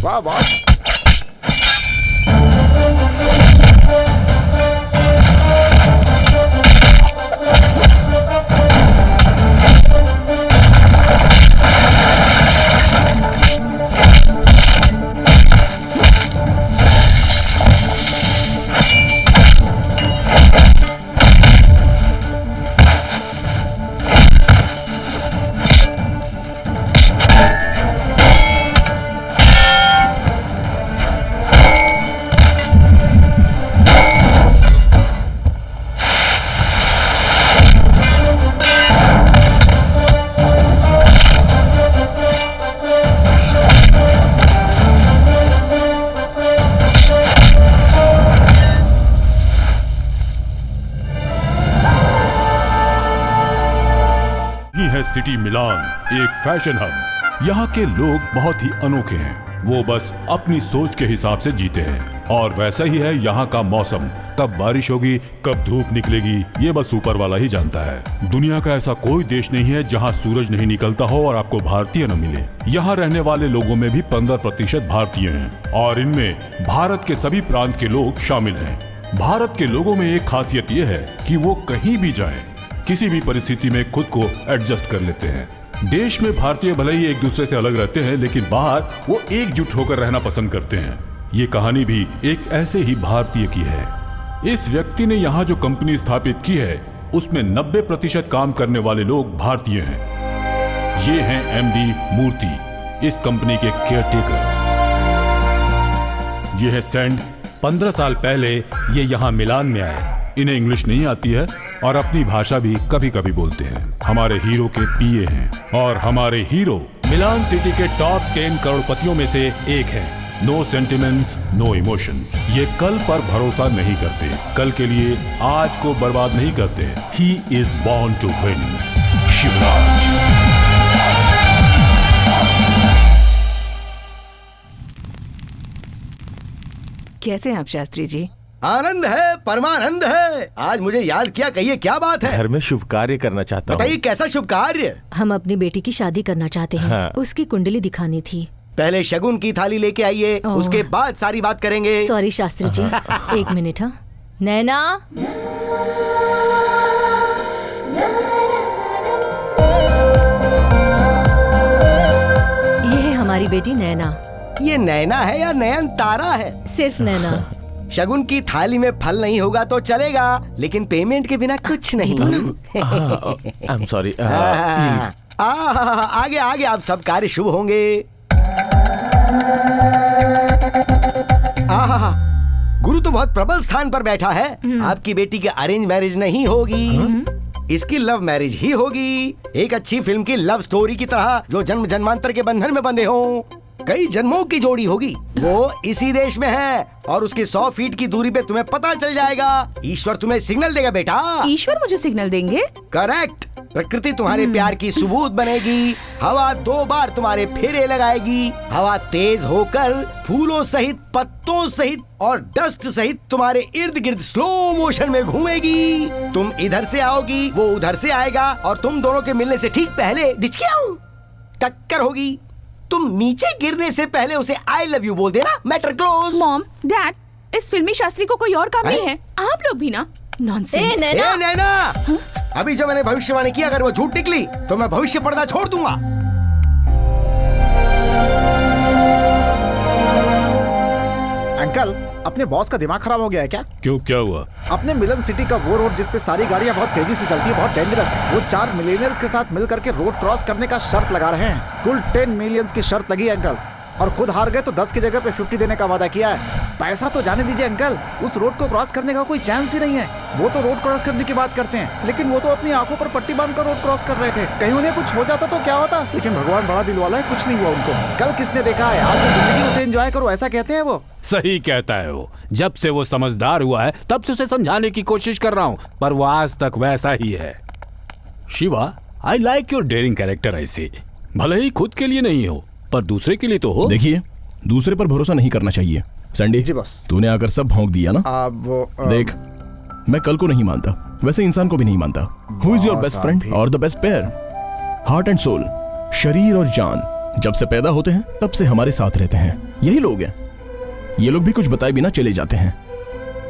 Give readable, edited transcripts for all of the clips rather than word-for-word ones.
वाह boss. City मिलान एक fashion hub. यहाँ के लोग बहुत ही अनोखे हैं। वो बस अपनी सोच के हिसाब से जीते हैं। और वैसा ही है यहाँ का मौसम। कब बारिश होगी, कब धूप निकलेगी, ये बस ऊपर वाला ही जानता है। दुनिया का ऐसा कोई देश नहीं है जहाँ सूरज नहीं निकलता हो और आपको भारतीय न मिले। यहाँ रहने वाले लोगों में भी 15% भारतीय हैं और इनमें भारत के सभी प्रांत के लोग शामिल हैं। भारत के लोगों में एक खासियत ये है कि वो कहीं भी जाएं, किसी भी परिस्थिति में खुद को एडजस्ट कर लेते हैं। देश में भारतीय भले ही एक दूसरे से अलग रहते हैं, लेकिन बाहर वो एकजुट होकर रहना पसंद करते हैं। ये कहानी भी एक ऐसे ही भारतीय की है। इस व्यक्ति ने यहाँ जो कंपनी स्थापित की है, उसमें 90% काम करने वाले लोग भारतीय हैं। ये हैं एमडी मूर्ति, इस कंपनी के केयरटेकर। ये है सैंड। 15 साल पहले ये यहाँ मिलान में आए। इन्हें इंग्लिश नहीं आती है और अपनी भाषा भी कभी कभी बोलते हैं। हमारे हीरो के पीए हैं और हमारे हीरो मिलान सिटी के टॉप 10 करोड़पतियों में से एक हैं। No sentiments, no emotion. ये कल पर भरोसा नहीं करते, कल के लिए आज को बर्बाद नहीं करते। He is born to win. Shivraj. कैसे हैं आप शास्त्री जी? आनंद है, परमानंद है। आज मुझे याद किया, कहिए क्या बात है? घर में शुभ कार्य करना चाहता हूँ। बताइए कैसा शुभ कार्य? हम अपनी बेटी की शादी करना चाहते हैं। हाँ। उसकी कुंडली दिखानी थी। पहले शगुन की थाली लेके आइए, उसके बाद सारी बात करेंगे। सॉरी शास्त्री जी, एक मिनट। हाँ नैना, ये है हमारी बेटी नैना। ये नैना है या नयन तारा है? सिर्फ नैना। शगुन की थाली में फल नहीं होगा तो चलेगा, लेकिन पेमेंट के बिना कुछ नहीं। आई एम सॉरी। आगे आगे आप सब कार्य शुभ होंगे। गुरु तो बहुत प्रबल स्थान पर बैठा है। आपकी बेटी की अरेंज मैरिज नहीं होगी, इसकी लव मैरिज ही होगी। एक अच्छी फिल्म की लव स्टोरी की तरह, जो जन्म जन्मांतर के बंधन में बंधे हों। कई जन्मों की जोड़ी होगी। वो इसी देश में है और उसकी 100 फीट की दूरी पे तुम्हें पता चल जाएगा। ईश्वर तुम्हें सिग्नल देगा बेटा। ईश्वर मुझे सिग्नल देंगे? करेक्ट। प्रकृति तुम्हारे प्यार की सबूत बनेगी। हवा 2 बार तुम्हारे फेरे लगाएगी। हवा तेज होकर फूलों सहित, पत्तों सहित और डस्ट सहित तुम्हारे इर्द गिर्द स्लो मोशन में घूमेगी। तुम इधर से आओगी, वो उधर से आएगा और तुम दोनों के मिलने से ठीक पहले डिचकियां टक्कर होगी। तुम नीचे गिरने से पहले उसे आई लव यू बोल देना। Matter close. मॉम, डैड, इस फिल्मी शास्त्री को कोई और काम नहीं है। आप लोग भी ना नॉनसेंस। नैना, अभी जो मैंने भविष्यवाणी की, अगर वो झूठ निकली तो मैं भविष्य पढ़ना छोड़ दूंगा। अंकल, अपने बॉस का दिमाग खराब हो गया है क्या? क्यों, क्या हुआ? अपने मिलन सिटी का वो रोड जिस पे सारी गाड़ियां बहुत तेजी से चलती है, बहुत डेंजरस है। वो 4 मिलियनर्स के साथ मिल करके रोड क्रॉस करने का शर्त लगा रहे हैं। कुल 10 मिलियंस की शर्त लगी है अंकल, और खुद हार गए तो 10 की जगह पे 50 देने का वादा किया है। पैसा तो जाने दीजिए अंकल, उस रोड को क्रॉस करने का कोई चांस ही नहीं है। वो तो रोड क्रॉस करने की बात करते हैं, लेकिन वो तो अपनी आंखों पर पट्टी बांधकर रोड क्रॉस कर रहे थे। कहीं उन्हें कुछ हो जाता तो क्या होता? लेकिन भगवान बड़ा दिल वाला है, कुछ नहीं हुआ उनको। कल किसने देखा है, आज जिंदगी उसे एंजॉय करो, ऐसा कहते हैं वो। सही कहता है वो। जब से वो समझदार हुआ है तब से उसे समझाने की कोशिश कर रहा हूँ, पर वो आज तक वैसा ही है। Shiva, I like your daring character. ऐसे भले ही खुद के लिए नहीं हो पर दूसरे के लिए तो हो। देखिए, दूसरे पर भरोसा नहीं करना चाहिए। सैंडी जी बॉस। तूने आकर सब भौंक दिया ना। देख, मैं कल को नहीं मानता, वैसे इंसान को भी नहीं मानता। Who is your best friend और the best pair? Heart and soul, शरीर और जान जब से पैदा होते हैं तब से हमारे साथ रहते हैं। यही लोग हैं। ये लोग भी कुछ बताए बिना चले जाते हैं,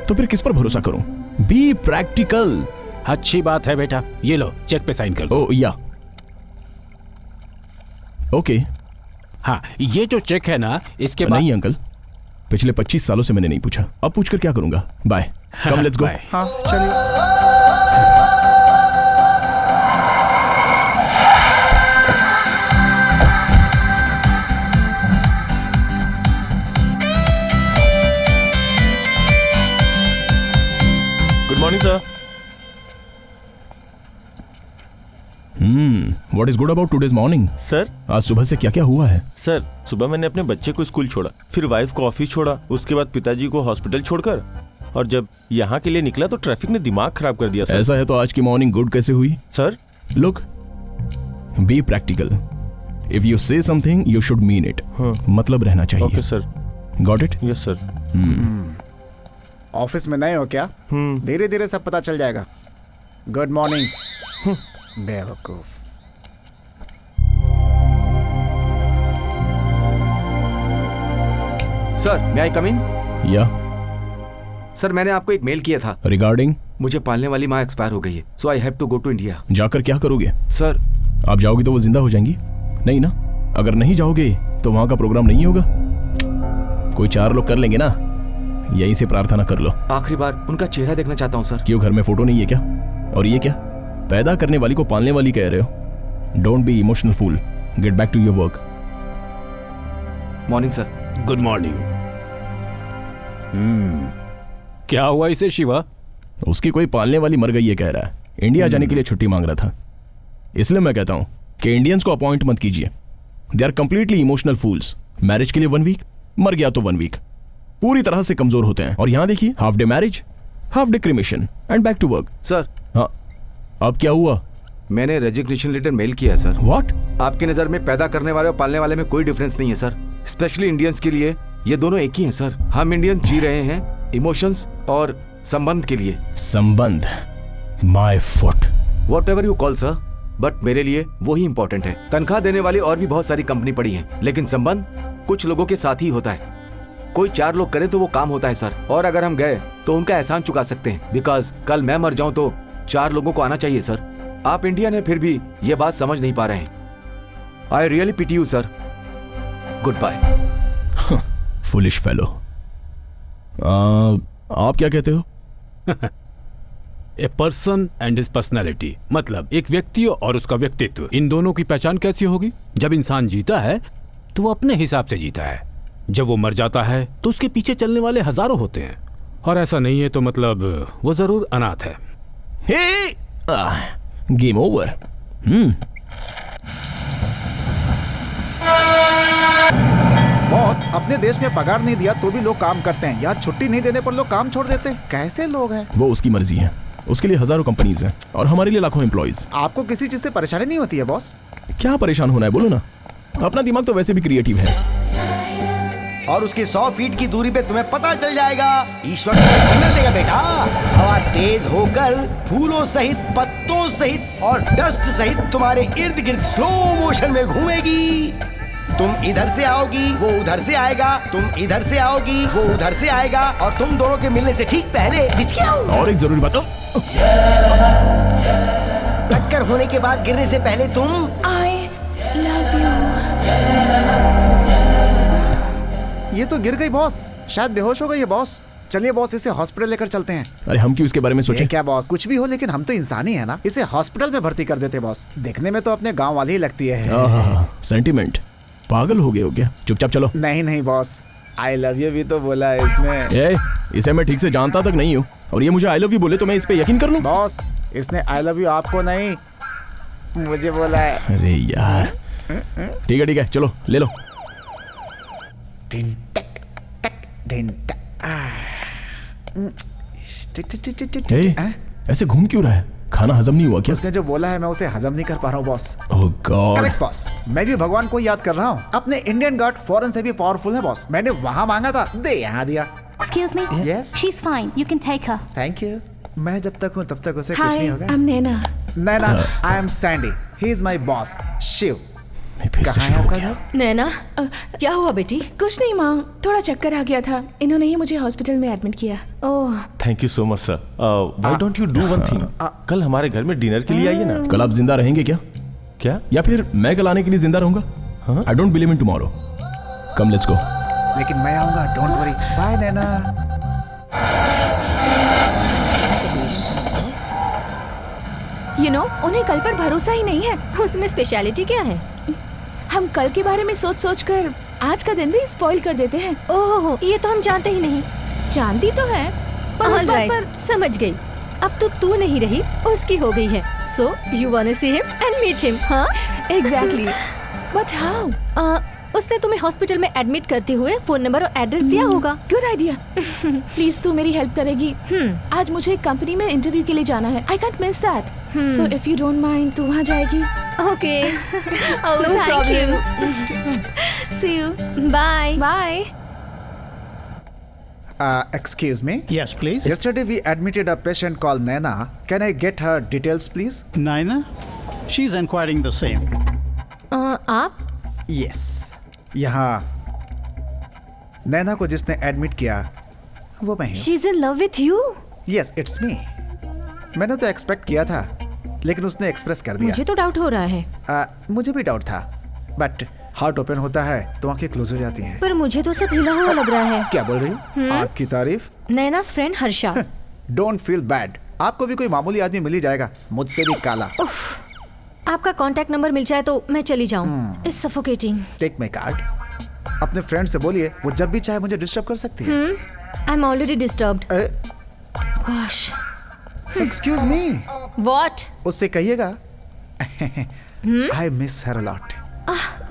तो फिर किस पर भरोसा करूं? Be practical. अच्छी बात है बेटा, ये लो चेक पे साइन कर दो। ओ या ओके। हाँ, ये जो चेक है ना, इसके बाद नहीं अंकल, पिछले 25 सालों से मैंने नहीं पूछा, अब पूछकर क्या करूंगा। Bye, come let's go. हाँ चलिए। Good morning sir. What is good about today's morning? Sir आज सुबह से क्या क्या हुआ है? सर सुबह मैंने अपने बच्चे को स्कूल छोड़ा, फिर वाइफ को ऑफिस छोड़ा, उसके बाद पिताजी को हॉस्पिटल छोड़कर, और जब यहाँ के लिए निकला तो ट्रैफिक ने दिमाग खराब कर दिया सर। ऐसा है तो आज की मॉर्निंग गुड कैसे हुई? Sir look, be practical. If you से something you should mean it. मतलब रहना चाहिए। Okay sir. Got it? Yes sir. Office में नए हो क्या? धीरे धीरे सब पता चल जाएगा। Good morning. बेवकूफ। सर मैं आई कम इन? या सर मैंने आपको एक मेल किया था। रिगार्डिंग? मुझे पालने वाली माँ एक्सपायर हो गई है, so I have to go to India. जाकर क्या करोगे? सर आप जाओगे तो वो जिंदा हो जाएंगी? नहीं ना? अगर नहीं जाओगे तो वहां का प्रोग्राम नहीं होगा। कोई 4 लोग कर लेंगे ना, यहीं से प्रार्थना कर लो। आखिरी बार उनका चेहरा देखना चाहता हूँ सर। क्यों, घर में फोटो नहीं है क्या? और ये क्या, पैदा करने वाली को पालने वाली कह रहे हो? Don't be emotional fool, get back to your work. Morning sir. Good morning. क्या हुआ इसे शिवा? उसकी कोई पालने वाली मर गई है कह रहा है, इंडिया जाने के लिए छुट्टी मांग रहा था। इसलिए मैं कहता हूं कि इंडियंस को अपॉइंट मत कीजिए, they are completely emotional fools. Marriage के लिए 1 वीक, मर गया तो 1 वीक, पूरी तरह से कमजोर होते हैं। और यहां देखिए, half day marriage, half day cremation and back to work. Sir हाँ, अब क्या हुआ? मैंने रेजिग्नेशन लेटर मेल किया है सर। व्हाट? आपकी नजर में पैदा करने वाले और पालने वाले में कोई डिफरेंस नहीं है सर। स्पेशली इंडियंस के लिए ये दोनों एक ही हैं सर। हम इंडियंस जी रहे हैं इमोशंस और संबंध के लिए। संबंध? My foot. What ever you call sir, but मेरे लिए वो ही इंपॉर्टेंट है। तनख्वाह देने वाली और भी बहुत सारी कंपनी पड़ी है, लेकिन संबंध कुछ लोगों के साथ ही होता है। कोई 4 लोग करे तो वो काम होता है सर। और अगर हम गए तो उनका एहसान चुका सकते हैं, बिकॉज कल मैं मर जाऊं तो 4 लोगों को आना चाहिए सर। आप इंडियन है फिर भी ये बात समझ नहीं पा रहे हैं। I really pity you sir. Good bye. Foolish fellow. आप क्या कहते हो? A person and his personality, मतलब एक व्यक्ति और उसका व्यक्तित्व, इन दोनों की पहचान कैसी होगी? जब इंसान जीता है तो वो अपने हिसाब से जीता है, जब वो मर जाता है तो उसके पीछे चलने वाले हजारों होते हैं, और ऐसा नहीं है तो मतलब वो जरूर अनाथ है। Game over. बॉस, अपने देश में पगार नहीं दिया तो भी लोग काम करते हैं, यहाँ छुट्टी नहीं देने पर लोग काम छोड़ देते हैं। कैसे लोग हैं? वो उसकी मर्जी है, उसके लिए हजारों कंपनीज हैं और हमारे लिए लाखों एम्प्लॉइज। आपको किसी चीज से परेशानी नहीं होती है बॉस? क्या परेशान होना है, बोलो ना। अपना दिमाग तो वैसे भी क्रिएटिव है। और उसके 100 फीट की दूरी पे तुम्हें पता चल जाएगा। ईश्वर तुम्हें सिग्नल देगा बेटा। हवा तेज होकर फूलों सहित, पत्तों सहित और डस्ट सहित तुम्हारे इर्द गिर्द स्लो मोशन में घूमेगी। तुम इधर से आओगी, वो उधर से आएगा, तुम इधर से आओगी, वो उधर से आएगा, और तुम दोनों के मिलने से ठीक पहले और एक जरूरी बात, टक्कर होने के बाद गिरने से पहले तुम आई लव यू। ये तो गिर गई बॉस, शायद बेहोश हो गई है बॉस। चलिए बॉस, इसे हॉस्पिटल लेकर चलते हैं। अरे हम क्यों इसके बारे में ये सोचें? क्या बॉस, कुछ भी हो लेकिन हम तो इंसान ही है ना। इसे हॉस्पिटल में भर्ती कर देते बॉस। देखने में तो अपने गांव वाली ही लगती है। सेंटिमेंट, पागल हो गए हो क्या? चुपचाप चलो। नहीं नहीं बॉस, आई लव यू भी तो बोला है इसने। इसे मैं ठीक से जानता तक नहीं हूँ, और ये मुझे आई लव यू बोले तो मैं इस पे यकीन कर लूं? बॉस, इसने आई लव यू आपको नहीं मुझे बोला है। अरे यार, ठीक है चलो ले लो। टिन टक टक टिन टक। ऐसे घूम क्यों रहा है? खाना हजम नहीं हुआ क्या? उसने जो बोला है मैं उसे हजम नहीं कर पा रहा हूँ बॉस। ओह गॉड। करेक्ट बॉस, मैं भी भगवान को याद कर रहा हूँ। अपने इंडियन गॉड फॉरेन से भी पावरफुल है बॉस। मैंने वहाँ मांगा था, दे यहाँ दिया। Excuse me? Yes? She's fine. You can take her. Thank you. मैं जब तक हूँ तब तक उसे कुछ हाय, नहीं होगा। I am Naina. Naina, I am Sandy, he is my boss Shiv. फिर से कहाँ है शुरू हो आपका गया। घर? नैना क्या हुआ बेटी? कुछ नहीं माँ, थोड़ा चक्कर आ गया था, इन्होंने ही मुझे हॉस्पिटल में एडमिट किया। Oh thank you so much sir. Why don't you do one thing? कल हमारे घर में डिनर के लिए आइए ना। कल आप जिंदा रहेंगे क्या? क्या? या फिर मैं कल आने के लिए जिंदा रहूंगा? I don't believe in tomorrow. Come let's go. लेकिन मैं आऊंगा, don't worry. Bye Naina. You know, उन्हें कल पर भरोसा ही नहीं है। उसमें स्पेशलिटी क्या है? हम कल के बारे में सोच सोच कर आज का दिन भी स्पॉइल कर देते हैं। ओह ये तो हम जानते ही नहीं। जानती तो है पर उस All बात right, पर समझ गई। अब तो तू नहीं रही, उसकी हो गई है। So you want to see him and meet him? हाँ एग्जैक्टली। But how? उसने तुम्हें हॉस्पिटल में एडमिट करते हुए फोन नंबर और एड्रेस दिया होगा। Good idea. प्लीज तू मेरी हेल्प करेगी? आज मुझे कंपनी में इंटरव्यू के लिए जाना है। I can't miss that. So if you don't mind, तू वहाँ जाएगी? Okay No thank you. See you. Bye Bye. Excuse me? Yes, please. Yesterday we admitted a patient called Naina. Can I get her details, please? Naina? She's inquiring the same. आप? Yes. यहाँ नैना को जिसने admit किया वो मैं हूँ। She is in love with you? Yes, it's me. मैंने तो एक्सपेक्ट किया था, लेकिन उसने एक्सप्रेस कर दिया। मुझे तो डाउट हो रहा है। मुझे भी डाउट था, बट हार्ट ओपन होता है तो आंखें क्लोज हो जाती हैं। पर मुझे तो सब हिला हुआ लग रहा है। क्या बोल रही हो? आपकी तारीफ? Naina's friend Harsha. Don't feel bad, आपको भी कोई मामूली आदमी मिल ही जाएगा, मुझसे भी काला। आपका कांटेक्ट नंबर मिल जाए तो मैं चली जाऊं। It's suffocating. Take my card. अपने फ्रेंड से बोलिए वो जब भी चाहे मुझे डिस्टर्ब कर सकती है। I am already disturbed. Gosh. Excuse me. What? उससे कहिएगा I miss her a lot.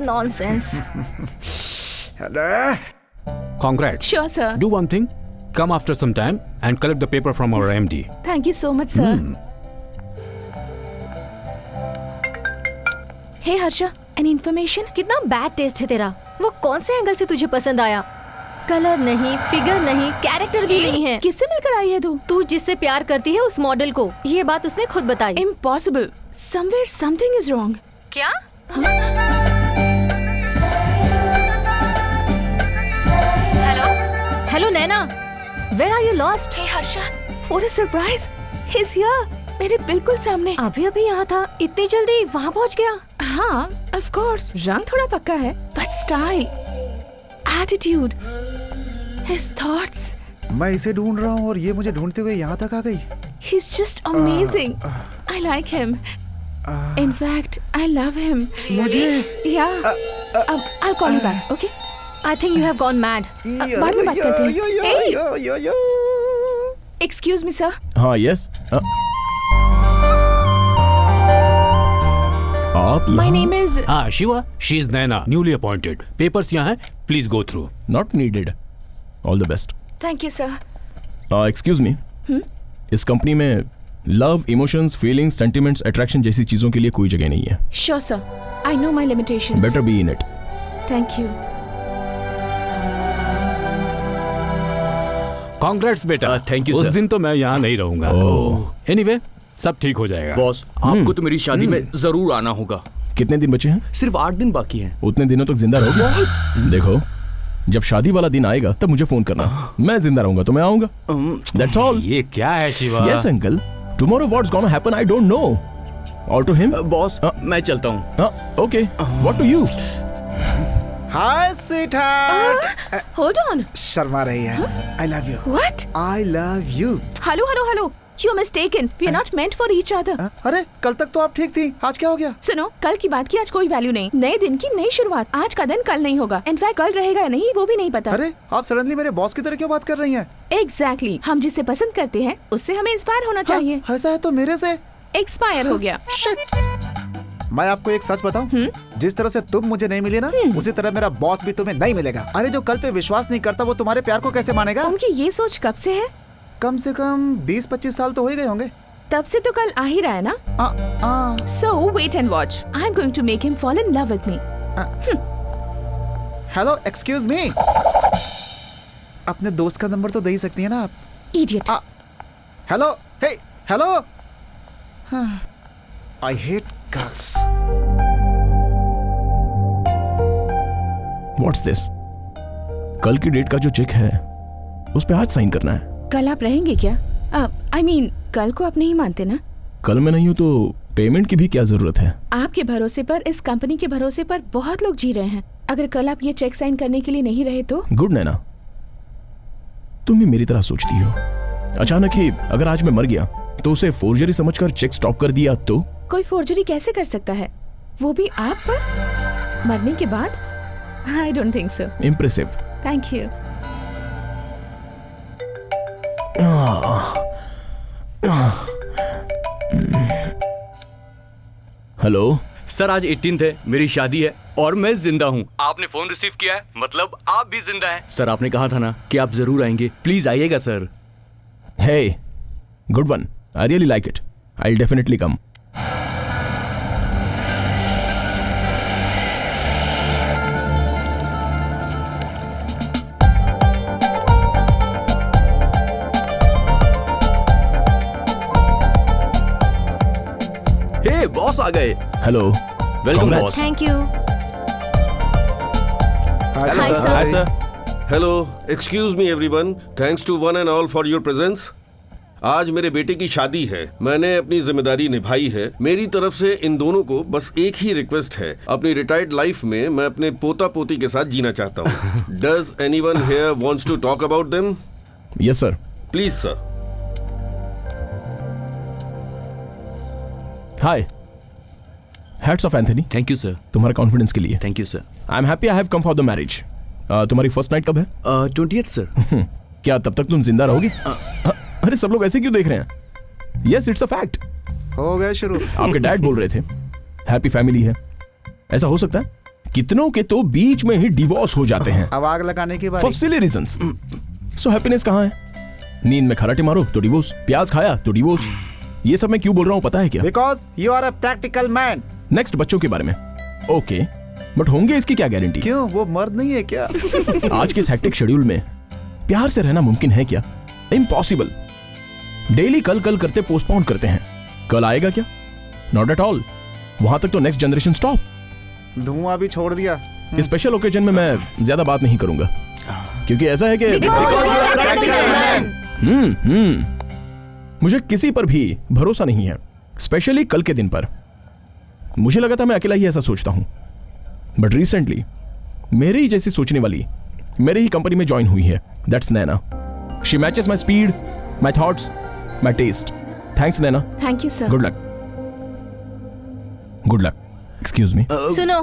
Nonsense. Congrats. Sure, sir. Do one thing. Come after some time and collect the paper from our MD. Thank you so much, sir. Hey, Harsha. Any information? कितना bad taste है तेरा। वो कौन से angle से तुझे पसंद आया? कलर नहीं, फिगर नहीं, कैरेक्टर भी नहीं है। किससे मिलकर आई है तू? तू जिससे प्यार करती है उस मॉडल को। ये बात उसने खुद बताई। Impossible. Somewhere something is wrong. क्या? Hello hello Naina, where are you lost? Hey, Harsha. What a surprise. He's here. मेरे बिल्कुल सामने। अभी अभी यहाँ था, इतनी जल्दी वहाँ पहुँच गया? हाँ, of course. रंग थोड़ा पक्का है, but style, attitude, his thoughts. मैं इसे ढूंढ रहा हूँ और ये मुझे ढूंढते हुए यहाँ तक आ गई। He's just amazing. I like him. In fact, I love him. मुझे? Yeah. I'll call you back. Okay? I think you have gone mad. बाद में बात करते हैं. Hey. Excuse me, sir. हाँ यस। आप My name is. Ah, Shiva. She is Naina, newly appointed. Papers यहाँ हैं. Please go through. Not needed. All the best. Thank you, sir. Excuse me. इस कंपनी में love, emotions, feelings, sentiments, attraction जैसी चीजों के लिए कोई जगह नहीं है। Sure, sir. I know my limitations. Better be in it. Thank you. Congrats बेटा। thank you, उस sir. दिन तो मैं यहाँ नहीं रहूंगा। Anyway, सब ठीक हो जाएगा। बॉस, आपको तो मेरी शादी में जरूर आना होगा। कितने दिन बचे हैं? सिर्फ 8 दिन बाकी हैं। उतने दिनों तक जिंदा रहोगे? देखो, जब शादी वाला दिन आएगा तब मुझे फोन करना। मैं जिंदा रहूंगा तो मैं आऊंगा। That's all. ये क्या है Shiva? Yes, uncle. Tomorrow what's gonna happen I don't know. Or to him? Boss, मैं चलता हूँ। Okay. What to you? Hi, sweetheart. Hold on. Sharma रही है। I love you. What? I love you. Hello, hello, hello. You're mistaken. We are not meant for each other. अरे कल तक तो आप ठीक थी, आज क्या हो गया? सुनो, कल की बात की आज कोई वैल्यू नहीं। नए दिन की नई शुरुआत। आज का दिन कल नहीं होगा। इनफैक्ट कल रहेगा या नहीं वो भी नहीं पता। अरे आप सडनली मेरे बॉस की तरह क्यों बात कर रही हैं? Exactly. हम जिसे पसंद करते हैं उससे हमें इंस्पायर होना चाहिए। ऐसा है तो मेरे से एक्सपायर हो गया। मैं आपको एक सच बताऊं, जिस तरह से तुम मुझे नहीं मिली ना, उसी तरह मेरा बॉस भी तुम्हें नहीं मिलेगा। अरे जो कल पे विश्वास नहीं करता वो तुम्हारे प्यार को कैसे मानेगा? उनकी ये सोच कब से है? कम से कम 20-25 साल तो हो ही गए होंगे। तब से तो कल आ ही रहा है ना? So wait and watch. I'm going to make him fall in love with me. Hello, excuse मी। अपने दोस्त का नंबर तो दे ही सकती है ना आप? Idiot. Hello, hey, hello. I hate girls. What's this? कल की डेट का जो चेक है उस पे आज साइन करना है। कल आप रहेंगे क्या? I mean, कल को आप नहीं मानते ना? कल मैं नहीं हूं तो पेमेंट की भी क्या जरूरत है? आपके भरोसे पर, इस कंपनी के भरोसे पर बहुत लोग जी रहे हैं। अगर कल आप ये चेक साइन करने के लिए नहीं रहे तो? गुड नैना, तुम भी मेरी तरह सोचती हो। अचानक ही अगर आज मैं मर गया तो उसे फोर्जरी समझकर चेक स्टॉप कर दिया तो? कोई फोर्जरी कैसे कर सकता है, वो भी आप पर मरने के बाद? I don't think so. Impressive. Thank you. Hello sir, आज 18th है, मेरी शादी है और मैं जिंदा हूँ। आपने फोन रिसीव किया है, मतलब आप भी जिंदा हैं। सर, आपने कहा था ना कि आप जरूर आएंगे, प्लीज आइएगा sir. Hey, good one. I really like it. I'll definitely come. Hey boss आ गए। Hello, welcome boss. Thank you. Hi sir. Hello, excuse me everyone, thanks to one and all for your presence. आज मेरे बेटे की शादी है, मैंने अपनी जिम्मेदारी निभाई है। मेरी तरफ से इन दोनों को बस एक ही रिक्वेस्ट है, अपनी रिटायर्ड लाइफ में मैं अपने पोता पोती के साथ जीना चाहता हूँ। Does anyone here wants to talk about them? Yes sir. Please sir. Hi, hats off Anthony. Thank you sir. तुम्हारे कॉन्फिडेंस के लिए। Thank you sir. I am happy I have come for the marriage. तुम्हारी first night कब है? 20th sir. क्या तब तक तुम जिंदा रहोगे? अरे सब लोग ऐसे क्यों देख रहे हैं? Yes, it's a fact. हो गए शुरू। आपके डैड बोल रहे थे हैप्पी फैमिली है। ऐसा हो सकता है? कितनों के तो बीच में ही डिवोर्स हो जाते हैं अब आग लगाने की बात। For silly reasons. So happiness कहाँ है? नींद में खराटे मारो तो डिवोर्स, प्याज खाया तो डिवोर्स। ये सब मैं क्यों बोल रहा हूँ पता है क्या? Because you are a practical man. Next बच्चों के बारे में ओके, बट होंगे इसकी क्या गारंटी? क्यों, वो मर्द नहीं है क्या? आज के इस हेक्टिक शेड्यूल में प्यार से रहना मुमकिन है क्या? इम्पॉसिबल। डेली कल कल करते पोस्टपोन करते हैं। कल आएगा क्या? Not at all. वहां तक तो नेक्स्ट जनरेशन स्टॉप। धुआं भी छोड़ दिया। इस स्पेशल ओकेजन में मैं ज्यादा बात नहीं करूंगा क्योंकि ऐसा है कि मुझे किसी पर भी भरोसा नहीं है, स्पेशली कल के दिन पर। मुझे लगा था मैं अकेला ही ऐसा सोचता हूं, बट रिसेंटली मेरे ही जैसी सोचने वाली मेरे ही कंपनी में ज्वाइन हुई है। That's Naina. She matches my speed, my thoughts, my taste. Thanks Naina. Thank you sir. Good luck. Good luck. Excuse me. सुनो,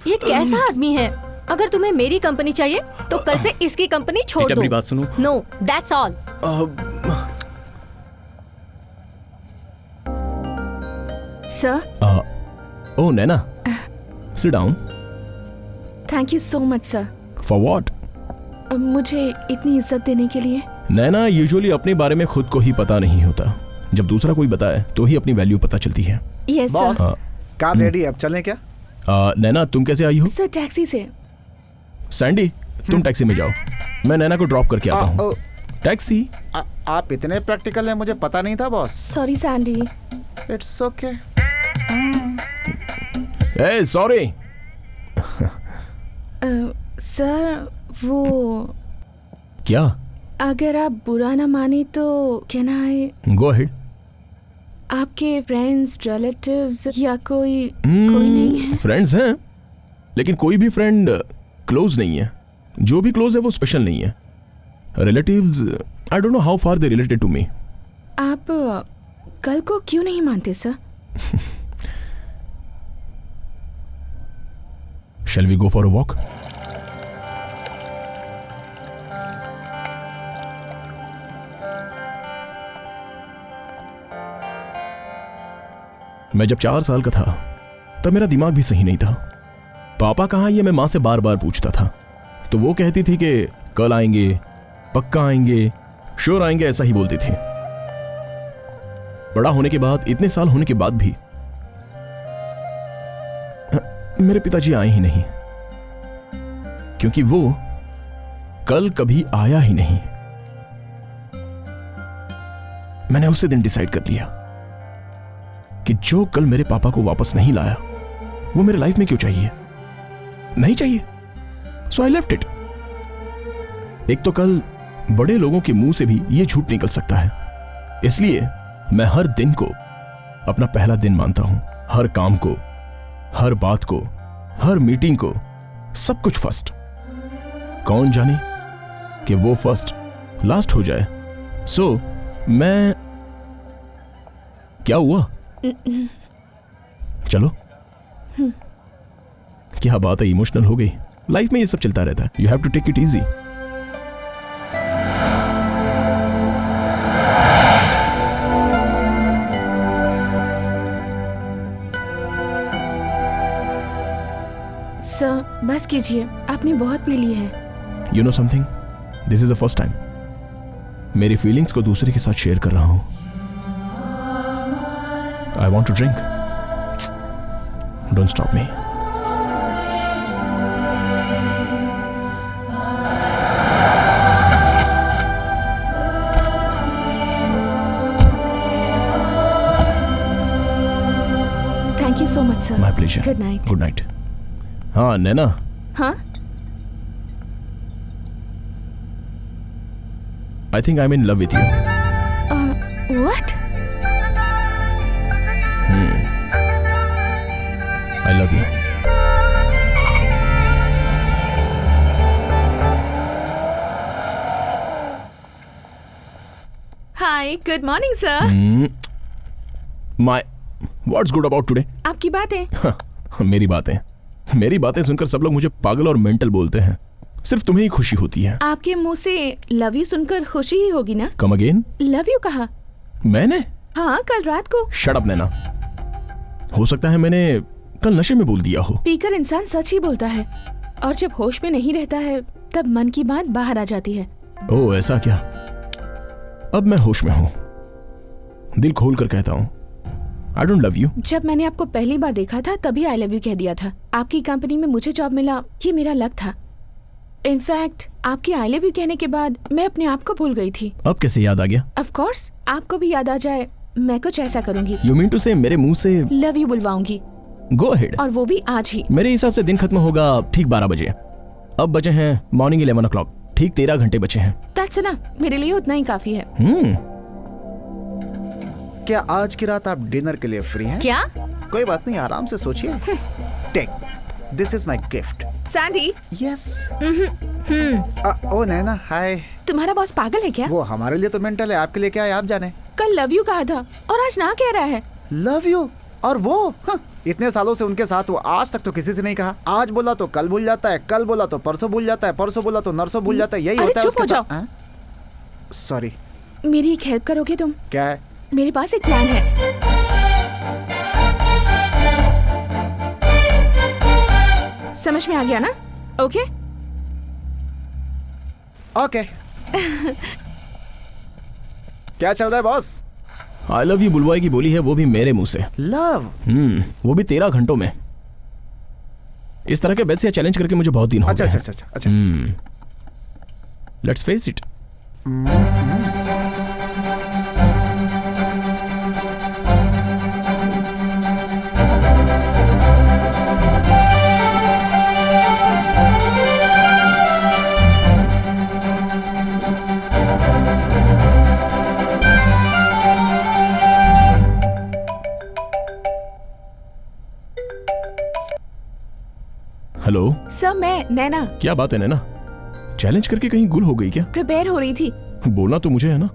ये कैसा आदमी है? अगर तुम्हें मेरी कंपनी चाहिए तो कल से इसकी कंपनी छोड़ दो। मेरी बात सुनो। No, that's all. Sir. Oh Naina, sit down. Thank you so much sir. For what? मुझे इतनी इज्जत देने के लिए। नैना, यूजुअली अपने बारे में खुद को ही पता नहीं होता, जब दूसरा कोई बताए तो ही अपनी वैल्यू पता चलती है। Yes boss, sir. Car ready, अब चलें क्या? नैना, तुम कैसे आई हो? सर टैक्सी से। सैंडी, तुम टैक्सी में जाओ, मैं नैना को ड्रॉप करके आता हूँ। टैक्सी? आप इतने प्रैक्टिकल हैं, मुझे पता नहीं था boss. Sorry Sandy. It's okay. A sorry. Sir वो क्या? अगर आप बुरा ना माने तो कैन आई? Go ahead. आपके फ्रेंड्स, रिलेटिव्स या कोई नहीं है? फ्रेंड्स हैं, लेकिन कोई भी फ्रेंड क्लोज नहीं है। जो भी क्लोज है वो स्पेशल नहीं है। Relatives, I don't know how far they related to me. आप कल को क्यों नहीं मानते sir? Shall we go for a walk? मैं जब 4 साल का था तब मेरा दिमाग भी सही नहीं था। पापा कहाँ, ये मैं माँ से बार बार पूछता था तो वो कहती थी कि कल आएंगे, पक्का आएंगे, श्योर आएंगे, ऐसा ही बोलती थी। बड़ा होने के बाद, इतने साल होने के बाद भी मेरे पिताजी आए ही नहीं, क्योंकि वो कल कभी आया ही नहीं। मैंने उसी दिन डिसाइड कर लिया कि जो कल मेरे पापा को वापस नहीं लाया वो मेरे लाइफ में क्यों चाहिए, नहीं चाहिए। सो आई लेफ्ट इट। एक तो कल बड़े लोगों के मुंह से भी ये झूठ निकल सकता है, इसलिए मैं हर दिन को अपना पहला दिन मानता हूं। हर काम को, हर बात को, हर मीटिंग को, सब कुछ फर्स्ट। कौन जाने कि वो फर्स्ट लास्ट हो जाए। सो मैं, क्या हुआ? चलो, क्या बात है, इमोशनल हो गई। लाइफ में ये सब चलता रहता है, you have to take it easy. Sir बस कीजिए, आपने बहुत पी ली है। You know something, this is the first time मेरी फीलिंग्स को दूसरे के साथ शेयर कर रहा हूं। I want to drink, don't stop me. Thank you so much sir. My pleasure. Good night. Good night. हाँ नैना, हाँ, I think I'm in love with you. what? I love you. Hi, good morning sir. What's good about today? आपकी बातें। मेरी बातें सुनकर सब लोग मुझे पागल और मेंटल बोलते हैं। सिर्फ तुम्हें ही खुशी होती है। आपके मुंह से लव यू सुनकर खुशी ही होगी ना? Come again. लव यू कहा मैंने? हाँ, कल रात को। शट अप नैना, हो सकता है मैंने कल नशे में बोल दिया हो। पीकर इंसान सच ही बोलता है, और जब होश में नहीं रहता है तब मन की बात बाहर आ जाती है। ओह ऐसा क्या? अब मैं होश में हूँ, दिल खोल कर कहता हूँ I don't love you. जब मैंने आपको पहली बार देखा था तभी आई लव यू कह दिया था। आपकी कंपनी में मुझे जॉब मिला, ये मेरा लक था। इनफैक्ट आपकी आई लव यू कहने के बाद मैं अपने आप को भूल गई थी। अब कैसे याद आ गया? ऑफ कोर्स, आपको भी याद आ जाए, मैं कुछ ऐसा करूंगी। You mean to say मेरे मुंह से लव यू बुलवाऊंगी। Go ahead. और वो भी आज ही। मेरे हिसाब से दिन खत्म होगा ठीक 12 बजे। अब बजे हैं मॉर्निंग 11 o'clock, ठीक 13 घंटे बचे हैं। That's enough, मेरे लिए उतना ही काफी है। क्या आज की रात आप डिनर के लिए फ्री हैं? क्या? कोई बात नहीं, आराम से सोचिए। Take, this is my gift. Sandy. Yes. Oh Naina, hi. तुम्हारा बॉस पागल है क्या? वो हमारे लिए तो मेंटल है, आपके लिए क्या है आप जाने। कल लव यू कहा था और आज ना कह रहा है। Love you? और वो इतने सालों से उनके साथ, वो आज तक तो किसी से नहीं कहा। आज बोला तो कल भूल जाता है, कल बोला तो परसों भूल जाता है, परसों बोला तो नरसों भूल जाता है। यही होता है उसके साथ। सॉरी। मेरी एक हेल्प करोगे तुम? क्या है? मेरे पास एक प्लान है। समझ में आ गया ना? Okay okay. क्या चल रहा है बॉस? आई लव यू बुलवाई की बोली है, वो भी मेरे मुंह से। लव? वो भी 13 घंटों में। इस तरह के बेद से चैलेंज करके मुझे बहुत दिन हो गए। अच्छा। Let's face it. Hello sir, मैं नैना। क्या बात है नैना, चैलेंज करके कहीं गुल हो गई क्या? प्रिपेयर हो रही थी। बोलना तो मुझे है ना,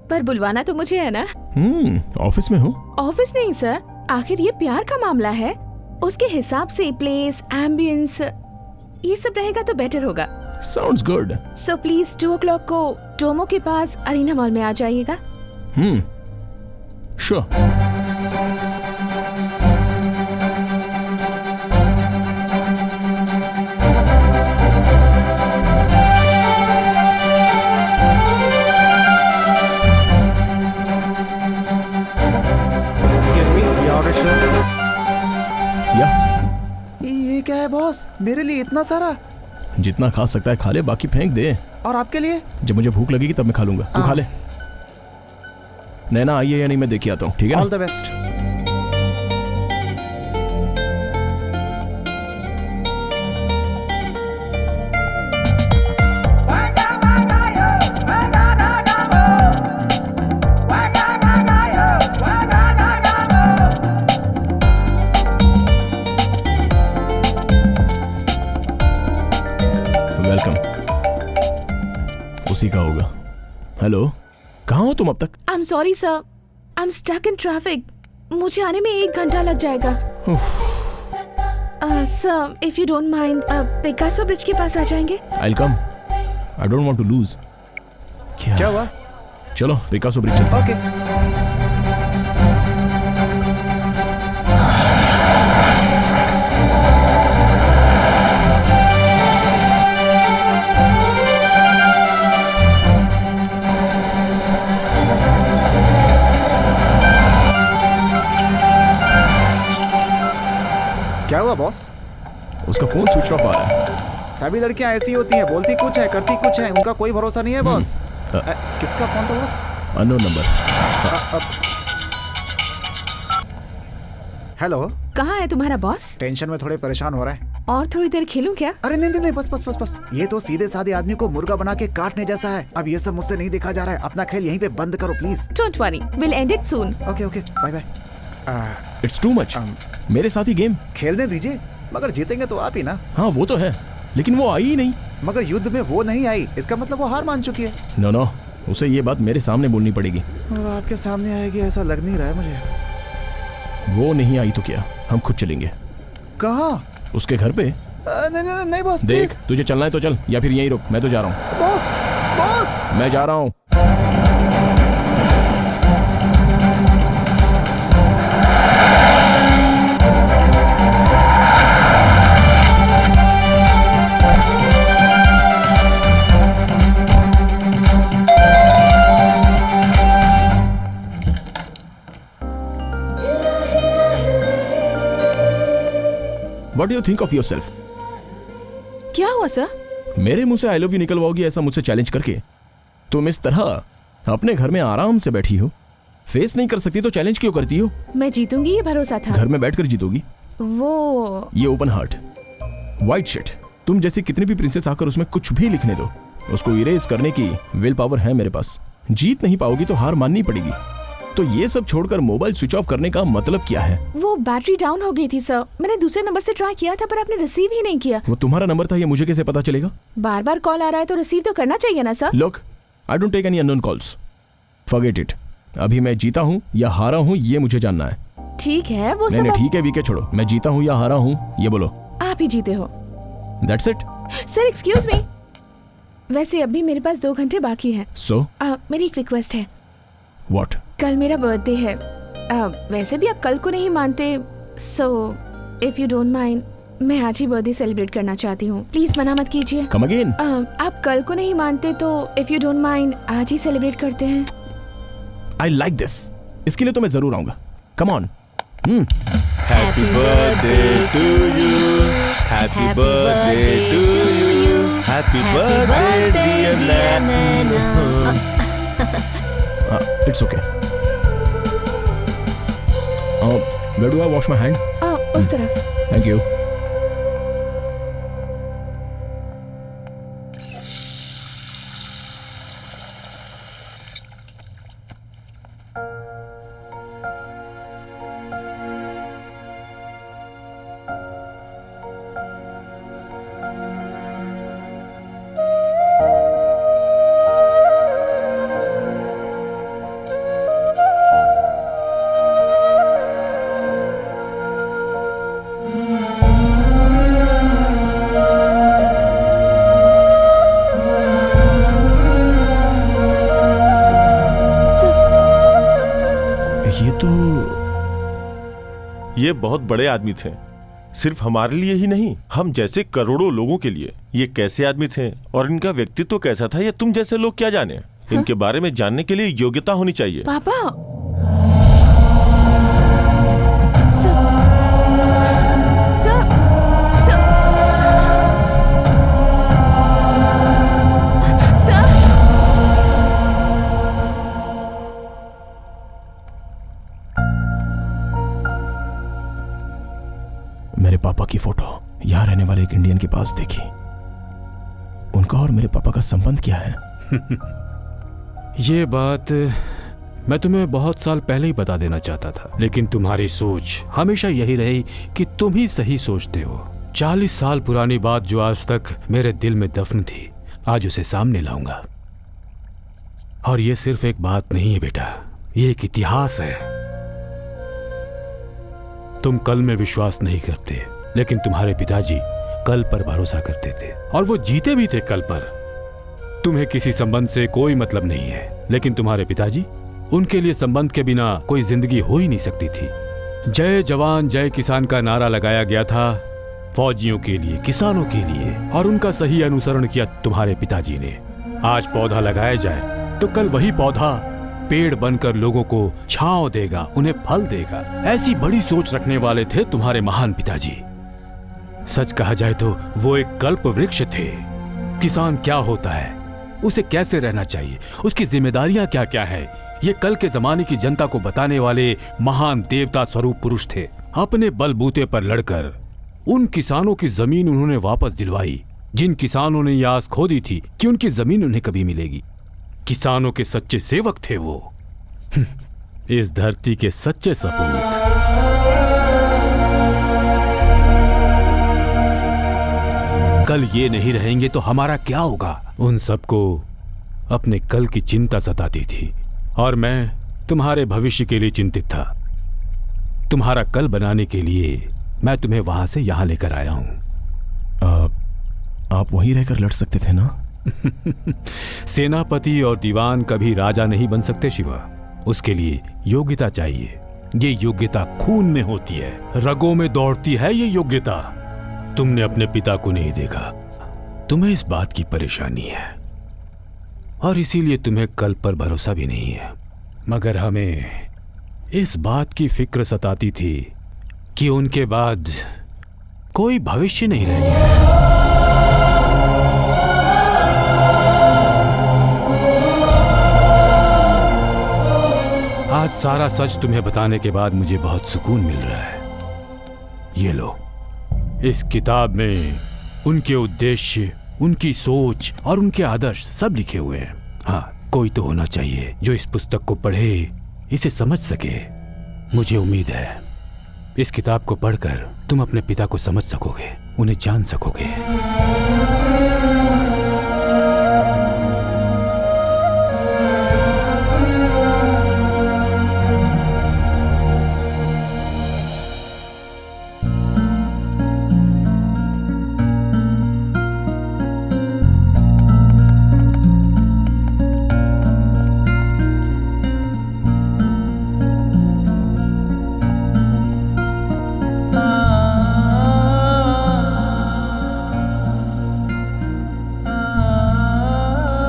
पर बुलवाना तो मुझे है ना। ऑफिस में हो? ऑफिस नहीं सर, आखिर ये प्यार का मामला है, उसके हिसाब से प्लेस, एम्बियंस, ये सब रहेगा तो बेटर होगा। Sounds good. So please 2 o'clock को डोमो के पास अरीना मॉल में आ जाइएगा। श्योर। ये क्या है बॉस, मेरे लिए इतना सारा? जितना खा सकता है खा ले, बाकी फेंक दे। और आपके लिए? जब मुझे भूख लगेगी तब मैं खा लूंगा, तू खा ले। नैना आई है या नहीं मैं देख के आता हूँ, ठीक है ना? All the best. वेलकम। उसी का होगा। हेलो, कहाँ हो तुम अब तक? I am sorry sir, I am stuck in traffic. मुझे आने में 1 घंटा लग जाएगा। Sir, if you don't mind, Picasso bridge के पास आ जाएंगे? I will come. I don't want to lose. क्या हुआ? चलो पिकासो ब्रिज चलते हैं। ओके। क्या हुआ बॉस? उसका फोन स्विच ऑफ आ रहा है। सभी लड़कियां ऐसी होती हैं, बोलती कुछ है करती कुछ है, उनका कोई भरोसा नहीं है बॉस। किसका फोन था बॉस? Unknown number. हेलो। कहाँ है तुम्हारा बॉस? टेंशन में थोड़े परेशान हो रहा है। और थोड़ी देर खेलूं क्या? अरे नहीं नहीं नहीं, बस बस बस बस। ये तो सीधे साधे आदमी को मुर्गा बना के काटने जैसा है। अब ये सब मुझसे नहीं देखा जा रहा है। अपना खेल यहीं पे बंद करो please. Don't worry, will end it soon. Okay okay, bye bye. It's too much. मेरे साथ ही गेम खेलने दीजिए, मगर जीतेंगे तो आप ही ना। हाँ वो तो है, लेकिन वो आई ही नहीं। मगर युद्ध में वो नहीं आई, इसका मतलब वो हार मान चुकी है। नो नो, उसे ये बात मेरे सामने बोलनी पड़ेगी। वो आपके सामने आएगी ऐसा लग नहीं रहा है मुझे। वो नहीं आई तो क्या, हम खुद चलेंगे। कहाँ? उसके घर पे। नहीं नहीं नहीं बॉस, देख प्लीज। तुझे चलना है तो चल, या फिर यहीं रुक, मैं तो जा रहा हूँ। बॉस बॉस, मैं जा रहा हूँ। What do you think of yourself? क्या हुआ सर? मेरे मुंह से आई लव यू निकलवाओगी ऐसा मुझसे चैलेंज करके? तुम इस तरह अपने घर में आराम से बैठी हो, फेस नहीं कर सकती तो चैलेंज क्यों करती हो? मैं जीतूंगी ये भरोसा था। घर में बैठकर जीतोगी? वो ये ओपन हार्ट वाइट शिट, तुम जैसी कितनी भी प्रिंसेस आकर उसमें कुछ भी लिखने दो, उसको इरेज करने की विल पावर है मेरे पास। जीत नहीं पाओगी तो हार माननी पड़ेगी। तो ये सब छोड़कर मोबाइल स्विच ऑफ करने का मतलब क्या है? वो बैटरी डाउन हो गई थी सर, मैंने दूसरे नंबर से ट्राई किया था पर आपने रिसीव ही नहीं किया। वो तुम्हारा नंबर था, ये मुझे कैसे पता चलेगा? बार बार कॉल आ रहा है तो रिसीव तो करना चाहिए ना sir. Look, I don't take any unknown calls, forget it. अभी मैं जीता हूँ या हारा हूँ ये मुझे जानना है। ठीक है वो नहीं सब ठीक है, वीके छोड़ो, मैं जीता हूँ या हारा हूँ ये बोलो। आप ही जीते हो। That's it. Sir excuse me, वैसे अभी मेरे पास 2 घंटे बाकी हैं। सो मेरी एक रिक्वेस्ट है। व्हाट? कल मेरा बर्थडे है। वैसे भी आप कल को नहीं मानते, सो इफ यू डोंट माइंड, मैं आज ही बर्थडे सेलिब्रेट करना चाहती हूँ। प्लीज मना मत कीजिए। Come again. आप कल को नहीं मानते तो इफ यू डोंट माइंड आज ही सेलिब्रेट करते हैं। आई लाइक दिस, इसके लिए तो मैं जरूर आऊंगा। Come on. Happy birthday to you, happy birthday to you, happy birthday dear Naina. It's okay. Where do I wash my hand? उस तरफ। Thank you. ये बहुत बड़े आदमी थे, सिर्फ हमारे लिए ही नहीं, हम जैसे करोड़ों लोगों के लिए। ये कैसे आदमी थे और इनका व्यक्तित्व कैसा था ये तुम जैसे लोग क्या जाने। इनके बारे में जानने के लिए योग्यता होनी चाहिए। पापा, सर, मेरे पापा की फोटो यहाँ रहने वाले एक इंडियन के पास देखी। उनका और मेरे पापा का संबंध क्या है? ये बात मैं तुम्हें बहुत साल पहले ही बता देना चाहता था, लेकिन तुम्हारी सोच हमेशा यही रही कि तुम ही सही सोचते हो। 40 साल पुरानी बात जो आज तक मेरे दिल में दफन थी, आज उसे सामने लाऊंगा। और ये सिर्फ एक बात नहीं है बेटा, ये एक इतिहास है। तुम कल में विश्वास नहीं करते, लेकिन तुम्हारे पिताजी कल पर भरोसा करते थे और वो जीते भी थे कल पर। तुम्हें किसी संबंध से कोई मतलब नहीं है, लेकिन तुम्हारे पिताजी, उनके लिए संबंध के बिना कोई जिंदगी हो ही नहीं सकती थी। जय जवान जय किसान का नारा लगाया गया था फौजियों के लिए, किसानों के लिए, और उनका सही अनुसरण किया तुम्हारे पिताजी ने। आज पौधा लगाया जाए तो कल वही पौधा पेड़ बनकर लोगों को छांव देगा, उन्हें फल देगा। ऐसी बड़ी सोच रखने वाले थे तुम्हारे महान पिताजी। सच कहा जाए तो वो एक कल्प वृक्ष थे। किसान क्या होता है, उसे कैसे रहना चाहिए, उसकी जिम्मेदारियां क्या क्या है, ये कल के जमाने की जनता को बताने वाले महान देवता स्वरूप पुरुष थे। अपने बलबूते पर लड़कर उन किसानों की जमीन उन्होंने वापस दिलवाई, जिन किसानों ने ये आस खो दी थी कि उनकी जमीन उन्हें कभी मिलेगी। किसानों के सच्चे सेवक थे वो, इस धरती के सच्चे सपूत। कल ये नहीं रहेंगे तो हमारा क्या होगा? उन सबको अपने कल की चिंता सताती थी और मैं तुम्हारे भविष्य के लिए चिंतित था। तुम्हारा कल बनाने के लिए मैं तुम्हें वहां से यहां लेकर आया हूं। आप वहीं रहकर लड़ सकते थे ना? सेनापति और दीवान कभी राजा नहीं बन सकते शिवा। उसके लिए योग्यता चाहिए। ये योग्यता खून में होती है, रगों में दौड़ती है ये योग्यता। तुमने अपने पिता को नहीं देखा, तुम्हें इस बात की परेशानी है और इसीलिए तुम्हें कल पर भरोसा भी नहीं है। मगर हमें इस बात की फिक्र सताती थी कि उनके बाद कोई भविष्य नहीं रहेगा। आज सारा सच तुम्हें बताने के बाद मुझे बहुत सुकून मिल रहा है। ये लो, इस किताब में उनके उद्देश्य, उनकी सोच और उनके आदर्श सब लिखे हुए हैं। हाँ, कोई तो होना चाहिए जो इस पुस्तक को पढ़े, इसे समझ सके। मुझे उम्मीद है इस किताब को पढ़कर तुम अपने पिता को समझ सकोगे, उन्हें जान सकोगे।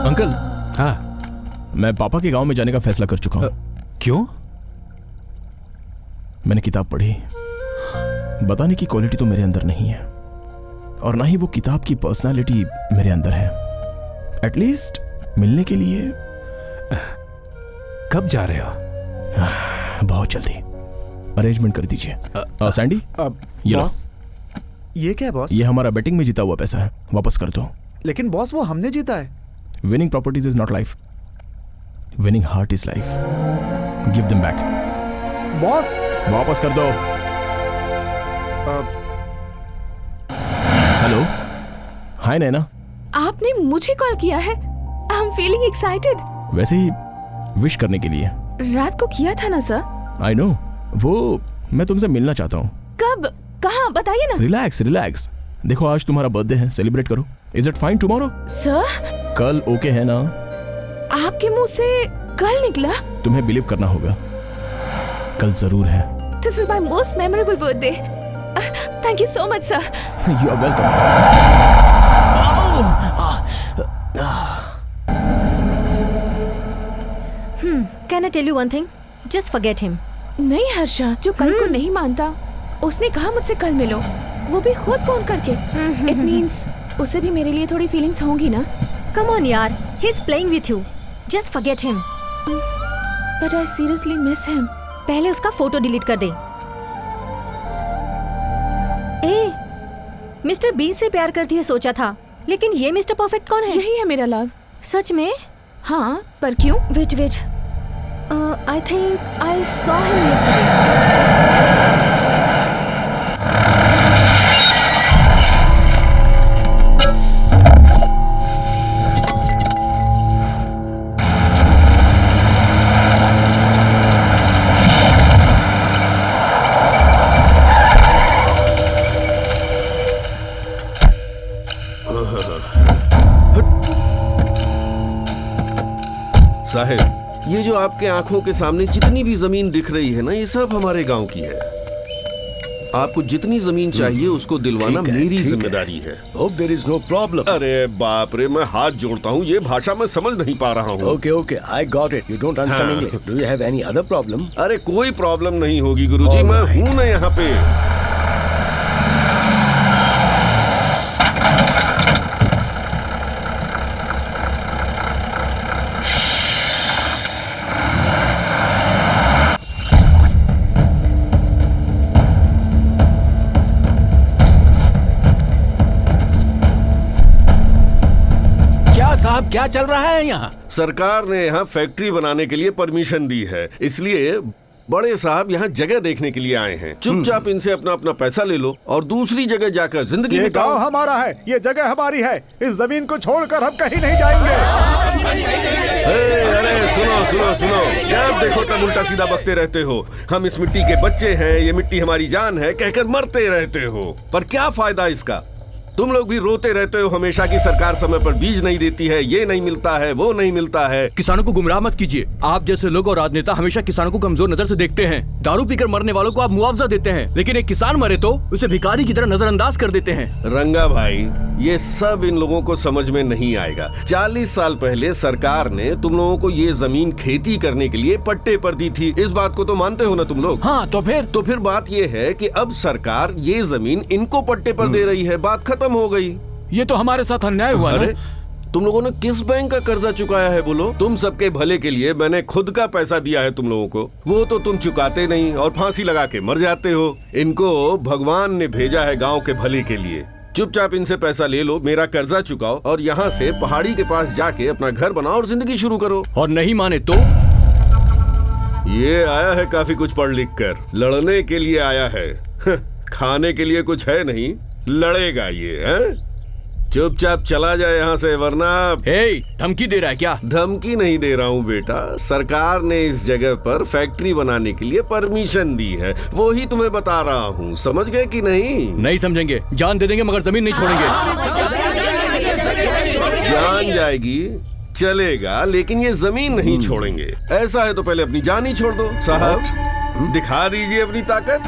अंकल, हाँ, मैं पापा के गांव में जाने का फैसला कर चुका हूं। क्यों? मैंने किताब पढ़ी, बताने की क्वालिटी तो मेरे अंदर नहीं है और ना ही वो किताब की पर्सनालिटी मेरे अंदर है। एटलीस्ट मिलने के लिए। कब जा रहे हो? बहुत जल्दी। अरेंजमेंट कर दीजिए। सैंडी, ये लो। बॉस, ये क्या है बॉस? ये हमारा बेटिंग में जीता हुआ पैसा है, वापस कर दो। लेकिन बॉस, वो हमने जीता है। Winning properties is not life. Winning heart is life. Give them back. Boss, वापस कर दो। हेलो, हाय नैना। आपने मुझे कॉल किया है? I am feeling excited. वैसे ही विश करने के लिए। रात को किया था ना सर? आई नो, वो मैं तुमसे मिलना चाहता हूँ। कब? कहाँ? बताइए ना। Relax relax. देखो, आज तुम्हारा बर्थडे है, सेलिब्रेट करो। Is it fine tomorrow? Sir, कल ओके है ना? आपके मुंह से कल निकला? तुम्हें बिलीव करना होगा, कल जरूर है। This is my most memorable birthday. Thank you so much sir. You are welcome. Can I tell you one thing? Just forget him. नहीं हर्षा, जो कल को नहीं मानता, उसने कहा मुझसे कल मिलो, वो भी खुद फोन करके। इट मींस उसे भी मेरे लिए थोड़ी फीलिंग्स होंगी ना? कम ऑन यार, he is playing with you, just forget him. But I seriously miss him. पहले उसका फोटो डिलीट कर दे। मिस्टर बीन से प्यार करती है सोचा था, लेकिन ये मिस्टर परफेक्ट कौन है? यही है मेरा लव। सच में? हाँ, पर क्यों? Wait I think I saw him yesterday. साहब, ये जो आपके आंखों के सामने जितनी भी जमीन दिख रही है ना, ये सब हमारे गांव की है। आपको जितनी जमीन चाहिए उसको दिलवाना मेरी जिम्मेदारी है। Hope there is no problem. अरे बाप रे, मैं हाथ जोड़ता हूँ, ये भाषा मैं समझ नहीं पा रहा हूँ। Okay, I got it. You don't understand English. Do you have any other problem? अरे कोई प्रॉब्लम नहीं होगी गुरुजी, मैं हूँ ना यहाँ पे। साहब, क्या चल रहा है यहाँ? सरकार ने यहाँ फैक्ट्री बनाने के लिए परमिशन दी है, इसलिए बड़े साहब यहाँ जगह देखने के लिए आए हैं। चुपचाप इनसे अपना अपना पैसा ले लो और दूसरी जगह जाकर जिंदगी ये बिताओ। गांव हमारा है, ये जगह हमारी है, इस जमीन को छोड़कर हम कहीं नहीं जाएंगे। अरे सुनो सुनो सुनो, जब देखो तब उल्टा सीधा बकते रहते हो। हम इस मिट्टी के बच्चे हैं, ये मिट्टी हमारी जान है कहकर मरते रहते हो, पर क्या फायदा इसका? तुम लोग भी रोते रहते हो हमेशा कि सरकार समय पर बीज नहीं देती है, ये नहीं मिलता है, वो नहीं मिलता है। किसानों को गुमराह मत कीजिए। आप जैसे लोग और राजनेता हमेशा किसानों को कमजोर नजर से देखते हैं। दारू पीकर मरने वालों को आप मुआवजा देते हैं, लेकिन एक किसान मरे तो उसे भिखारी की तरह नजरअंदाज कर देते हैं। रंगा भाई, ये सब इन लोगों को समझ में नहीं आएगा। 40 साल पहले सरकार ने तुम लोगों को ये जमीन खेती करने के लिए पट्टे पर दी थी, इस बात को तो मानते हो ना तुम लोग? हाँ, तो फिर बात ये है कि अब सरकार ये जमीन इनको पट्टे पर दे रही है, बात खत्म हो गई। ये तो हमारे साथ अन्याय हुआ। अरे तुम लोगों ने किस बैंक का कर्जा चुकाया है बोलो? तुम सबके भले के लिए मैंने खुद का पैसा दिया है तुम लोगों को, वो तो तुम चुकाते नहीं और फांसी लगा के मर जाते हो। इनको भगवान ने भेजा है गांव के भले के लिए। चुपचाप इनसे पैसा ले लो, मेरा कर्जा चुकाओ और यहाँ से पहाड़ी के पास जाके अपना घर बनाओ और जिंदगी शुरू करो। और नहीं माने तो? ये आया है काफी कुछ पढ़ लिख कर, लड़ने के लिए आया है। खाने के लिए कुछ है नहीं, लड़ेगा ये है? चुपचाप चला जाए यहाँ से, वरना। धमकी दे रहा है क्या? धमकी नहीं दे रहा हूँ बेटा, सरकार ने इस जगह पर फैक्ट्री बनाने के लिए परमिशन दी है, वो ही तुम्हें बता रहा हूँ। समझ गए कि नहीं? नहीं समझेंगे, जान दे देंगे मगर जमीन नहीं छोड़ेंगे। जान जाएगी चलेगा, लेकिन ये जमीन नहीं छोड़ेंगे। ऐसा है तो पहले अपनी जान ही छोड़ दो। साहब दिखा दीजिए अपनी ताकत।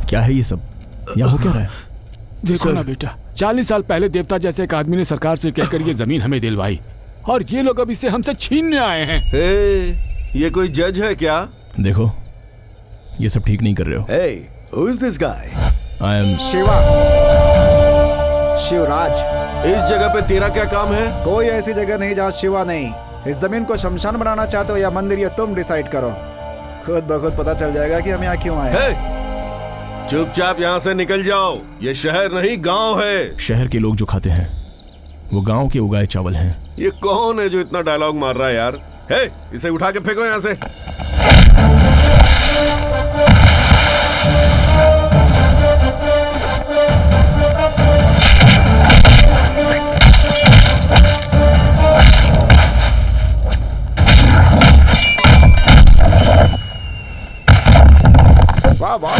क्या है ये सब? यहाँ हो क्या रहा है? देखो ना बेटा, 40 साल पहले देवता जैसे एक आदमी ने सरकार से कहकर ये जमीन हमें दिलवाई और ये लोग अब इसे हमसे छीनने आए हैं। ये कोई जज है क्या? देखो, ये सब ठीक नहीं कर रहे हो। Hey, who is this guy? I am Shivraj. इस जगह पे तेरा क्या काम है? कोई ऐसी जगह नहीं जहाँ शिवा नहीं। इस जमीन को शमशान बनाना चाहते हो या मंदिर, ये तुम डिसाइड करो। खुद ब खुद पता चल जाएगा कि हम यहाँ क्यों आए। चुपचाप यहाँ से निकल जाओ, ये शहर नहीं गांव है। शहर के लोग जो खाते हैं वो गांव के उगाए चावल हैं। ये कौन है जो इतना डायलॉग मार रहा है यार? इसे उठा के फेंको यहाँ से। वाह वाह।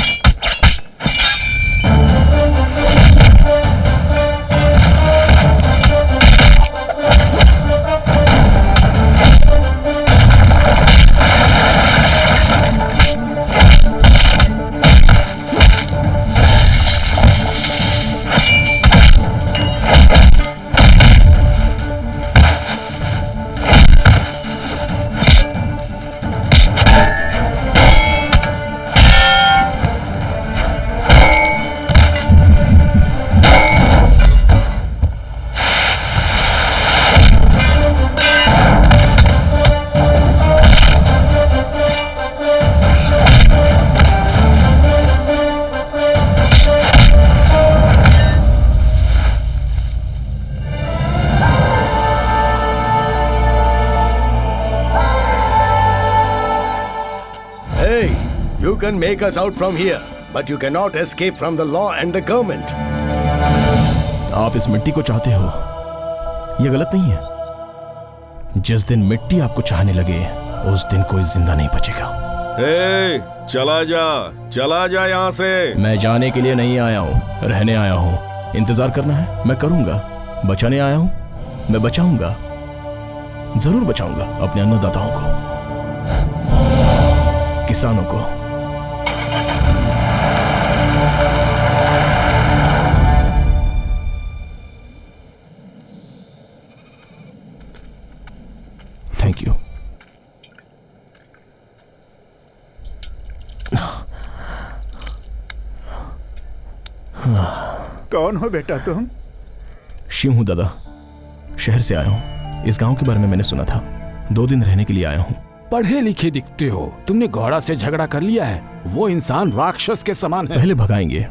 can make us out from here, but you cannot escape from the law and the government. आप इस मिट्टी को चाहते हो, यह गलत नहीं है। जिस दिन मिट्टी आपको चाहने लगे, उस दिन कोई जिंदा नहीं बचेगा। चला जा यहाँ से। मैं जाने के लिए नहीं आया हूँ, रहने आया हूँ। इंतजार करना है, मैं करूंगा। बचाने आया हूँ, मैं बचाऊंगा, जरूर बचाऊंगा अपने अन्नदाताओं को, किसानों को। Thank you. कौन हो बेटा तुम? शिव हूं दादा, शहर से आया हूं। इस गांव के बारे में मैंने सुना था, 2 दिन रहने के लिए आया हूं। पढ़े लिखे दिखते हो, तुमने घोड़ा से झगड़ा कर लिया है। वो इंसान राक्षस के समान है। पहले भगाएंगे,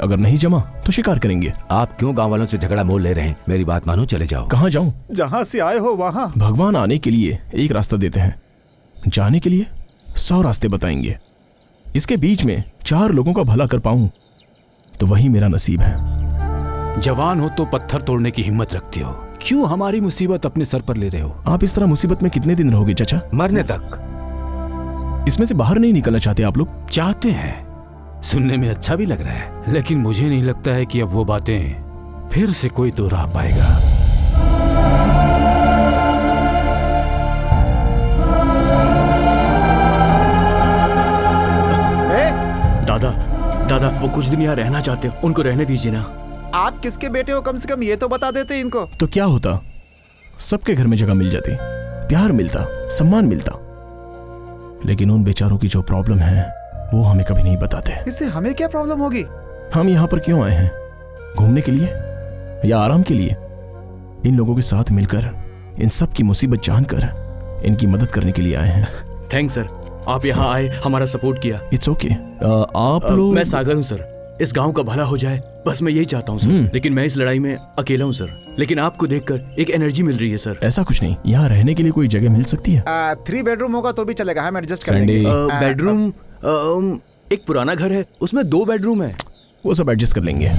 अगर नहीं जमा तो शिकार करेंगे। आप क्यों गांव वालों से झगड़ा मोल ले रहे हैं? मेरी बात मानो, चले जाओ। कहाँ जाऊं? जहाँ से आए हो वहाँ। भगवान आने के लिए एक रास्ता देते हैं, जाने के लिए 100 रास्ते बताएंगे। इसके बीच में 4 लोगों का भला कर पाऊं तो वही मेरा नसीब है। जवान हो तो पत्थर तोड़ने की हिम्मत रखते हो, क्यों हमारी मुसीबत अपने सर पर ले रहे हो? आप इस तरह मुसीबत में कितने दिन रहोगे चाचा? मरने तक। इसमें से बाहर नहीं निकलना चाहते आप लोग? चाहते हैं, सुनने में अच्छा भी लग रहा है, लेकिन मुझे नहीं लगता है कि अब वो बातें फिर से कोई दोहरा पाएगा। दादा वो कुछ दिन यहाँ रहना चाहते हैं, उनको रहने दीजिए ना। आप किसके बेटे हो? कम से कम ये तो बता देते इनको। तो क्या होता, सबके घर में जगह मिल जाती, प्यार मिलता, सम्मान मिलता। लेकिन उन बेचारों की जो प्रॉब्लम है वो हमें कभी नहीं बताते। इससे हमें क्या प्रॉब्लम होगी? हम यहाँ पर क्यों आए हैं? घूमने के लिए या आराम के लिए? इन लोगों के साथ मिलकर, इन सब की मुसीबत जानकर इनकी मदद करने के लिए आए हैं। थैंक्स सर, आप यहाँ आए, हमारा सपोर्ट किया। It's okay. आप लोग? मैं सागर हूँ सर, इस गांव का भला हो जाए, बस मैं यही चाहता हूँ सर। लेकिन मैं इस लड़ाई में अकेला हूँ सर, लेकिन आपको देखकर एक एनर्जी मिल रही है सर। ऐसा कुछ नहीं, यहाँ रहने के लिए कोई जगह मिल सकती है? 3 बेडरूम होगा तो भी चलेगा, हम एडजस्ट कर लेंगे। बेडरूम, एक पुराना घर है, उसमें 2 बेडरूम है। वो सब एडजस्ट कर लेंगे।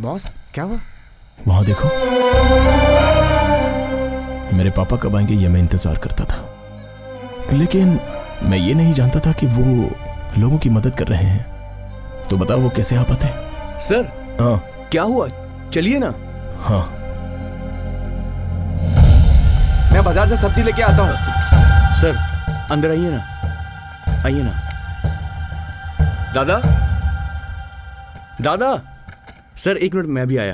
बॉस क्या हुआ? वहां देखो, मेरे पापा कब आएंगे ये मैं इंतजार करता था, लेकिन मैं ये नहीं जानता था कि वो लोगों की मदद कर रहे हैं। तो बताओ वो कैसे आ पाते? सर हाँ क्या हुआ, चलिए ना। हाँ मैं बाजार से सब्जी लेके आता हूँ। सर अंदर आइए ना, आइए ना। दादा, दादा। सर 1 मिनट, मैं भी आया।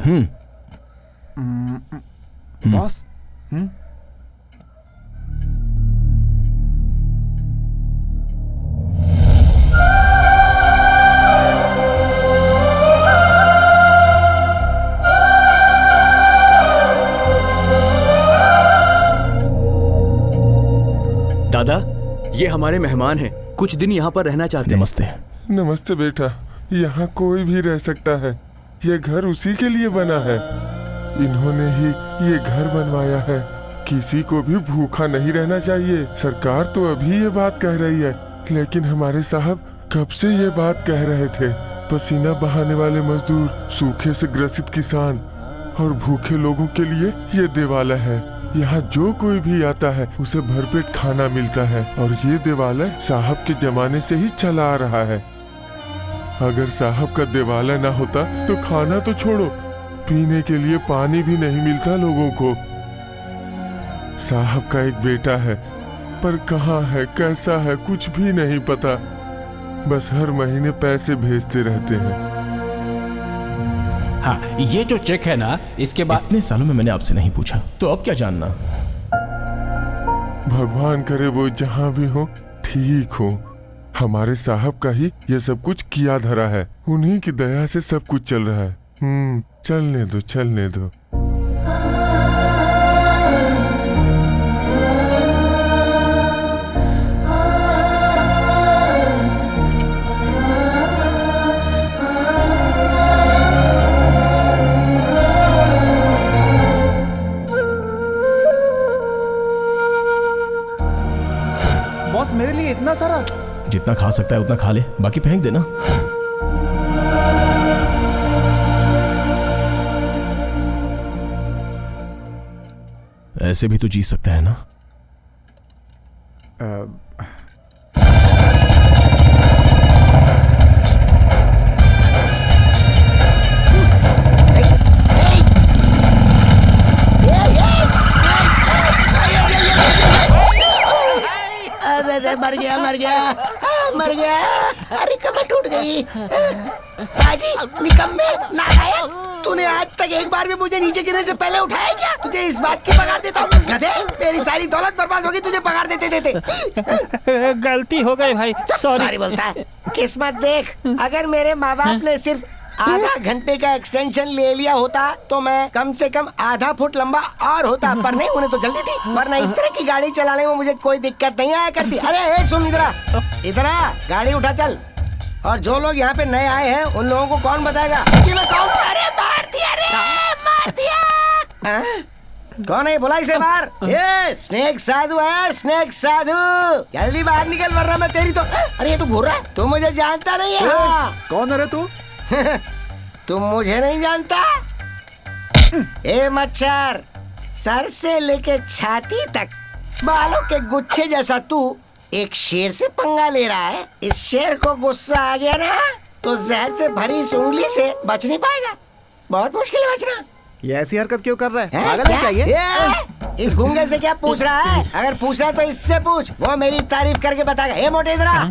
बॉस। दादा, ये हमारे मेहमान हैं, कुछ दिन यहाँ पर रहना चाहते हैं। नमस्ते। नमस्ते बेटा, यहाँ कोई भी रह सकता है, ये घर उसी के लिए बना है। इन्होंने ही ये घर बनवाया है। किसी को भी भूखा नहीं रहना चाहिए। सरकार तो अभी ये बात कह रही है, लेकिन हमारे साहब कब से ये बात कह रहे थे। पसीना बहाने वाले मजदूर, सूखे से ग्रसित किसान और भूखे लोगों के लिए ये देवालय है। यहाँ जो कोई भी आता है उसे भरपेट खाना मिलता है, और ये देवालय साहब के जमाने से ही चला आ रहा है। अगर साहब का देवालय ना होता तो खाना तो छोड़ो, पीने के लिए पानी भी नहीं मिलता लोगों को। साहब का एक बेटा है, पर कहाँ है, कैसा है, कुछ भी नहीं पता। बस हर महीने पैसे भेजते रहते हैं। हाँ, ये जो चेक है ना, इसके बाद इतने सालों में मैंने आपसे नहीं पूछा, तो अब क्या जानना? भगवान करे वो जहाँ भी हो ठीक हो। हमारे साहब का ही ये सब कुछ किया धरा है, उन्हीं की दया से सब कुछ चल रहा है। चलने दो, चलने दो। सारा। जितना खा सकता है उतना खा ले, बाकी फेंक देना। ऐसे भी तो जी सकता है ना। अरे मर गया मर गया मर गया। अरे कमर टूट गई। बाजी निकम्मे नालायक, तूने आज तक एक बार भी मुझे नीचे गिरने से पहले उठाया क्या? तुझे इस बात की पगार देता हूँ गधे, मेरी सारी दौलत बर्बाद होगी तुझे पगार देते देते। गलती हो गई भाई, सॉरी बोलता है। किस्मत देख, अगर मेरे माँ बाप ने सिर्फ आधा घंटे का एक्सटेंशन ले लिया होता तो मैं कम से कम आधा फुट लंबा और होता, पर नहीं, उन्हें तो जल्दी थी। वरना इस तरह की गाड़ी चलाने में मुझे कोई दिक्कत नहीं आया करती। अरे सुन, इधर आ, गाड़ी उठा चल। और जो लोग यहाँ पे नए आए हैं उन लोगों को कौन बताएगा कि मैं कौन? अरे मार दिया रे, मार दिया। कौन है? बुला इसे बाहर। ये स्नेक साधु है, स्नेक साधु, जल्दी बाहर निकल वरना मैं तेरी तो। अरे ये तू घूर रहा है, तू मुझे जानता नहीं है। कौन है रे तू? तुम मुझे नहीं जानता? ए मच्छर, सर से लेके छाती तक बालों के गुच्छे जैसा तू एक शेर से पंगा ले रहा है। इस शेर को गुस्सा आ गया ना तो जहर से भरी इस उंगली से बच नहीं पाएगा। बहुत मुश्किल है बचना। ये ऐसी हरकत क्यों कर रहा है? पागल है क्या ये? इस गूंगे से क्या पूछ रहा है? अगर पूछ रहा है तो इससे पूछ, वो मेरी तारीफ करके बताएगा। ए मोटे इधर आ,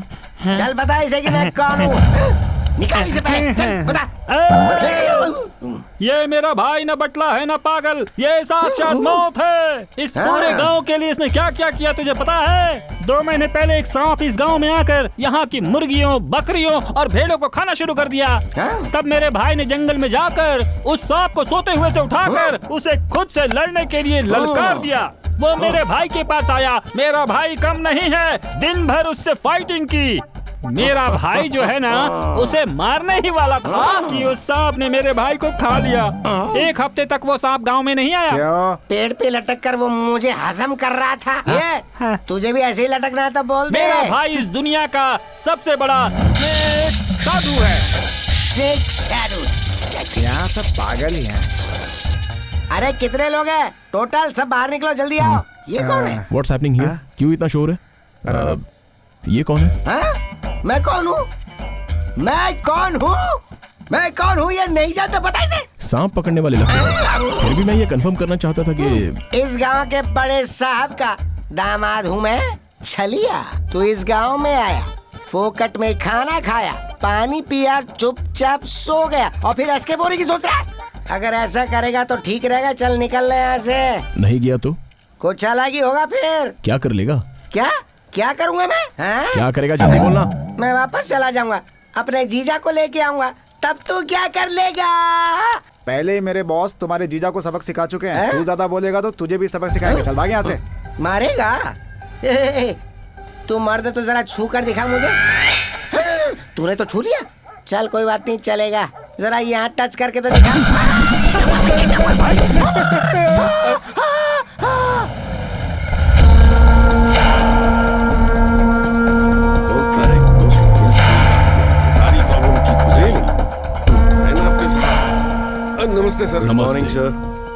चल बता इसे कि मैं कौन हूँ। निकाल इसे पहले, चल बता। ये मेरा भाई न बटला है न पागल, ये साक्षात मौत है। इस पूरे गांव के लिए इसने क्या क्या किया तुझे पता है? 2 महीने पहले एक सांप इस गांव में आकर यहाँ की मुर्गियों, बकरियों और भेड़ों को खाना शुरू कर दिया। तब मेरे भाई ने जंगल में जाकर उस सांप को सोते हुए से उठाकर उसे खुद से लड़ने के लिए ललकार दिया। वो मेरे भाई के पास आया। मेरा भाई कम नहीं है, दिन भर उससे फाइटिंग की। मेरा भाई जो है ना, उसे मारने ही वाला था कि उस सांप ने मेरे भाई को खा लिया। 1 हफ्ते तक वो सांप गांव में नहीं आया। क्यों? पेड़ पे लटक कर वो मुझे हजम कर रहा था। ये तुझे भी ऐसे ही लटकना है तो बोल दे। मेरा भाई इस दुनिया का सबसे बड़ा स्नेक साधु है। स्नेक साधु? यहाँ सब पागल ही हैं। अरे कितने लोग हैं टोटल? सब बाहर निकलो, जल्दी आओ। ये कौन है? What's happening here? क्यों इतना शोर है? ये कौन है? मैं कौन हूँ? मैं कौन हूँ? मैं कौन हूँ ये नहीं जानते? पता इसे? सांप पकड़ने वाले लगते हैं। फिर भी मैं ये कंफर्म करना चाहता था कि इस गांव के बड़े साहब का दामाद हूँ मैं, छलिया। तू इस गांव में आया, फोकट में खाना खाया, पानी पिया, चुपचाप सो गया और फिर ऐसे बोरी की सोच रहा है? अगर ऐसा करेगा तो ठीक रहेगा। चल निकल ले यहाँ से। नहीं गया तो कुछ चालाकी होगा फिर। क्या कर लेगा? क्या करूँगा मैं? क्या करेगा जल्दी बोलना। मैं वापस चला जाऊंगा, अपने जीजा को लेके आऊंगा, तब तू क्या कर लेगा? पहले ही मेरे बॉस तुम्हारे जीजा को सबक सिखा चुके हैं। तू ज्यादा बोलेगा तो तुझे भी सबक सिखाएंगे। चल भाग यहाँ से। मारेगा? तू मर्द तो जरा छू कर दिखा मुझे। तूने तो छू लिया, चल कोई बात नहीं, चलेगा। जरा यहाँ टच करके तो दिखा। नमस्ते सर। Morning sir.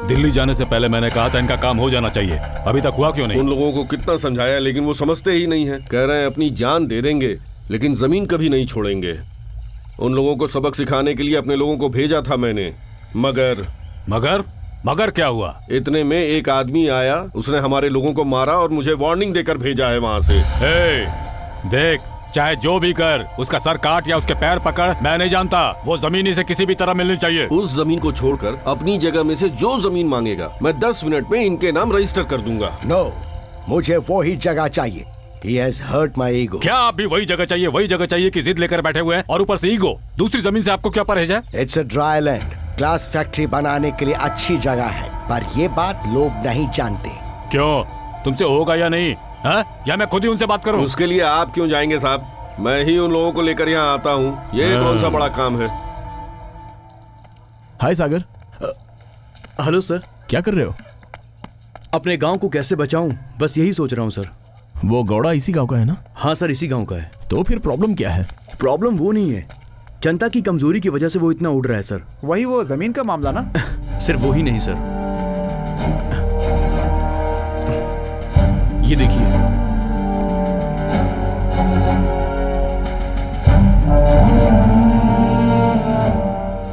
दिल्ली जाने से पहले मैंने कहा था इनका काम हो जाना चाहिए, अभी तक हुआ क्यों नहीं? उन लोगों को कितना समझाया लेकिन वो समझते ही नहीं है। कह रहे हैं अपनी जान दे देंगे लेकिन जमीन कभी नहीं छोड़ेंगे। उन लोगों को सबक सिखाने के लिए अपने लोगों को भेजा था मैंने, मगर क्या हुआ? इतने में एक आदमी आया, उसने हमारे लोगों को मारा और मुझे वार्निंग देकर भेजा है वहाँ से। देख, चाहे जो भी कर, उसका सर काट या उसके पैर पकड़, मैं नहीं जानता। वो जमीन इसे किसी भी तरह मिलनी चाहिए। उस जमीन को छोड़कर अपनी जगह में से जो जमीन मांगेगा मैं 10 मिनट में इनके नाम रजिस्टर कर दूंगा। नो, मुझे वो ही जगह चाहिए। He has hurt my ego. क्या आप भी वही जगह चाहिए कि जिद लेकर बैठे हुए हैं और ऊपर से ईगो? दूसरी जमीन से आपको क्या परहेज है? It's a dry land. Glass factory बनाने के लिए अच्छी जगह है, पर ये बात लोग नहीं जानते। क्यों? तुमसे होगा या नहीं? या मैं खुद ही उनसे बात करूं? उसके लिए आप क्यों जाएंगे साहब? मैं ही उन लोगों को लेकर यहाँ आता हूँ। ये कौन सा बड़ा काम है? हाय सागर। Hello sir. क्या कर रहे हो? अपने गांव को कैसे बचाऊं, बस यही सोच रहा हूं सर। वो गौड़ा इसी गांव का है ना? हाँ सर, इसी गांव का है। तो फिर प्रॉब्लम क्या है? प्रॉब्लम वो नहीं है, जनता की कमजोरी की वजह से वो इतना उड़ रहा है सर। वही वो जमीन का मामला ना? सिर्फ वो ही नहीं सर, ये देखिए,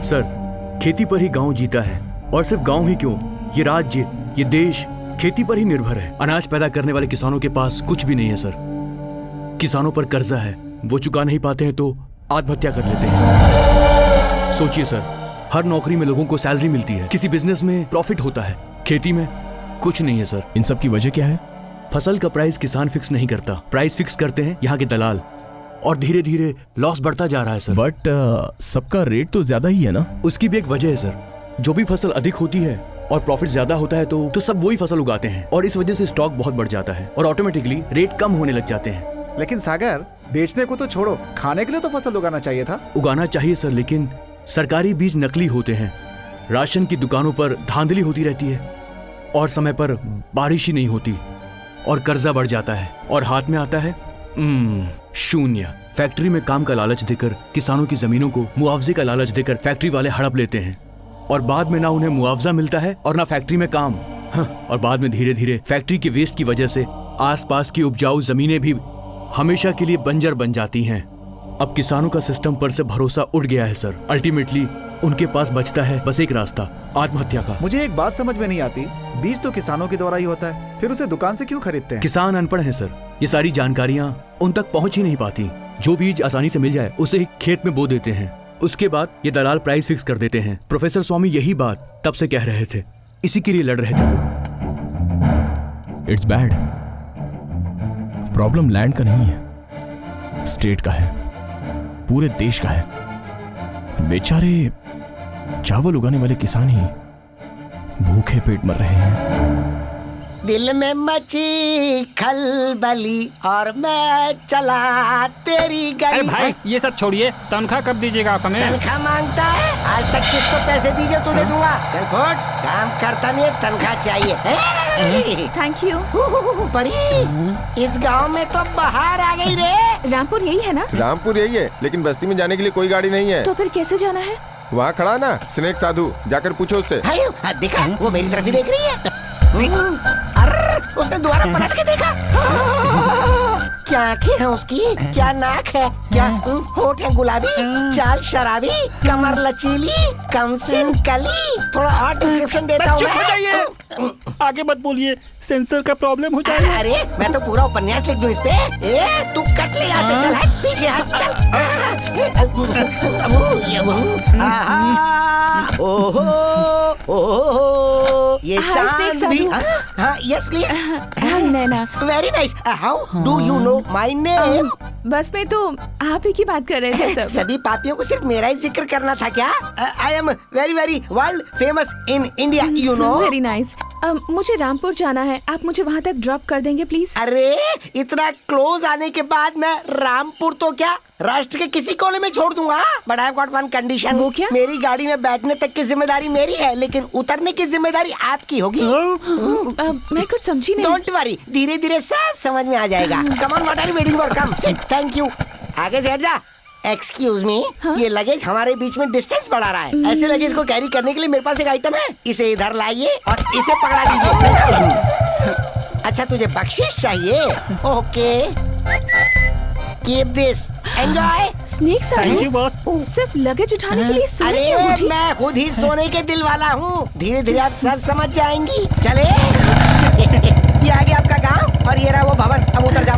सर खेती पर ही गांव जीता है। और सिर्फ गांव ही क्यों, ये राज्य, ये देश खेती पर ही निर्भर है। अनाज पैदा करने वाले किसानों के पास कुछ भी नहीं है सर। किसानों पर कर्जा है, वो चुका नहीं पाते हैं तो आत्महत्या कर लेते हैं। सोचिए सर, हर नौकरी में लोगों को सैलरी मिलती है, किसी बिजनेस में प्रॉफिट होता है, खेती में कुछ नहीं है सर। इन सब की वजह क्या है? फसल का प्राइस किसान फिक्स नहीं करता, प्राइस फिक्स करते हैं यहाँ के दलाल, और धीरे धीरे लॉस बढ़ता जा रहा है सर। बट सबका रेट तो ज्यादा ही है ना? उसकी भी एक वजह है सर, जो भी फसल अधिक होती है और प्रॉफिट ज्यादा होता है तो सब वही फसल उगाते हैं, और इस वजह से स्टॉक बहुत बढ़ जाता है और ऑटोमेटिकली रेट कम होने लग जाते हैं। लेकिन सागर, बेचने को तो छोड़ो, खाने के लिए तो फसल उगाना चाहिए था। उगाना चाहिए सर, लेकिन सरकारी बीज नकली होते हैं, राशन की दुकानों पर धांधली होती रहती है, और समय पर बारिश ही नहीं होती, और कर्जा बढ़ जाता है, और हाथ में आता है शून्य। फैक्ट्री में काम का लालच देकर किसानों की जमीनों को मुआवजे का लालच देकर फैक्ट्री वाले हड़प लेते हैं, और बाद में ना उन्हें मुआवजा मिलता है और ना फैक्ट्री में काम। और बाद में धीरे धीरे फैक्ट्री के वेस्ट की वजह से आसपास की उपजाऊ जमीनें भी हमेशा के लिए बंजर बन जाती हैं। अब किसानों का सिस्टम पर से भरोसा उठ गया है सर। अल्टीमेटली उनके पास बचता है बस एक रास्ता, आत्महत्या का। मुझे एक बात समझ में नहीं आती, बीज तो किसानों के द्वारा ही होता है, फिर उसे दुकान से क्यों खरीदते हैं? किसान अनपढ़ हैं सर, ये सारी जानकारियां उन तक पहुंच ही नहीं पाती। जो बीज आसानी से मिल जाए उसे ही खेत में बो देते हैं, उसके बाद ये दलाल प्राइस फिक्स कर देते हैं। प्रोफेसर स्वामी यही बात तब से कह रहे थे, इसी के लिए लड़ रहे थे वो। It's bad. प्रॉब्लम लैंड का नहीं है, स्टेट का है, पूरे देश का है। बेचारे चावल उगाने वाले किसान ही भूखे पेट मर रहे हैं। दिल में मची खलबली और मैं चला तेरी गली। अरे भाई ये सब छोड़िए, तनख्वाह कब दीजिएगा आप हमें? तनख्वाह मांगता है? आज तक किसको पैसे दीजिए तो दे दूंगा। चल खोट, काम करता नहीं है, तनख्वाह चाहिए। Thank you. परी, इस गांव में तो बाहर आ गई रे। रामपुर यही है ना? रामपुर यही है, लेकिन बस्ती में जाने के लिए कोई गाड़ी नहीं है। तो फिर कैसे जाना है? वहाँ खड़ा ना स्नेक साधु, जाकर पूछो उससे। देखा, वो मेरी तरफ ही देख रही है। अरे उसने दोबारा पलट के देखा। क्या आंखें हैं उसकी, क्या नाक है, क्या होठ है गुलाबी, चाल शराबी, कमर लचीली, कमसिन कली। थोड़ा और डिस्क्रिप्शन देता हूँ मैं। आगे मत बोलिए, सेंसर का प्रॉब्लम हो जाएगा। अरे मैं तो पूरा उपन्यास लिख दूं इस पे। तू कट ले यहाँ से, चल हट पीछे हट, चल। ओहो, ये चांद भी। हाँ, yes please. Naina. Very nice. How do you know my name? बस में तो आप ही की बात कर रहे थे सब। सभी पापियों को सिर्फ मेरा ही जिक्र करना था क्या? I am very very world famous in India, you know. Very nice. मुझे रामपुर जाना है, आप मुझे वहाँ तक ड्रॉप कर देंगे प्लीज? अरे इतना क्लोज आने के बाद मैं रामपुर तो क्या, राष्ट्र के किसी कोने में छोड़ दूंगा। But I have got one condition. वो क्या? मेरी गाड़ी में बैठने तक की जिम्मेदारी मेरी है, लेकिन उतरने की जिम्मेदारी आपकी होगी। मैं कुछ समझी नहीं। डोंट वरी, धीरे धीरे सब समझ में आ जाएगा। Come on, what are you waiting for? Come sit, thank you. आगे से हट जा। एक्सक्यूज मी, ये लगेज हमारे बीच में डिस्टेंस बढ़ा रहा है। ऐसे लगेज को कैरी करने के लिए मेरे पास एक आइटम है, इसे इधर लाइए और इसे पकड़ा लीजिए। अच्छा, तुझे बख्शिश चाहिए? Okay, keep this, enjoy. Snake sadhu, सिर्फ लगेज उठाने के लिए सोने की अरे अंगूठी? मैं खुद ही सोने के दिल वाला हूँ। धीरे धीरे आप सब समझ जाएंगी। चले। ये आ गया आपका गांव और ये रहा वो भवन। अब उतर जाओ।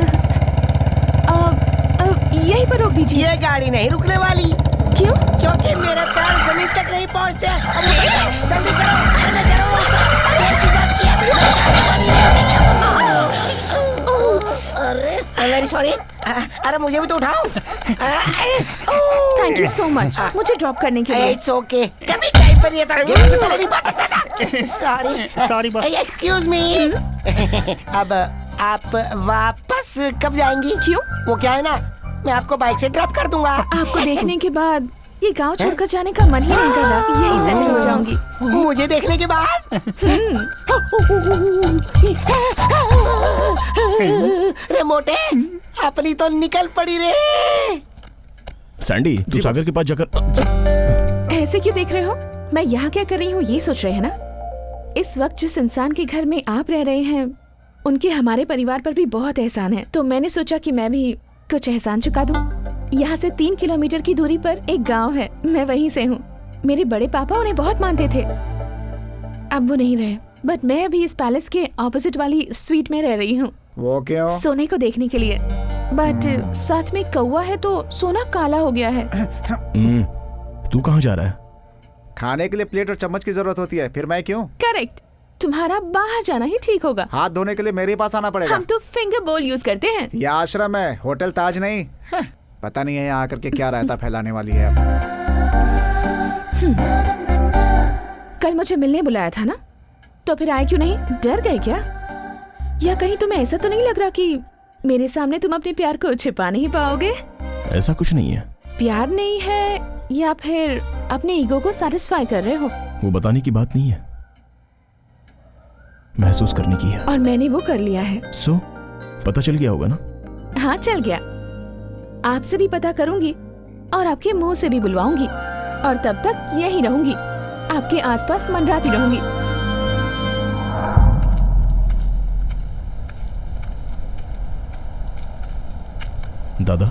यहीं पर रोक दीजिए। ये गाड़ी नहीं रुकने वाली। क्यों? क्योंकि मेरे पैर जमीन तक नहीं पहुंचते। अब जल्दी करो, अरे करो। अरे वेरी सॉरी। अरे मुझे भी तो उठाओ। थैंक यू सो मच मुझे ड्रॉप करने के लिए। It's okay. कभी टाइम पर ये था, ये से पहले नहीं बात करता था। Sorry boss. एक्सक्यूज मी। अब आप वापस कब जाएंगी? क्यों? वो क्या है ना, मैं आपको बाइक से ड्रॉप कर दूंगा। आपको देखने के बाद ये गांव छोड़कर जाने का मन ही नहीं कर रहा। यही सेटल हो जाऊंगी। मुझे देखने के बाद? रे मोटे, अपनी तो निकल पड़ी रे। सैंडी, तू सागर के पास जाकर ऐसे क्यों देख रहे हो? मैं यहाँ क्या कर रही हूँ ये सोच रहे हैं ना? इस वक्त जिस इंसान के घर में आप रह रहे हैं उनके हमारे परिवार पर भी बहुत एहसान है, तो मैंने सोचा कि मैं भी कुछ एहसान चुका दूं। यहाँ से 3 किलोमीटर की दूरी पर एक गांव है, मैं वहीं से हूँ। मेरे बड़े पापा उन्हें बहुत मानते थे, अब वो नहीं रहे, बट मैं अभी इस पैलेस के ऑपोजिट वाली स्वीट में रह रही हूँ। वो क्यों? सोने को देखने के लिए, बट साथ में कौवा है तो सोना काला हो गया है। तू कहाँ जा रहा है? खाने के लिए प्लेट और चम्मच की जरूरत होती है, फिर मैं क्यों? करेक्ट, तुम्हारा बाहर जाना ही ठीक होगा। हाथ धोने के लिए मेरे पास आना पड़ेगा। हम तो फिंगर बोल यूज करते हैं। यह आश्रम है, होटल ताज नहीं। पता नहीं है यहाँ आकर के क्या रायता फैलाने वाली है। कल मुझे मिलने बुलाया था ना, तो फिर आए क्यों नहीं? डर गए क्या? या कहीं तुम्हें ऐसा तो नहीं लग रहा कि मेरे सामने तुम अपने प्यार को छिपा नहीं पाओगे? ऐसा कुछ नहीं है। प्यार नहीं है या फिर अपने ईगो को सैटिस्फाई कर रहे हो? वो बताने की बात नहीं है, महसूस करने की है। और मैंने वो कर लिया है। सो पता चल गया होगा ना? हाँ चल गया। आपसे भी पता करूंगी और आपके मुंह से भी बुलवाऊंगी, और तब तक यहीं रहूंगी, आपके आसपास मंडराती रहूंगी। दादा,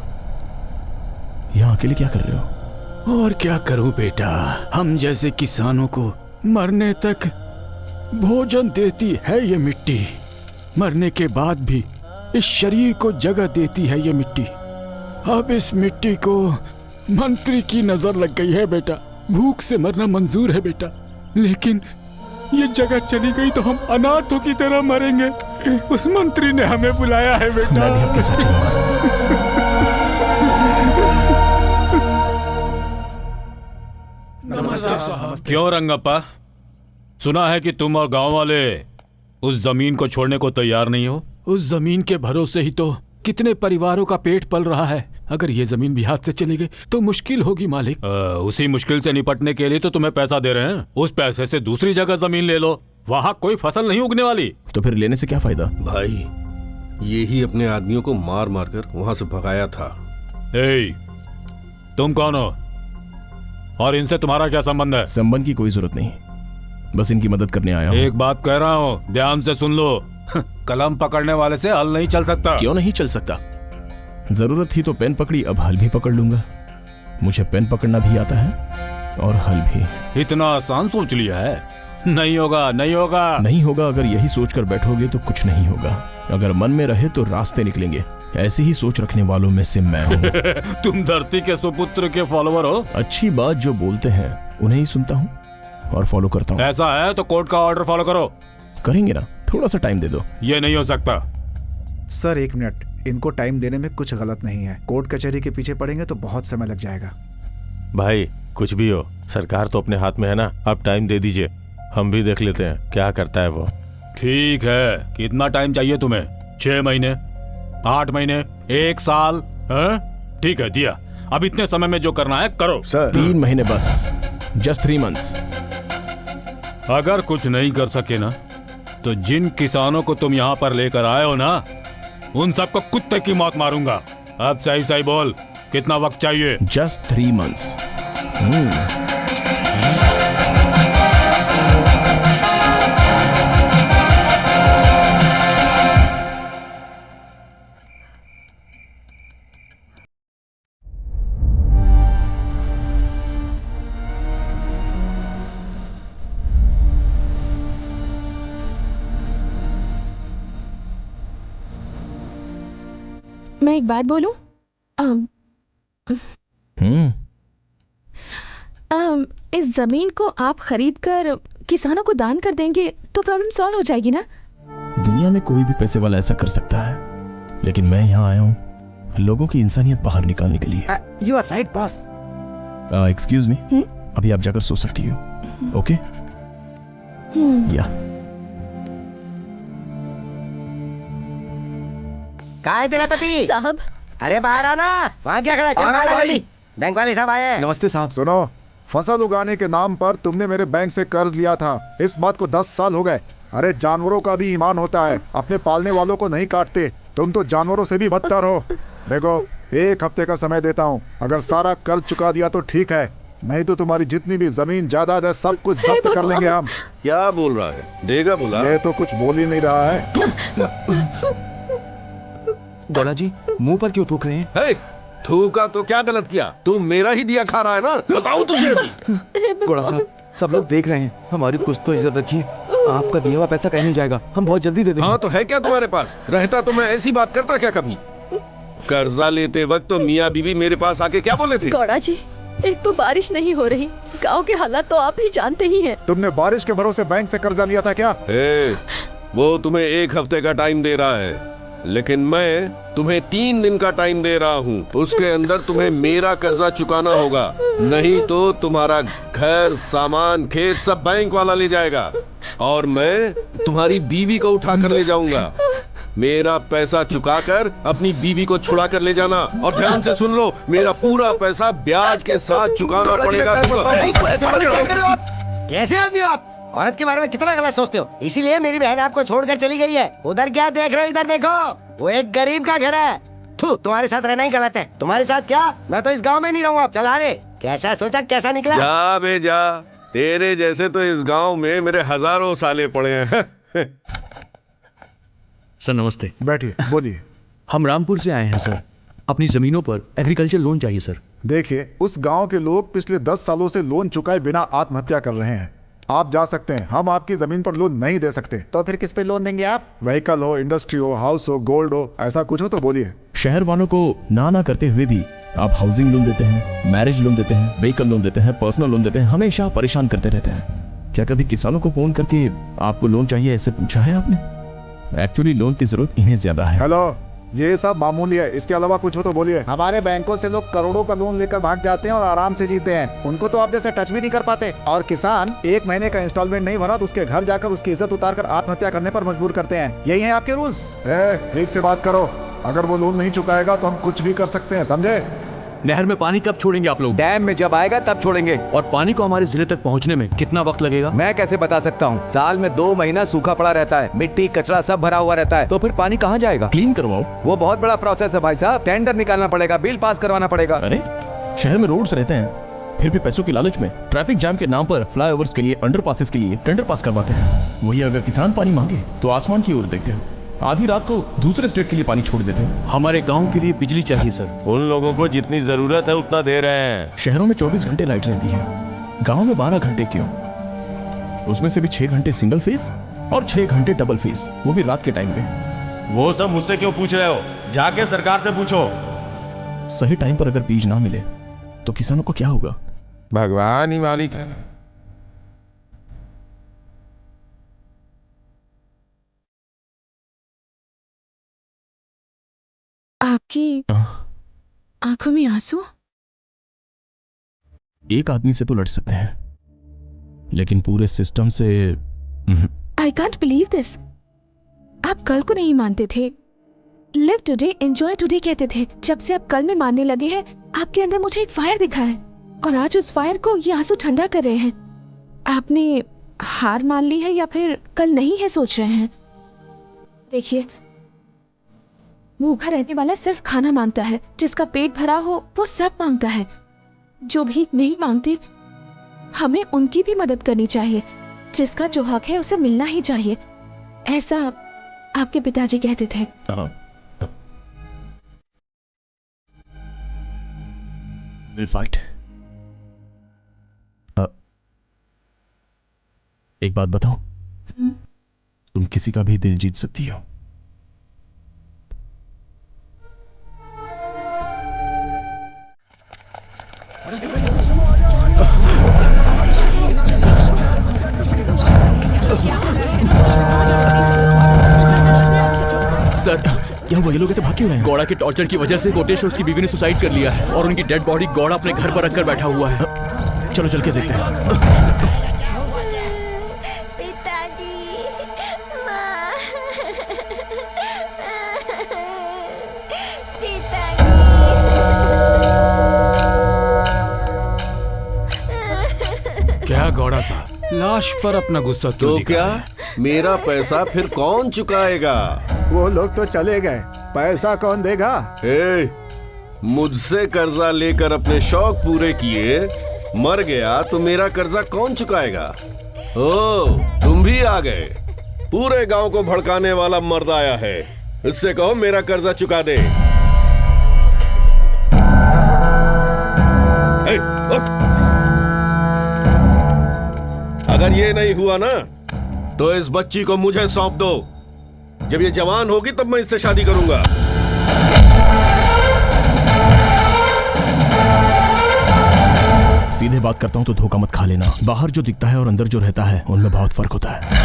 यहाँ अकेले क्या कर रहे हो? और क्या करूं बेटा, हम जैसे किसानों को मरने तक भोजन देती है ये मिट्टी, मरने के बाद भी इस शरीर को जगह देती है ये मिट्टी। अब इस मिट्टी को मंत्री की नजर लग गई है बेटा, भूख से मरना मंजूर है बेटा, लेकिन ये जगह चली गई तो हम अनाथों की तरह मरेंगे। उस मंत्री ने हमें बुलाया है बेटा। मैं भी आपके साथ चलूंगा। क्यों रंगप्पा, सुना है कि तुम और गांव वाले उस जमीन को छोड़ने को तैयार नहीं हो? उस जमीन के भरोसे ही तो कितने परिवारों का पेट पल रहा है। अगर ये जमीन भी हाथ से चली गई तो मुश्किल होगी मालिक। उसी मुश्किल से निपटने के लिए तो तुम्हें पैसा दे रहे हैं। उस पैसे से दूसरी जगह जमीन ले लो, वहाँ कोई फसल नहीं उगने वाली। तो फिर लेने से क्या फायदा? भाई, ये ही अपने आदमियों को मार मार कर वहाँ से भगाया था। तुम कौन हो और इनसे तुम्हारा क्या संबंध है? संबंध की कोई जरूरत नहीं, बस इनकी मदद करने आया हूं। एक बात कह रहा हूँ, ध्यान से सुन लो। कलम पकड़ने वाले से हल नहीं चल सकता। क्यों नहीं चल सकता? जरूरत थी तो पेन पकड़ी, अब हल भी पकड़ लूंगा। मुझे पेन पकड़ना भी आता है और हल भी। इतना आसान सोच लिया है? नहीं होगा, नहीं होगा, नहीं होगा। अगर यही सोचकर बैठोगे तो कुछ नहीं होगा। अगर मन में रहे तो रास्ते निकलेंगे। ऐसी ही सोच रखने वालों में से मैं हूँ। तुम धरती के सुपुत्र के फॉलोवर हो। अच्छी बात जो बोलते हैं उन्हें ही सुनता हूँ और फॉलो करता हूँ। ऐसा है तो कोर्ट का ऑर्डर फॉलो करो। करेंगे ना, थोड़ा सा टाइम दे दो। ये नहीं हो सकता। सर 1 मिनट, इनको टाइम देने में कुछ गलत नहीं है। कोर्ट कचहरी के पीछे पड़ेंगे तो बहुत समय लग जाएगा। भाई कुछ भी हो, सरकार तो अपने हाथ में है ना। आप टाइम दे दीजिए, हम भी देख लेते हैं क्या करता है वो। ठीक है, कितना टाइम चाहिए तुम्हें? 6 महीने, 8 महीने, 1 साल? ठीक है, दिया। अब इतने समय में जो करना है करो। सर 3 महीने बस, जस्ट 3 मंथ्स। अगर कुछ नहीं कर सके ना, तो जिन किसानों को तुम यहाँ पर लेकर आए हो ना, उन सबको कुत्ते की मौत मारूंगा। अब सही सही बोल, कितना वक्त चाहिए? Just 3 months. मैं एक बात बोलूं? इस जमीन को आप खरीद कर किसानों को दान कर देंगे तो प्रॉब्लम सॉल्व हो जाएगी ना? दुनिया में कोई भी पैसे वाला ऐसा कर सकता है, लेकिन मैं यहाँ आया हूँ लोगों की इंसानियत बाहर निकालने के लिए। You are right boss. Excuse me, अभी आप जाकर सो सकती हो। ओके? या कहाँ है तेरा पति? साहब, अरे बाहर आना। वहाँ क्या खड़ा? चल जल्दी, बैंक वाले साहब आए। नमस्ते साहब। सुनो, फसल उगाने के नाम पर तुमने मेरे बैंक से कर्ज लिया था। इस बात को 10 साल हो गए। अरे जानवरों का भी ईमान होता है, अपने पालने वालों को नहीं काटते। तुम तो जानवरों से भी बदतर हो। देखो 1 हफ्ते का समय देता हूँ, अगर सारा कर्ज चुका दिया तो ठीक है, नहीं तो तुम्हारी जितनी भी जमीन जायदाद है सब कुछ जब्त कर लेंगे हम। क्या बोल रहा है? देगा बोला? ये तो कुछ बोल ही नहीं रहा है। गौड़ा जी मुंह पर क्यों थूक रहे हैं? थूका तो क्या गलत किया? तू मेरा ही दिया खा रहा है ना, बताऊं तुझे अभी। गौड़ा साहब सब लोग देख रहे हैं, हमारी कुछ तो इज्जत रखिए। आपका दिया हुआ पैसा कहीं नहीं जाएगा, हम बहुत जल्दी दे देंगे। हाँ तो है क्या तुम्हारे पास? रहता तो मैं ऐसी बात करता क्या कभी? कर्जा लेते वक्त तो मियाँ बीवी मेरे पास आके क्या बोले थे? गौड़ा जी एक तो बारिश नहीं हो रही, गांव के हालात तो आप ही जानते ही हैं। तुमने बारिश के भरोसे बैंक से कर्जा लिया था क्या? वो तुम्हें 1 हफ्ते का टाइम दे रहा है, लेकिन मैं तुम्हें 3 दिन का टाइम दे रहा हूँ। उसके अंदर तुम्हें मेरा कर्जा चुकाना होगा, नहीं तो तुम्हारा घर, सामान, खेत सब बैंक वाला ले जाएगा और मैं तुम्हारी बीवी को उठा कर ले जाऊंगा। मेरा पैसा चुकाकर अपनी बीवी को छुड़ा कर ले जाना, और ध्यान से सुन लो, मेरा पूरा पैसा ब्याज के साथ चुकाना पड़ेगा। कैसे आदमी हो आप? औरत के बारे में कितना गलत सोचते हो, इसीलिए मेरी बहन आपको छोड़कर चली गई है। उधर क्या देख रहे हो? इधर देखो, वो एक गरीब का घर है। तुम्हारे साथ रहना ही गलत है। तुम्हारे साथ क्या, मैं तो इस गांव में नहीं रहूंगा। अब चला रे, कैसा सोचा कैसा निकला? जा बे जा, तेरे जैसे तो इस गांव में मेरे हजारों साले पड़े हैं। सर नमस्ते। बैठिए, बोलिए। हम रामपुर से आए हैं सर, अपनी जमीनों पर एग्रीकल्चर लोन चाहिए सर। देखिए उस गांव के लोग पिछले 10 सालों से लोन चुकाए बिना आत्महत्या कर रहे हैं। आप जा सकते हैं, हम आपकी जमीन पर लोन नहीं दे सकते। तो फिर किस पे लोन देंगे आप? व्हीकल हो, इंडस्ट्री हो, हाउस हो, गोल्ड हो, ऐसा कुछ हो तो बोलिए। शहर वालों को ना करते हुए भी आप हाउसिंग लोन देते हैं, मैरिज लोन देते हैं, व्हीकल लोन देते हैं, पर्सनल लोन देते हैं, हमेशा परेशान करते रहते हैं। क्या कभी किसानों को फोन करके आपको लोन चाहिए ऐसे पूछा है आपने? एक्चुअली लोन की जरूरत इन्हें ज्यादा है। हेलो, ये सब मामूली है, इसके अलावा कुछ हो तो बोलिए। हमारे बैंकों से लोग करोड़ों का लोन लेकर भाग जाते हैं और आराम से जीते हैं। उनको तो आप जैसे टच भी नहीं कर पाते। और किसान 1 महीने का इंस्टॉलमेंट नहीं भरा तो उसके घर जाकर उसकी इज्जत उतारकर आत्महत्या करने पर मजबूर करते हैं। यही है आपके रूल्स। ठीक से बात करो, अगर वो लोन नहीं चुकाएगा तो हम कुछ भी कर सकते हैं, समझे? नहर में पानी कब छोड़ेंगे आप लोग? डैम में जब आएगा तब छोड़ेंगे। और पानी को हमारे जिले तक पहुंचने में कितना वक्त लगेगा? मैं कैसे बता सकता हूँ? साल में 2 महीना सूखा पड़ा रहता है, मिट्टी कचरा सब भरा हुआ रहता है, तो फिर पानी कहाँ जाएगा? क्लीन करवाओ। वो बहुत बड़ा प्रोसेस है भाई साहब, टेंडर निकालना पड़ेगा, बिल पास करवाना पड़ेगा। अरे शहर में रोड्स रहते हैं, फिर भी पैसों की लालच में ट्रैफिक जाम के नाम पर फ्लाईओवर्स के लिए, अंडरपासेस के लिए टेंडर पास करवाते हैं। वही अगर किसान पानी मांगे तो आसमान की ओर देखते हैं, आधी रात को दूसरे स्टेट के लिए पानी छोड़ देते हैं। हमारे गांव के लिए बिजली चाहिए सर। उन लोगों को जितनी जरूरत है उतना दे रहे हैं। शहरों में 24 घंटे लाइट रहती है, गांव में 12 घंटे क्यों? उसमें से भी 6 घंटे सिंगल फेस और 6 घंटे डबल फेस, वो भी रात के टाइम पे। वो सब मुझसे क्यों पूछ रहे हो? जाके सरकार से पूछो। सही टाइम पर अगर बीज ना मिले तो किसानों को क्या होगा? भगवान ही मालिक है। आपकी आंखों में आंसू? एक आदमी से तो लड़ सकते हैं, लेकिन पूरे सिस्टम से आई कांट बिलीव दिस। आप कल को नहीं मानते थे, लिव टुडे एंजॉय टुडे कहते थे। जब से आप कल में मानने लगे हैं, आपके अंदर मुझे एक फायर दिखा है, और आज उस फायर को ये आंसू ठंडा कर रहे हैं। आपने हार मान ली है या फिर कल नहीं है सोच रहे हैं? देखिए, भूखा रहने वाला सिर्फ खाना मांगता है, जिसका पेट भरा हो वो सब मांगता है। जो भीख नहीं मांगते, हमें उनकी भी मदद करनी चाहिए। जिसका जो हक है उसे मिलना ही चाहिए, ऐसा आपके पिताजी कहते थे। We'll fight. एक बात बताओ, तुम किसी का भी दिल जीत सकती हो। सर क्या हुआ? ये लोग ऐसे भाग क्यों रहे हैं? गौड़ा के टॉर्चर की वजह से कोटेश और उसकी बीवी ने सुसाइड कर लिया है, और उनकी डेड बॉडी गौड़ा अपने घर पर रखकर बैठा हुआ है। चलो चल के देखते हैं। पिताजी, माँ, क्या गौड़ा साहब, लाश पर अपना गुस्सा क्यों तो दिखा क्या रहे हैं? मेरा पैसा फिर कौन चुकाएगा? वो लोग तो चले गए, पैसा कौन देगा? मुझसे कर्जा लेकर अपने शौक पूरे किए, मर गया तो मेरा कर्जा कौन चुकाएगा? ओ, तुम भी आ गए। पूरे गांव को भड़काने वाला मर्द आया है, इससे कहो मेरा कर्जा चुका दे। अगर ये नहीं हुआ ना तो इस बच्ची को मुझे सौंप दो। जब ये जवान होगी तब मैं इससे शादी करूंगा। सीधे बात करता हूं तो धोखा मत खा लेना। बाहर जो दिखता है और अंदर जो रहता है उनमें बहुत फर्क होता है।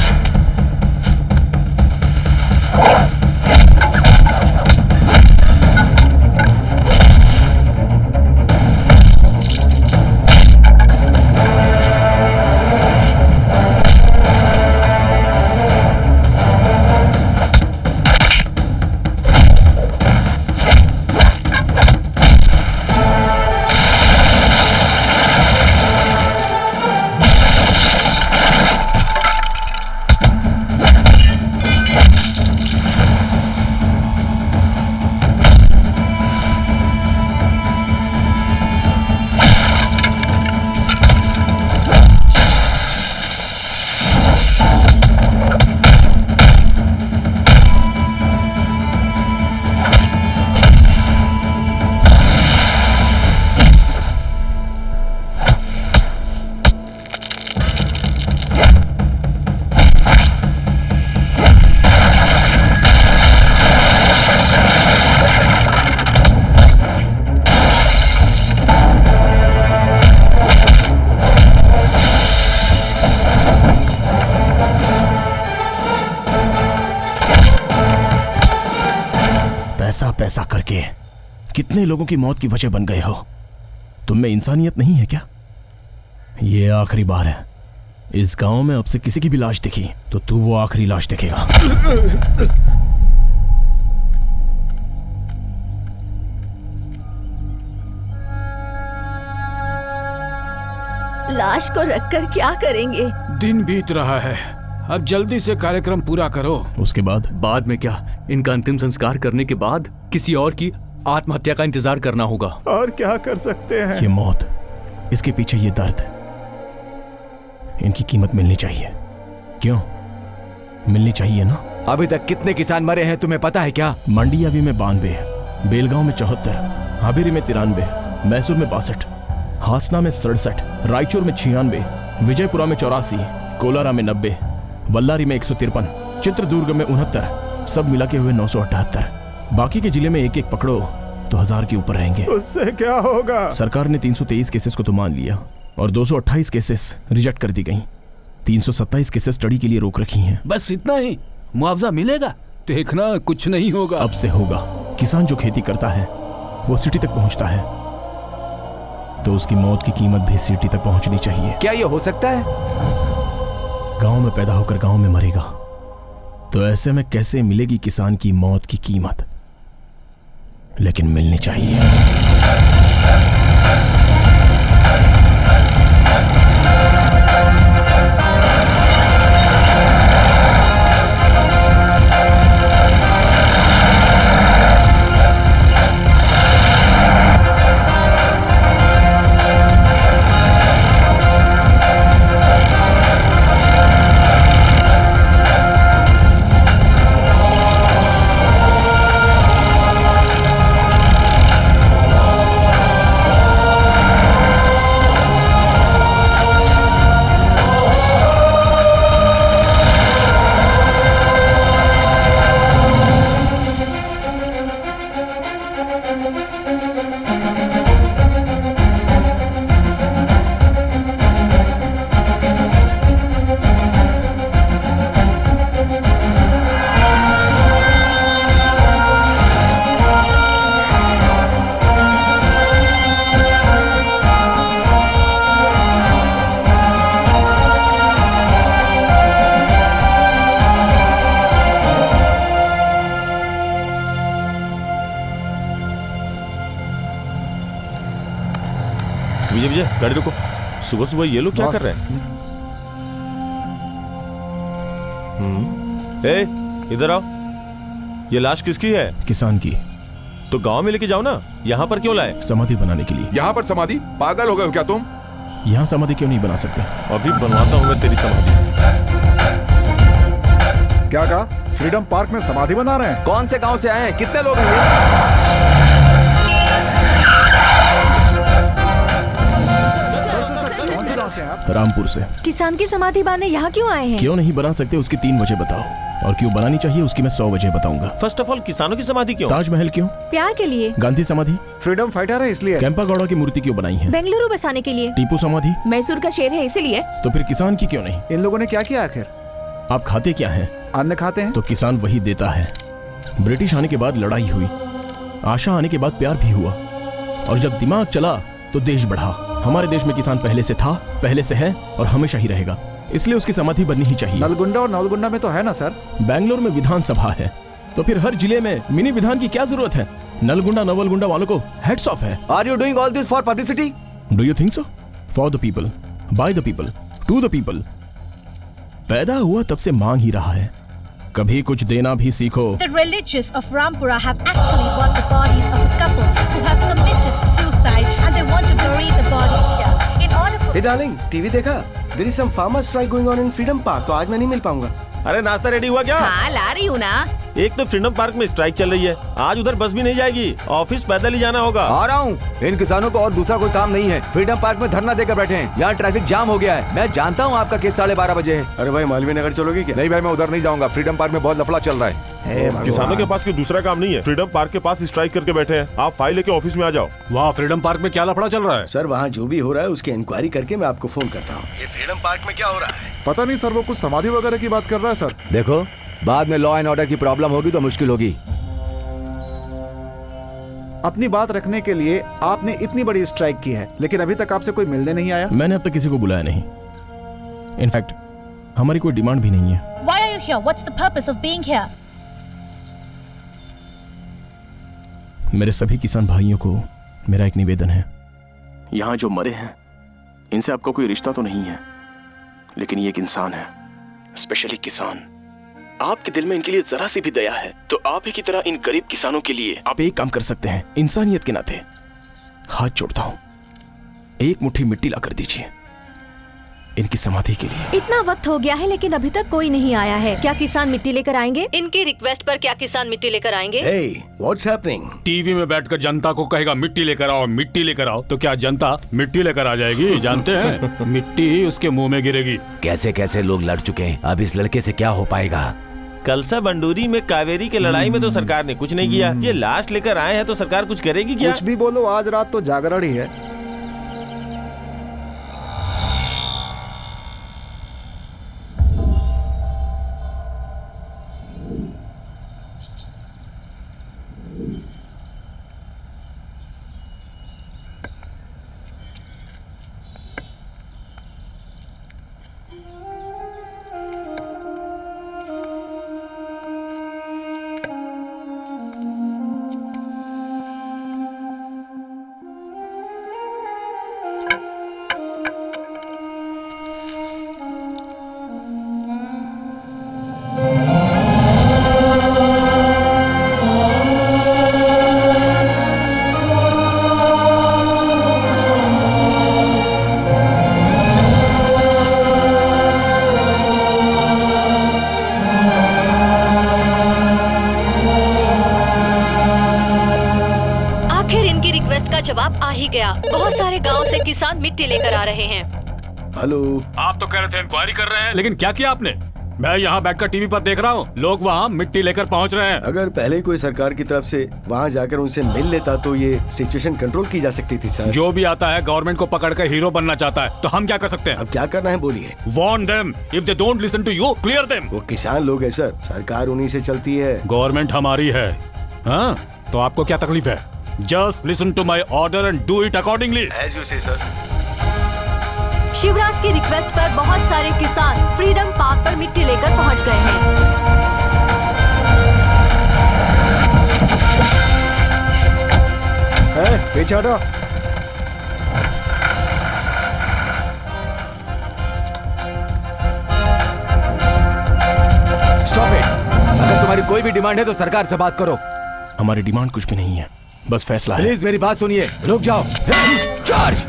पैसा करके कितने लोगों की मौत की वजह बन गए हो। तुम में इंसानियत नहीं है क्या? ये आखिरी बार है। इस गांव में अब से किसी की भी लाश दिखी तो तू वो आखिरी लाश देखेगा। लाश को रखकर क्या करेंगे? दिन बीत रहा है, अब जल्दी से कार्यक्रम पूरा करो। उसके बाद में क्या? इनका अंतिम संस्कार करने के बाद किसी और की आत्महत्या का इंतजार करना होगा। और क्या कर सकते हैं? ये मौत, इसके पीछे ये दर्द, इनकी कीमत मिलनी चाहिए। क्यों मिलनी चाहिए ना? अभी तक कितने किसान मरे हैं तुम्हें पता है क्या? मंडियावी में 92, बेलगांव में 74, हाबेरी में 93, मैसूर में 62, हासना में 67, रायचूर में 96, विजयपुरा में 84, कोलारा में 90, बल्लारी में 153, चित्रदुर्ग में 69, सब मिला के हुए 978। बाकी के जिले में एक एक पकड़ो तो 1000 के ऊपर रहेंगे। उससे क्या होगा? सरकार ने 323 केसेस को तो मान लिया और 228 केसेस रिजेक्ट कर दी गई। 327 केसेस स्टडी के लिए रोक रखी हैं। बस इतना ही? मुआवजा मिलेगा? देखना कुछ नहीं होगा। अब से होगा। किसान जो खेती करता है वो सिटी तक पहुंचता है तो उसकी मौत की कीमत भी सिटी तक पहुंचनी चाहिए। क्या ये हो सकता है? गांव में पैदा होकर गांव में मरेगा तो ऐसे में कैसे मिलेगी किसान की मौत की कीमत? लेकिन मिलनी चाहिए। विजय गाड़ी रोको। सुबह सुबह ये लोग क्या कर रहे हैं? ए, इधर आओ। ये लाश किसकी है? किसान की। तो गांव में लेके जाओ ना, यहाँ पर क्यों लाए? समाधि बनाने के लिए। यहाँ पर समाधि? पागल हो गए हो क्या तुम? यहाँ समाधि क्यों नहीं बना सकते? अभी बनवाता हूँ मैं तेरी समाधि। क्या कहा? फ्रीडम पार्क में समाधि बना रहे हैं? कौन से गांव से आए हैं? कितने लोग हैं? रामपुर से। किसान की समाधि बांधने यहाँ क्यों आए हैं? क्यों नहीं बना सकते उसकी 3 वजह बताओ, और क्यों बनानी चाहिए उसकी मैं 100 वजह बताऊंगा। फर्स्ट ऑफ ऑल, किसानों की समाधि क्यों? ताजमहल क्यों? प्यार के लिए। गांधी समाधि? फ्रीडम फाइटर है इसलिए। कैंपागौड़ा की मूर्ति क्यों बनाई है? बेंगलुरु बसाने के लिए। टीपू समाधि? मैसूर का शेर है इसीलिए। तो फिर किसान की क्यों नहीं? इन लोगों ने क्या किया आखिर? आप खाते क्या हैं? अन्न खाते हैं। तो किसान वही देता है। ब्रिटिश आने के बाद लड़ाई हुई, आशा आने के बाद प्यार भी हुआ, और जब दिमाग चला तो देश बढ़ा। हमारे देश में किसान पहले से था, पहले से है और हमेशा ही रहेगा, इसलिए उसकी समाधि बननी ही चाहिए। नलगुंडा और नवलगुंडा में तो है ना सर? बैंगलोर में विधानसभा है, तो फिर हर जिले में मिनी विधान की क्या जरूरत है? नलगुंडा नवलगुंडा वालों को हेड्स ऑफ है। Are you doing all this for publicity? Do you think so? For the people, by the people, to the people. पैदा हुआ तब से मांग ही रहा है, कभी कुछ देना भी सीखो। The religious of Rampura have actually bought the bodies of a couple who have committed suicide and they want to bury the body here. In order for... Hey darling, TV देखा? There is some farmer strike going on in Freedom Park, तो आज मैं नहीं मिल पाऊंगा। अरे नाश्ता ready हुआ क्या? हाँ ला रही हूँ ना। एक तो फ्रीडम पार्क में स्ट्राइक चल रही है, आज उधर बस भी नहीं जाएगी, ऑफिस पैदल ही जाना होगा। आ रहा हूँ। इन किसानों को और दूसरा कोई काम नहीं है, फ्रीडम पार्क में धरना देकर बैठे हैं। यहाँ ट्रैफिक जाम हो गया है। मैं जानता हूँ आपका केस 12:30 बजे है। अरे भाई मालवीय नगर चलोगे क्या? नहीं भाई, मैं उधर नहीं जाऊंगा। फ्रीडम पार्क में बहुत लफड़ा चल रहा है। किसानों के पास कोई दूसरा काम नहीं है, फ्रीडम पार्क के पास स्ट्राइक करके बैठे हैं। आप फाइल लेके ऑफिस में आ जाओ। वहाँ फ्रीडम पार्क में क्या लफड़ा चल रहा है? सर वहाँ जो भी हो रहा है उसकी इंक्वायरी करके मैं आपको फोन करता हूँ। ये फ्रीडम पार्क में क्या हो रहा है? पता नहीं सर, वो कुछ समाधि वगैरह की बात कर रहा है सर। देखो, बाद में लॉ एंड ऑर्डर की प्रॉब्लम होगी तो मुश्किल होगी। अपनी बात रखने के लिए आपने इतनी बड़ी स्ट्राइक की है, लेकिन अभी तक आपसे कोई मिलने नहीं आया। मैंने अब तक किसी को बुलाया नहीं। इनफैक्ट हमारी कोई डिमांड भी नहीं है। Why are you here? What's the purpose of being here? मेरे सभी किसान भाइयों को मेरा एक निवेदन है। यहाँ जो मरे हैं इनसे आपका कोई रिश्ता तो नहीं है, लेकिन ये एक इंसान है, स्पेशली किसान। आपके दिल में इनके लिए जरा सी भी दया है तो आप ही की तरह इन गरीब किसानों के लिए आप एक काम कर सकते हैं। इंसानियत के नाते हाथ जोड़ता हूं, एक मुट्ठी मिट्टी ला कर दीजिए इनकी समाधि के लिए। इतना वक्त हो गया है लेकिन अभी तक कोई नहीं आया है। क्या किसान मिट्टी लेकर आएंगे? इनकी रिक्वेस्ट पर क्या किसान मिट्टी लेकर आएंगे? Hey, what's happening? टीवी में बैठकर जनता को कहेगा मिट्टी लेकर आओ, मिट्टी लेकर आओ, तो क्या जनता मिट्टी लेकर आ जाएगी? जानते हैं मिट्टी उसके मुंह में गिरेगी। कैसे कैसे लोग लड़ चुके हैं, अब इस लड़के से क्या हो पाएगा? कलसा बंडूरी में कावेरी के लड़ाई में तो सरकार ने कुछ नहीं किया, ये लाश लेकर आए हैं तो सरकार कुछ करेगी क्या? कुछ भी बोलो, आज रात तो जागरण ही है। जवाब आ ही गया। बहुत सारे गांव से किसान मिट्टी लेकर आ रहे हैं। हेलो, आप तो कह रहे थे इंक्वायरी कर रहे हैं, लेकिन क्या किया आपने? मैं यहाँ बैठकर टीवी पर देख रहा हूँ, लोग वहाँ मिट्टी लेकर पहुँच रहे हैं। अगर पहले ही कोई सरकार की तरफ से वहाँ जाकर उनसे मिल लेता तो ये सिचुएशन कंट्रोल की जा सकती थी सर। जो भी आता है गवर्नमेंट को पकड़कर हीरो बनना चाहता है, तो हम क्या कर सकते हैं? अब क्या करना है बोलिए। Warn them. If they don't listen to you, clear them. वो किसान लोग है सर, सरकार उन्हीं से चलती है। गवर्नमेंट हमारी है, हाँ? तो आपको क्या तकलीफ है? Just listen to my order and do it accordingly. As you say, sir. Shivraj की रिक्वेस्ट पर बहुत सारे किसान फ्रीडम पार्क पर मिट्टी लेकर पहुंच गए हैं। पीछे हटो। कोई भी डिमांड है तो सरकार से बात करो। हमारी डिमांड कुछ भी नहीं है, बस फैसला है। प्लीज मेरी बात सुनिए, रुक जाओ। चार्ज।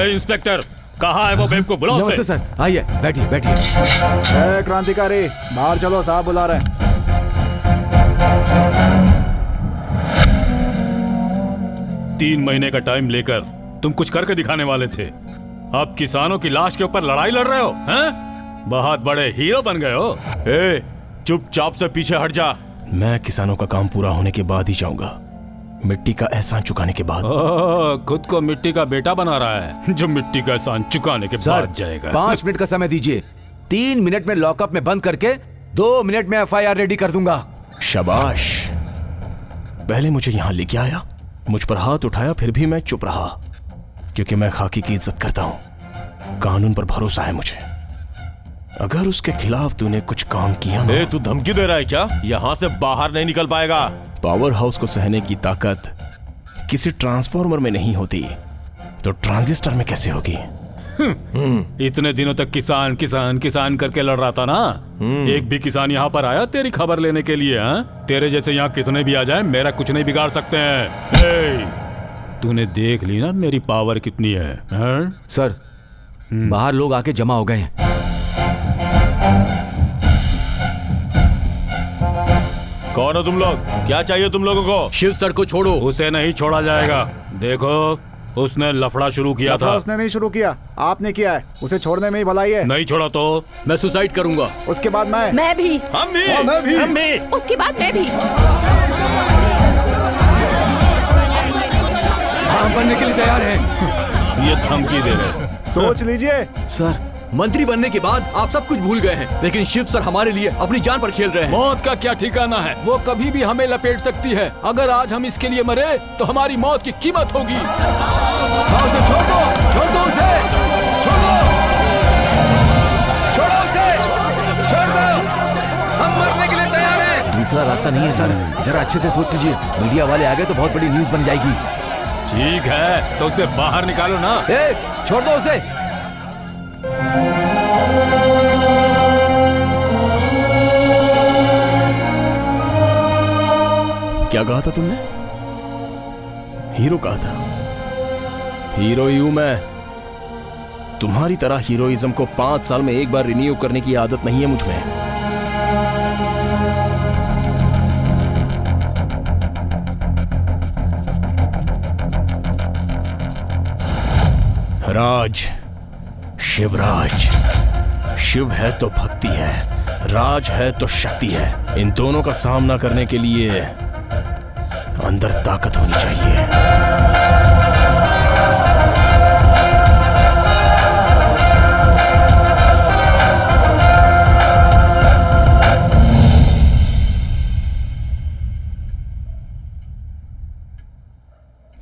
इंस्पेक्टर, कहाँ है वो बेवकूफ? बुलाओ। नमस्ते सर, आइए बैठिए बैठिए। क्रांतिकारी, बाहर चलो, साहब बुला रहे हैं। 3 महीने का टाइम लेकर तुम कुछ करके दिखाने वाले थे, अब किसानों की लाश के ऊपर लड़ाई लड़ रहे हो हैं? बहुत बड़े हीरो बन गए हो। ए, चुपचाप से पीछे हट जा। मैं किसानों का काम पूरा होने के बाद ही जाऊंगा, मिट्टी का एहसान चुकाने के बाद। खुद को मिट्टी का बेटा बना रहा है जो मिट्टी का एहसान चुकाने के बाद जाएगा। 5 मिनट का समय दीजिए, 3 मिनट में लॉकअप में बंद करके 2 मिनट में FIR रेडी कर दूंगा। शाबाश, पहले मुझे यहाँ लेके आया, मुझ पर हाथ उठाया, फिर भी मैं चुप रहा क्योंकि मैं खाकी की इज्जत करता हूँ। कानून पर भरोसा है मुझे। अगर उसके खिलाफ तूने कुछ काम किया ना। तू धमकी दे रहा है क्या? यहाँ से बाहर नहीं निकल पाएगा। पावर हाउस को सहने की ताकत किसी ट्रांसफॉर्मर में नहीं होती तो ट्रांजिस्टर में कैसे होगी? इतने दिनों तक किसान किसान किसान करके लड़ रहा था ना, एक भी किसान यहाँ पर आया तेरी खबर लेने के लिए? तेरे जैसे यहाँ कितने भी आ जाएं, मेरा कुछ नहीं बिगाड़ सकते हैं। तूने देख ली ना मेरी पावर कितनी है? सर, बाहर लोग आके जमा हो गए हैं। कौन हो तुम लोग? क्या चाहिए तुम लोगों को? शिव सर को छोड़ो। उसे नहीं छोड़ा जाएगा। देखो, उसने लफड़ा शुरू किया था। उसने नहीं शुरू किया, आपने किया है। उसे छोड़ने में ही भलाई है। नहीं छोड़ा तो मैं सुसाइड करूंगा। उसके बाद मैं भी। हम भी। मैं भी। हम भी। उसके बाद मैं भी। हम बनने के लिए तैयार हैं। ये धमकी दे रहे। सोच लीजिए सर, मंत्री बनने के बाद आप सब कुछ भूल गए हैं, लेकिन शिव सर हमारे लिए अपनी जान पर खेल रहे हैं। मौत का क्या ठिकाना है, वो कभी भी हमें लपेट सकती है। अगर आज हम इसके लिए मरे तो हमारी मौत की कीमत होगी। उसे छोड़ दो, छोड़ दो उसे, छोड़ो, छोड़ो उसे, छोड़ दो, हम मरने के लिए तैयार हैं। दूसरा रास्ता नहीं है सर, जरा अच्छे से सोच लीजिए। मीडिया वाले आ गए तो बहुत बड़ी न्यूज बन जाएगी। ठीक है, तो उसे बाहर निकालो ना। छोड़ दो उसे। क्या कहा था तुमने? हीरो कहा था? हीरो ही हूं मैं। तुम्हारी तरह हीरोइज्म को 5 साल में एक बार रिन्यू करने की आदत नहीं है मुझ में। राज, शिवराज। शिव है तो भक्ति है, राज है तो शक्ति है। इन दोनों का सामना करने के लिए अंदर ताकत होनी चाहिए।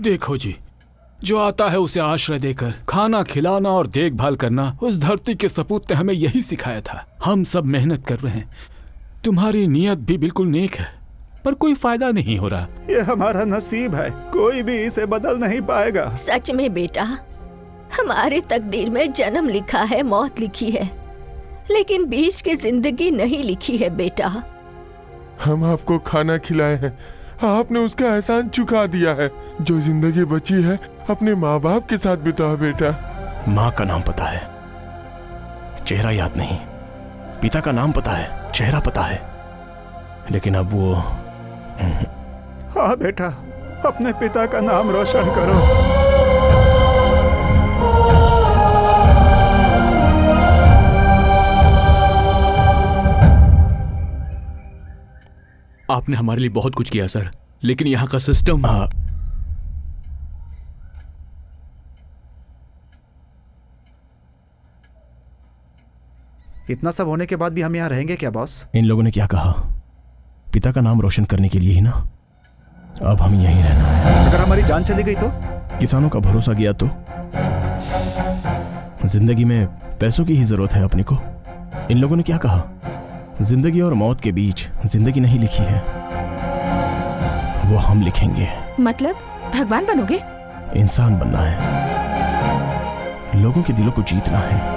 देखो जी, जो आता है उसे आश्रय देकर खाना खिलाना और देखभाल करना, उस धरती के सपूत ने हमें यही सिखाया था। हम सब मेहनत कर रहे हैं। तुम्हारी नीयत भी बिल्कुल नेक है, पर कोई फायदा नहीं हो रहा। ये हमारा नसीब है, कोई भी इसे बदल नहीं पाएगा। सच में बेटा, हमारे तकदीर में जन्म लिखा है, मौत लिखी है, लेकिन बीच की जिंदगी नहीं लिखी है बेटा। हम आपको खाना खिलाए हैं, आपने उसका एहसान चुका दिया है। जो जिंदगी बची है अपने माँ बाप के साथ बिताओ बेटा। माँ का नाम पता है, चेहरा याद नहीं। पिता का नाम पता है, चेहरा पता है। लेकिन अब वो हाँ बेटा, अपने पिता का नाम रोशन करो। आपने हमारे लिए बहुत कुछ किया सर, लेकिन यहाँ का सिस्टम। इतना सब होने के बाद भी हम यहाँ रहेंगे क्या बॉस? इन लोगों ने क्या कहा? पिता का नाम रोशन करने के लिए ही ना। अब हम यहीं रहना है। अगर हमारी जान चली गई तो? किसानों का भरोसा गया तो? जिंदगी में पैसों की ही जरूरत है अपने को। इन लोगों ने क्या कहा? जिंदगी और मौत के बीच जिंदगी नहीं लिखी है, वो हम लिखेंगे। मतलब भगवान बनोगे? इंसान बनना है, लोगों के दिलों को जीतना है।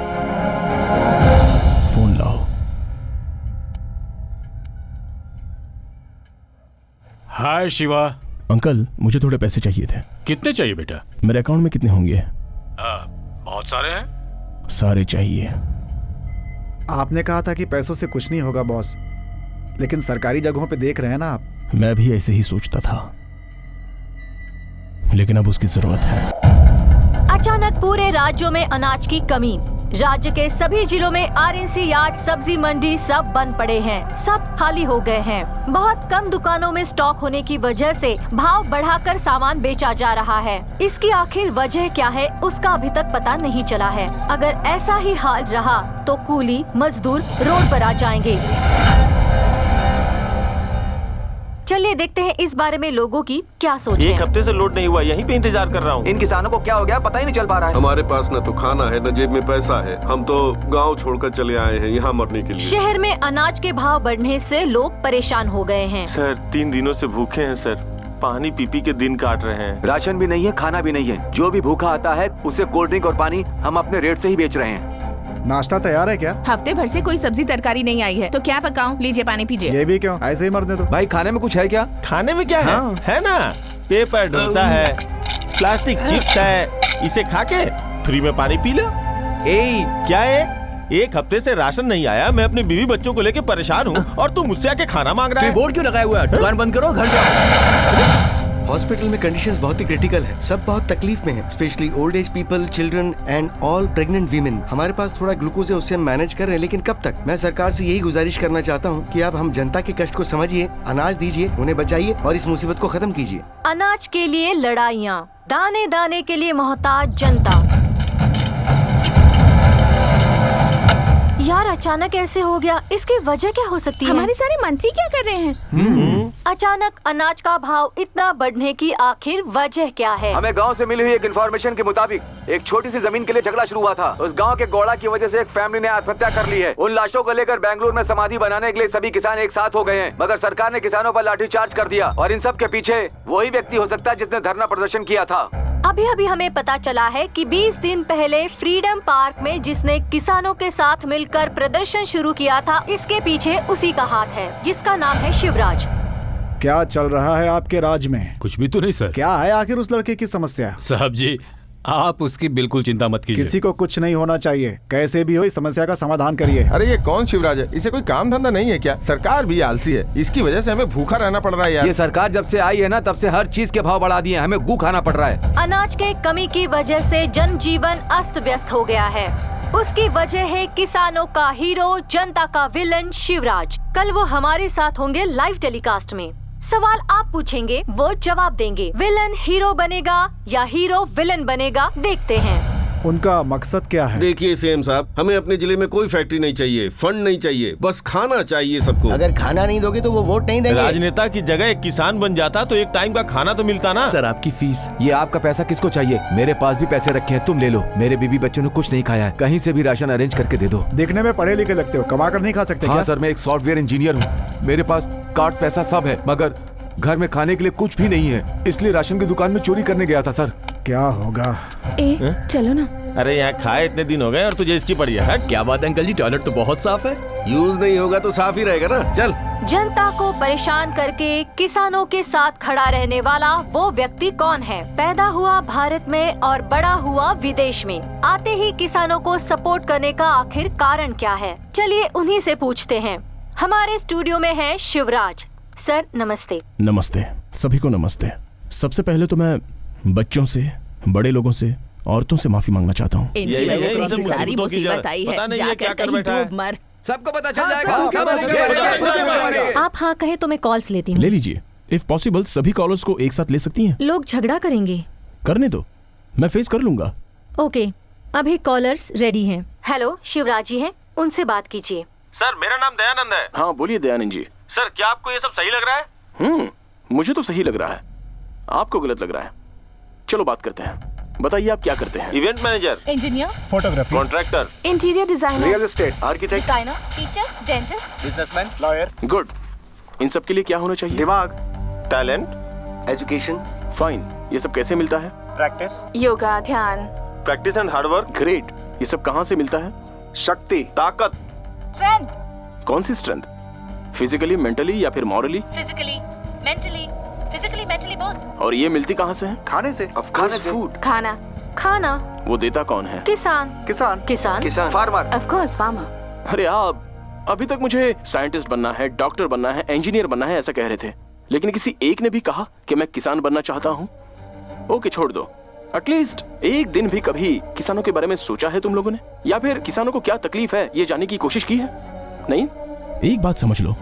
फोन लाओ। हाय शिवा। अंकल, मुझे थोड़े पैसे चाहिए थे। कितने चाहिए बेटा? मेरे अकाउंट में कितने होंगे? बहुत सारे हैं। सारे चाहिए। आपने कहा था कि पैसों से कुछ नहीं होगा बॉस, लेकिन सरकारी जगहों पे देख रहे हैं ना आप। मैं भी ऐसे ही सोचता था, लेकिन अब उसकी जरूरत है। अचानक पूरे राज्यों में अनाज की कमी। राज्य के सभी जिलों में आरएनसी यार्ड, सब्जी मंडी सब बंद पड़े हैं, सब खाली हो गए हैं। बहुत कम दुकानों में स्टॉक होने की वजह से भाव बढ़ाकर सामान बेचा जा रहा है। इसकी आखिर वजह क्या है, उसका अभी तक पता नहीं चला है। अगर ऐसा ही हाल रहा तो कूली मजदूर रोड पर आ जाएंगे। चलिए देखते हैं इस बारे में लोगों की क्या सोच है। एक हफ्ते से लोड नहीं हुआ, यहीं पे इंतजार कर रहा हूँ। इन किसानों को क्या हो गया पता ही नहीं चल पा रहा है। हमारे पास न तो खाना है न जेब में पैसा है। हम तो गांव छोड़कर चले आए हैं यहाँ मरने के लिए। शहर में अनाज के भाव बढ़ने से लोग परेशान हो गए हैं। सर 3 दिनों से भूखे हैं सर, पानी पी पी के दिन काट रहे हैं। राशन भी नहीं है, खाना भी नहीं है। जो भी भूखा आता है उसे कोल्ड ड्रिंक और पानी हम अपने रेट से ही बेच रहे हैं। नाश्ता तैयार है क्या? हफ्ते भर से कोई सब्जी तरकारी नहीं आई है, तो क्या पकाऊं? लीजिए पानी पीजिए। ये भी क्यों? ऐसे ही मरने दो। भाई खाने में कुछ है क्या? खाने में क्या है ना, पेपर डोसा है, प्लास्टिक चिप्स है, इसे खा के फ्री में पानी पी लो। क्या है? एक हफ्ते से राशन नहीं आया, मैं अपने बीवी बच्चों को लेके परेशान हूँ और तू मुझसे आके खाना मांग रहा है। बोर्ड क्यों लगाया हुआ है? दुकान बंद करो, घर जाओ। हॉस्पिटल में कंडीशंस बहुत ही क्रिटिकल है, सब बहुत तकलीफ में हैं, specially old age people, children and all pregnant women. हमारे पास थोड़ा ग्लूकोज है, उससे हम मैनेज कर रहे हैं, लेकिन कब तक? मैं सरकार से यही गुजारिश करना चाहता हूँ कि आप हम जनता के कष्ट को समझिए, अनाज दीजिए, उन्हें बचाइए और इस मुसीबत को खत्म कीजिए। अनाज के लिए लड़ाइयाँ, दाने दाने के लिए मोहताज जनता। यार अचानक ऐसे हो गया, इसकी वजह क्या हो सकती है? हमारे सारे मंत्री क्या कर रहे हैं? अचानक अनाज का भाव इतना बढ़ने की आखिर वजह क्या है? हमें गांव से मिली हुई एक इन्फॉर्मेशन के मुताबिक एक छोटी सी जमीन के लिए झगड़ा शुरू हुआ था। उस गांव के गौड़ा की वजह से एक फैमिली ने आत्महत्या कर ली है। उन लाशों को लेकर बेंगलुरु में समाधि बनाने के लिए सभी किसान एक साथ हो गए हैं, मगर सरकार ने किसानों पर लाठीचार्ज कर दिया और इन सब के पीछे वही व्यक्ति हो सकता है जिसने धरना प्रदर्शन किया था। अभी अभी हमें पता चला है कि 20 दिन पहले फ्रीडम पार्क में जिसने किसानों के साथ मिलकर प्रदर्शन शुरू किया था, इसके पीछे उसी का हाथ है, जिसका नाम है शिवराज। क्या चल रहा है आपके राज में? कुछ भी तो नहीं सर। क्या है आखिर उस लड़के की समस्या? साहब जी, आप उसकी बिल्कुल चिंता मत कीजिए। किसी को कुछ नहीं होना चाहिए, कैसे भी हो इस समस्या का समाधान करिए। अरे ये कौन शिवराज है? इसे कोई काम धंधा नहीं है क्या? सरकार भी आलसी है, इसकी वजह से हमें भूखा रहना पड़ रहा है यार। ये सरकार जब से आई है ना, तब से हर चीज के भाव बढ़ा दिए, हमें गू खाना पड़ रहा है। अनाज के कमी की वजह से जनजीवन अस्त व्यस्त हो गया है। उसकी वजह है किसानों का हीरो, जनता का विलन शिवराज। कल वो हमारे साथ होंगे लाइव टेलीकास्ट में। सवाल आप पूछेंगे, वो जवाब देंगे। विलन हीरो बनेगा या हीरो विलन बनेगा, देखते हैं। उनका मकसद क्या है? देखिए सीएम साहब, हमें अपने जिले में कोई फैक्ट्री नहीं चाहिए, फंड नहीं चाहिए, बस खाना चाहिए सबको। अगर खाना नहीं दोगे तो वो वोट नहीं देंगे। राजनेता की जगह एक किसान बन जाता तो एक टाइम का खाना तो मिलता ना। सर आपकी फीस। ये आपका पैसा किसको चाहिए? मेरे पास भी पैसे रखे हैं, तुम ले लो। मेरे बीबी बच्चों ने कुछ नहीं खाया है, कहीं से भी राशन अरेंज करके दे दो। देखने में पढ़े लिखे लगते हो, कमा कर नहीं खा सकते? हाँ सर, मैं एक सॉफ्टवेयर इंजीनियर हूँ, मेरे पास कार्ड पैसा सब है, मगर घर में खाने के लिए कुछ भी नहीं है, इसलिए राशन की दुकान में चोरी करने गया था सर। क्या होगा? चलो ना। अरे यहाँ खाए इतने दिन हो गए और तुझे इसकी पड़ी है। क्या बात अंकल जी, टॉयलेट तो बहुत साफ है। यूज नहीं होगा तो साफ ही रहेगा ना। चल। जनता को परेशान करके किसानों के साथ खड़ा रहने वाला वो व्यक्ति कौन है? पैदा हुआ भारत में और बड़ा हुआ विदेश में, आते ही किसानों को सपोर्ट करने का आखिर कारण क्या है? चलिए उन्हीं से पूछते हैं। हमारे स्टूडियो में है शिवराज सर। नमस्ते। नमस्ते, सभी को नमस्ते। सबसे पहले तो मैं बच्चों से, बड़े लोगों से, औरतों से माफी मांगना चाहता हूँ। इनकी वजह से इतनी सारी मुसीबत आई है, जाकर कहीं डूब मर। सबको पता चल जाएगा। आप हाँ कहे तो मैं कॉल्स लेती हूँ। ले लीजिए। इफ पॉसिबल सभी कॉलर्स को एक साथ ले सकती हैं। लोग झगड़ा करेंगे। करने दो, मैं फेस कर लूंगा। ओके, अभी कॉलर्स रेडी हैं। हेलो, शिवराज जी हैं, उनसे बात कीजिए। सर मेरा नाम दयानंद है। हाँ बोलिए दयानंद जी। सर क्या आपको ये सब सही लग रहा है? मुझे तो सही लग रहा है, आपको गलत लग रहा है। चलो बात करते हैं। बताइए आप क्या करते हैं? Event manager, engineer, photography, contractor, interior designer, real estate, architect, designer, teacher, dentist, businessman, lawyer. Good. इन सब के लिए क्या होना चाहिए? दिमाग, टैलेंट, एजुकेशन, फाइन। ये सब कैसे मिलता है? प्रैक्टिस, योगा, ध्यान, प्रैक्टिस एंड हार्डवर्क। ग्रेट। ये सब कहाँ से मिलता है? शक्ति, ताकत। स्ट्रेंथ, कौन सी स्ट्रेंथ? फिजिकली, मेंटली या फिर मॉरली? Physically, mentally both. और ये मिलती कहाँ से है? खाने से, ऑफ कोर्स फूड। खाना, खाना, वो देता कौन है? किसान, किसान, किसान, किसान, फार्मर, ऑफ कोर्स फार्मर। अरे आप अभी तक मुझे साइंटिस्ट बनना है, डॉक्टर बनना है, इंजीनियर बनना है ऐसा कह रहे थे, लेकिन किसी एक ने भी कहा कि मैं किसान बनना चाहता हूँ। ओके छोड़ दो। एटलीस्ट एक दिन भी कभी किसानों के बारे में सोचा है तुम लोगों ने? या फिर किसानों को क्या तकलीफ है ये जानने की कोशिश की है? नहीं। एक बात समझ लो,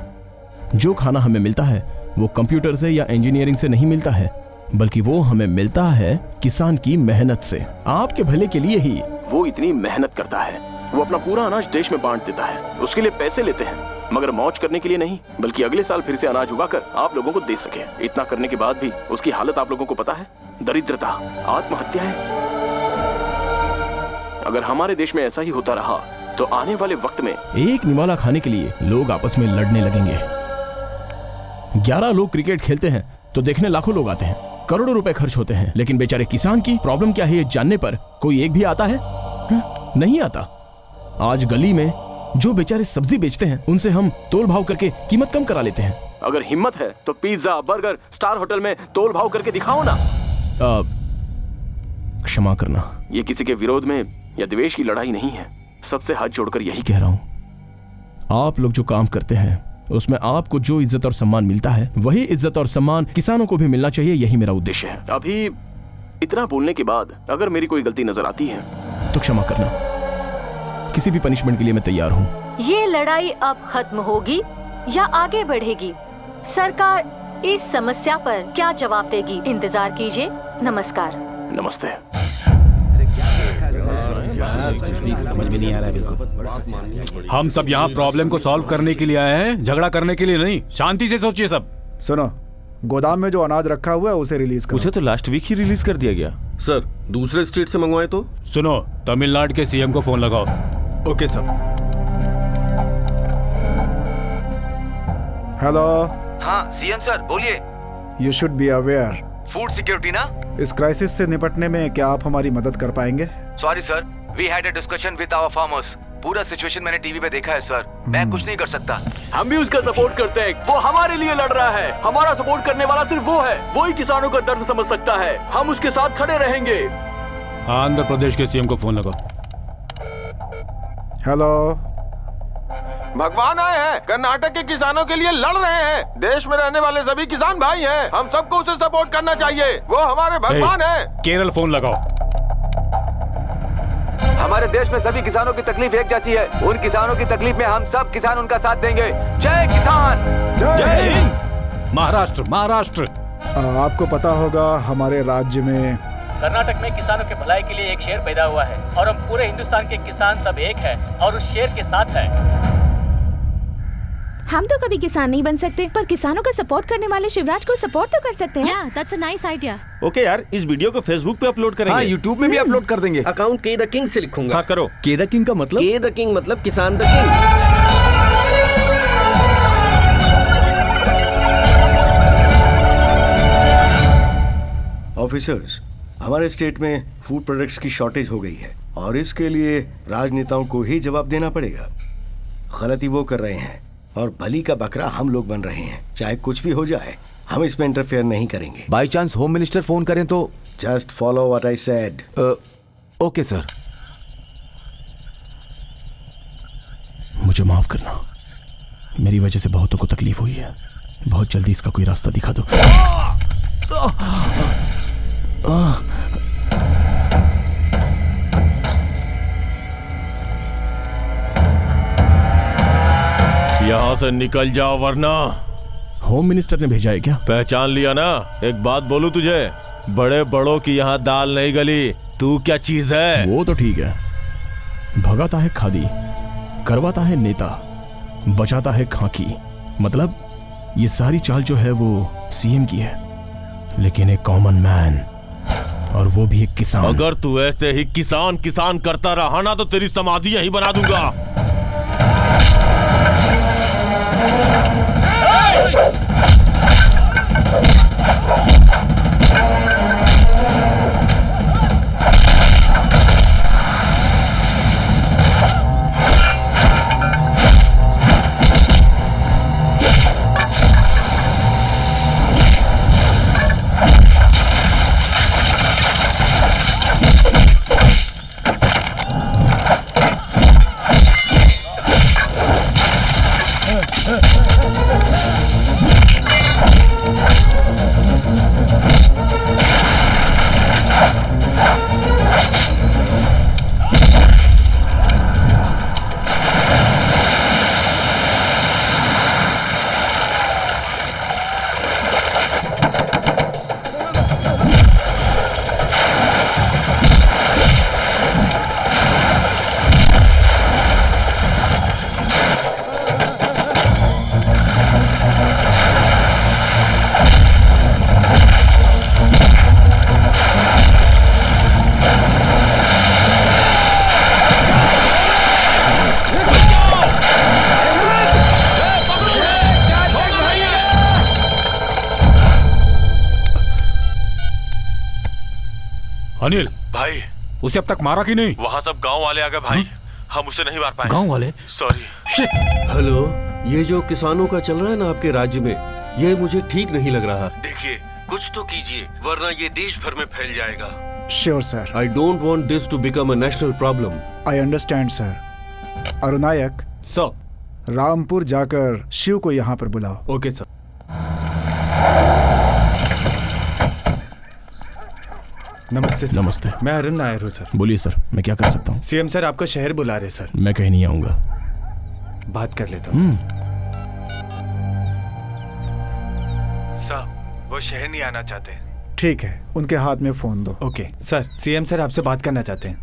जो खाना हमें मिलता है वो कंप्यूटर से या इंजीनियरिंग से नहीं मिलता है, बल्कि वो हमें मिलता है किसान की मेहनत से। आपके भले के लिए ही वो इतनी मेहनत करता है। वो अपना पूरा अनाज देश में बांट देता है, उसके लिए पैसे लेते हैं, मगर मौज करने के लिए नहीं, बल्कि अगले साल फिर से अनाज उगाकर आप लोगों को दे सके। इतना करने के बाद भी उसकी हालत आप लोगों को पता है? दरिद्रता, आत्महत्या है। अगर हमारे देश में ऐसा ही होता रहा तो आने वाले वक्त में एक निवाला खाने के लिए लोग आपस में लड़ने लगेंगे। 11 लोग क्रिकेट खेलते हैं तो देखने लाखों लोग आते हैं, करोड़ों रुपए खर्च होते हैं, लेकिन बेचारे किसान की प्रॉब्लम क्या है ये जानने पर कोई एक भी आता है? नहीं आता। आज गली में जो बेचारे सब्जी बेचते हैं उनसे हम तोल भाव करके कीमत कम करा लेते हैं। अगर हिम्मत है तो पिज्जा, बर्गर, स्टार होटल में तोल भाव करके दिखाओ ना। क्षमा करना, ये किसी के विरोध में या द्वेष की लड़ाई नहीं है। सबसे हाथ जोड़कर यही कह रहा हूं, आप लोग जो काम करते हैं उसमें आपको जो इज्जत और सम्मान मिलता है वही इज्जत और सम्मान किसानों को भी मिलना चाहिए। यही मेरा उद्देश्य है। अभी इतना बोलने के बाद अगर मेरी कोई गलती नजर आती है तो क्षमा करना। किसी भी पनिशमेंट के लिए मैं तैयार हूँ। ये लड़ाई अब खत्म होगी या आगे बढ़ेगी? सरकार इस समस्या पर क्या जवाब देगी? इंतजार कीजिए। नमस्कार। नमस्ते। समझ में नहीं आ रहा है बिल्कुल। हम सब यहाँ प्रॉब्लम को सॉल्व करने के लिए आए हैं, झगड़ा करने के लिए नहीं। शांति से सोचिए सब। सुनो, गोदाम में जो अनाज रखा हुआ है उसे रिलीज करो। उसे तो लास्ट वीक ही रिलीज कर दिया गया। सर दूसरे स्टेट से मंगवाए तो? सुनो, तमिलनाडु के सीएम को फोन लगाओ। Okay sir. हेलो। हाँ सीएम सर बोलिए। You should be aware. Food security ना? इस क्राइसिस से निपटने में क्या आप हमारी मदद कर पाएंगे? Sorry sir, we had a discussion with our farmers. पूरा सिचुएशन मैंने टीवी पे देखा है सर, मैं कुछ नहीं कर सकता। हम भी उसका सपोर्ट करते हैं। वो हमारे लिए लड़ रहा है। हमारा सपोर्ट करने वाला सिर्फ वो है। वो ही किसानों का दर्द समझ सकता है। हम उसके साथ खड़े रहेंगे। आंध्र प्रदेश के सीएम को फोन लगाओ। हेलो। भगवान आए हैं, कर्नाटक के किसानों के लिए लड़ रहे हैं। देश में रहने वाले सभी किसान भाई हैं। हम सबको उसे सपोर्ट करना चाहिए। वो हमारे भगवान हैं। केरल फोन लगाओ। हमारे देश में सभी किसानों की तकलीफ एक जैसी है। उन किसानों की तकलीफ में हम सब किसान उनका साथ देंगे। जय किसान। जय हिंद। महाराष्ट्र। महाराष्ट्र। आपको पता होगा हमारे राज्य में कर्नाटक में किसानों के भलाई के लिए एक शेर पैदा हुआ है और हम पूरे हिंदुस्तान के किसान सब एक हैं और उस शेर के साथ हैं। हम तो कभी किसान नहीं बन सकते, पर किसानों का सपोर्ट करने वाले शिवराज को सपोर्ट तो कर सकते हैं। Yeah, that's a nice idea. Okay यार, इस वीडियो को फेसबुक पे अपलोड करेंगे। हाँ, यूट्यूब में भी अपलोड कर देंगे। अकाउंट के द किंग से लिखूंगा। हाँ करो। के द किंग का मतलब? के द किंग मतलब किसान द किंग। ऑफिसर्स, हमारे स्टेट में फूड प्रोडक्ट्स की शॉर्टेज हो गई है और इसके लिए राजनेताओं को ही जवाब देना पड़ेगा। गलती वो कर रहे हैं और भली का बकरा हम लोग बन रहे हैं। चाहे कुछ भी हो जाए, हम इसमें इंटरफेयर नहीं करेंगे। By chance home minister phone करें तो? Just follow what I said. Okay sir. मुझे माफ करना, मेरी वजह से बहुतों को तकलीफ हुई है। बहुत जल्दी इसका कोई रास्ता दिखा दो। यहाँ से निकल जाओ वरना। होम मिनिस्टर ने भेजा है क्या? पहचान लिया ना? एक बात बोलूं तुझे, बड़े बड़ों की यहाँ दाल नहीं गली। तू क्या चीज है? वो तो ठीक है, भगाता है खादी, करवाता है नेता, बचाता है खाकी। मतलब ये सारी चाल जो है वो सीएम की है, लेकिन एक कॉमन मैन, और वो भी एक किसान। अगर तू ऐसे ही किसान किसान करता रहा ना तो तेरी समाधि यहीं बना दूंगा। अनिल भाई, उसे अब तक मारा कि नहीं? वहाँ सब गांव वाले आ गए भाई। हम उसे नहीं मार पाए। गांव वाले? सॉरी। हेलो, ये जो किसानों का चल रहा है ना आपके राज्य में, ये मुझे ठीक नहीं लग रहा। देखिए, कुछ तो कीजिए वरना ये देश भर में फैल जाएगा। Sure sir. I don't want this to become a national problem. I understand sir. Arunayak sir, Rampur जाकर शिव को यहाँ पर बुलाओ। Okay sir. नमस्ते सर। नमस्ते। मैं अरुण नायर हूँ सर। बोलिए सर, मैं क्या कर सकता हूँ? सीएम सर आपका शहर बुला रहे सर। मैं कहीं नहीं आऊंगा। बात कर लेता हूँ सर। वो शहर नहीं आना चाहते। ठीक है, उनके हाथ में फोन दो। ओके सर, सीएम सर आपसे बात करना चाहते हैं।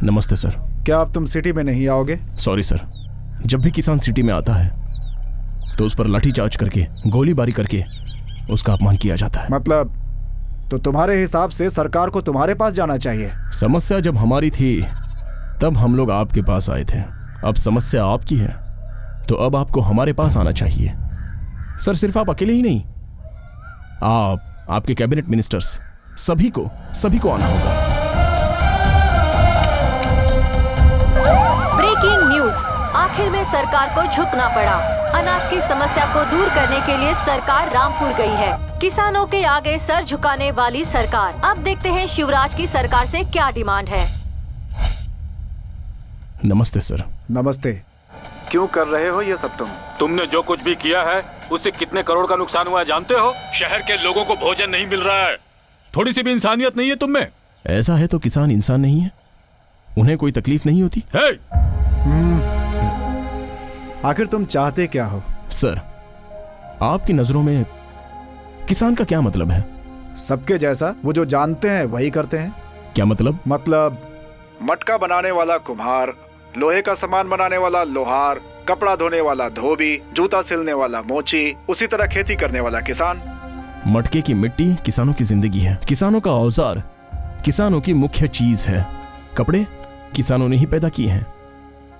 नमस्ते सर। क्या आप तुम सिटी में नहीं आओगे? सॉरी सर, जब भी किसान सिटी में आता है तो उस पर लाठीचार्ज करके, गोलीबारी करके उसका अपमान किया जाता है। मतलब तो तुम्हारे हिसाब से सरकार को तुम्हारे पास जाना चाहिए। समस्या जब हमारी थी तब हम लोग आपके पास आए थे। अब समस्या आपकी है तो अब आपको हमारे पास आना चाहिए। सर, सिर्फ आप अकेले ही नहीं, आप, आपके कैबिनेट मिनिस्टर्स, सभी को आना होगा। ब्रेकिंग न्यूज, आखिर में सरकार को झुकना पड़ा। अनाज की समस्या को दूर करने के लिए सरकार रामपुर गई है। किसानों के आगे सर झुकाने वाली सरकार। अब देखते हैं शिवराज की सरकार से क्या डिमांड है। नमस्ते सर। नमस्ते। क्यों कर रहे हो ये सब? तुमने जो कुछ भी किया है उससे कितने करोड़ का नुकसान हुआ है जानते हो? शहर के लोगों को भोजन नहीं मिल रहा है। थोड़ी सी भी इंसानियत नहीं है तुम में। ऐसा है तो किसान इंसान नहीं है? उन्हें कोई तकलीफ नहीं होती? आखिर तुम चाहते क्या हो? सर, आपकी नजरों में किसान का क्या मतलब है? सबके जैसा, वो जो जानते हैं वही करते हैं। क्या मतलब? मतलब मटका बनाने वाला कुम्हार, लोहे का सामान बनाने वाला लोहार, कपड़ा धोने वाला धोबी, जूता सिलने वाला मोची, उसी तरह खेती करने वाला किसान। मटके की मिट्टी किसानों की जिंदगी है, किसानों का औजार किसानों की मुख्य चीज है, कपड़े किसानों ने ही पैदा किए हैं।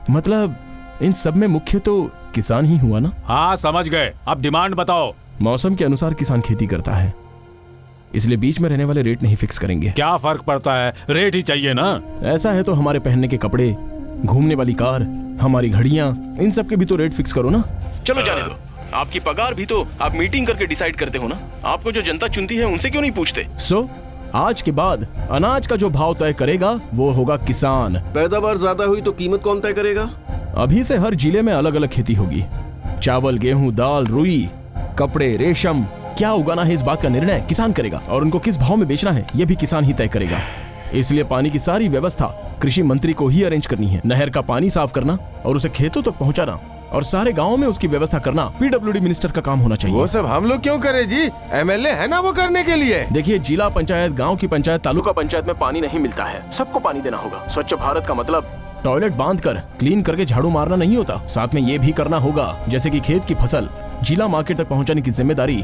मतलब इन सब में मुख्य तो किसान ही हुआ ना? हाँ, समझ गए। अब डिमांड बताओ। मौसम के अनुसार किसान खेती करता है, इसलिए बीच में रहने वाले रेट नहीं फिक्स करेंगे। क्या फर्क पड़ता है, रेट ही चाहिए ना। ऐसा है तो हमारे पहनने के कपड़े, घूमने वाली कार, हमारी घड़ियां, इन सब के भी तो रेट फिक्स करो ना। चलो जाने दो, आपकी पगार भी तो आप मीटिंग करके डिसाइड करते हो ना। आपको जो जनता चुनती है उनसे क्यों नहीं पूछते? आज के बाद अनाज का जो भाव तय करेगा वो होगा किसान। पैदावार ज्यादा हुई तो कीमत कौन तय करेगा? अभी से हर जिले में अलग अलग खेती होगी। चावल, गेहूं, दाल, रुई, कपड़े, रेशम, क्या उगाना है इस बात का निर्णय किसान करेगा और उनको किस भाव में बेचना है ये भी किसान ही तय करेगा। इसलिए पानी की सारी व्यवस्था कृषि मंत्री को ही अरेंज करनी है। नहर का पानी साफ करना और उसे खेतों तक पहुंचाना और सारे गांवों में उसकी व्यवस्था करना पीडब्ल्यूडी मिनिस्टर का काम होना चाहिए। वो सब हम लोग क्यों करें जी? एमएलए है ना वो करने के लिए। देखिए, जिला पंचायत, गांव की पंचायत, तालुका पंचायत में पानी नहीं मिलता है, सबको पानी देना होगा। स्वच्छ भारत का मतलब टॉयलेट बांधकर क्लीन करके झाड़ू मारना नहीं होता, साथ में ये भी करना होगा जैसे कि खेत की फसल जिला मार्केट तक पहुंचाने की जिम्मेदारी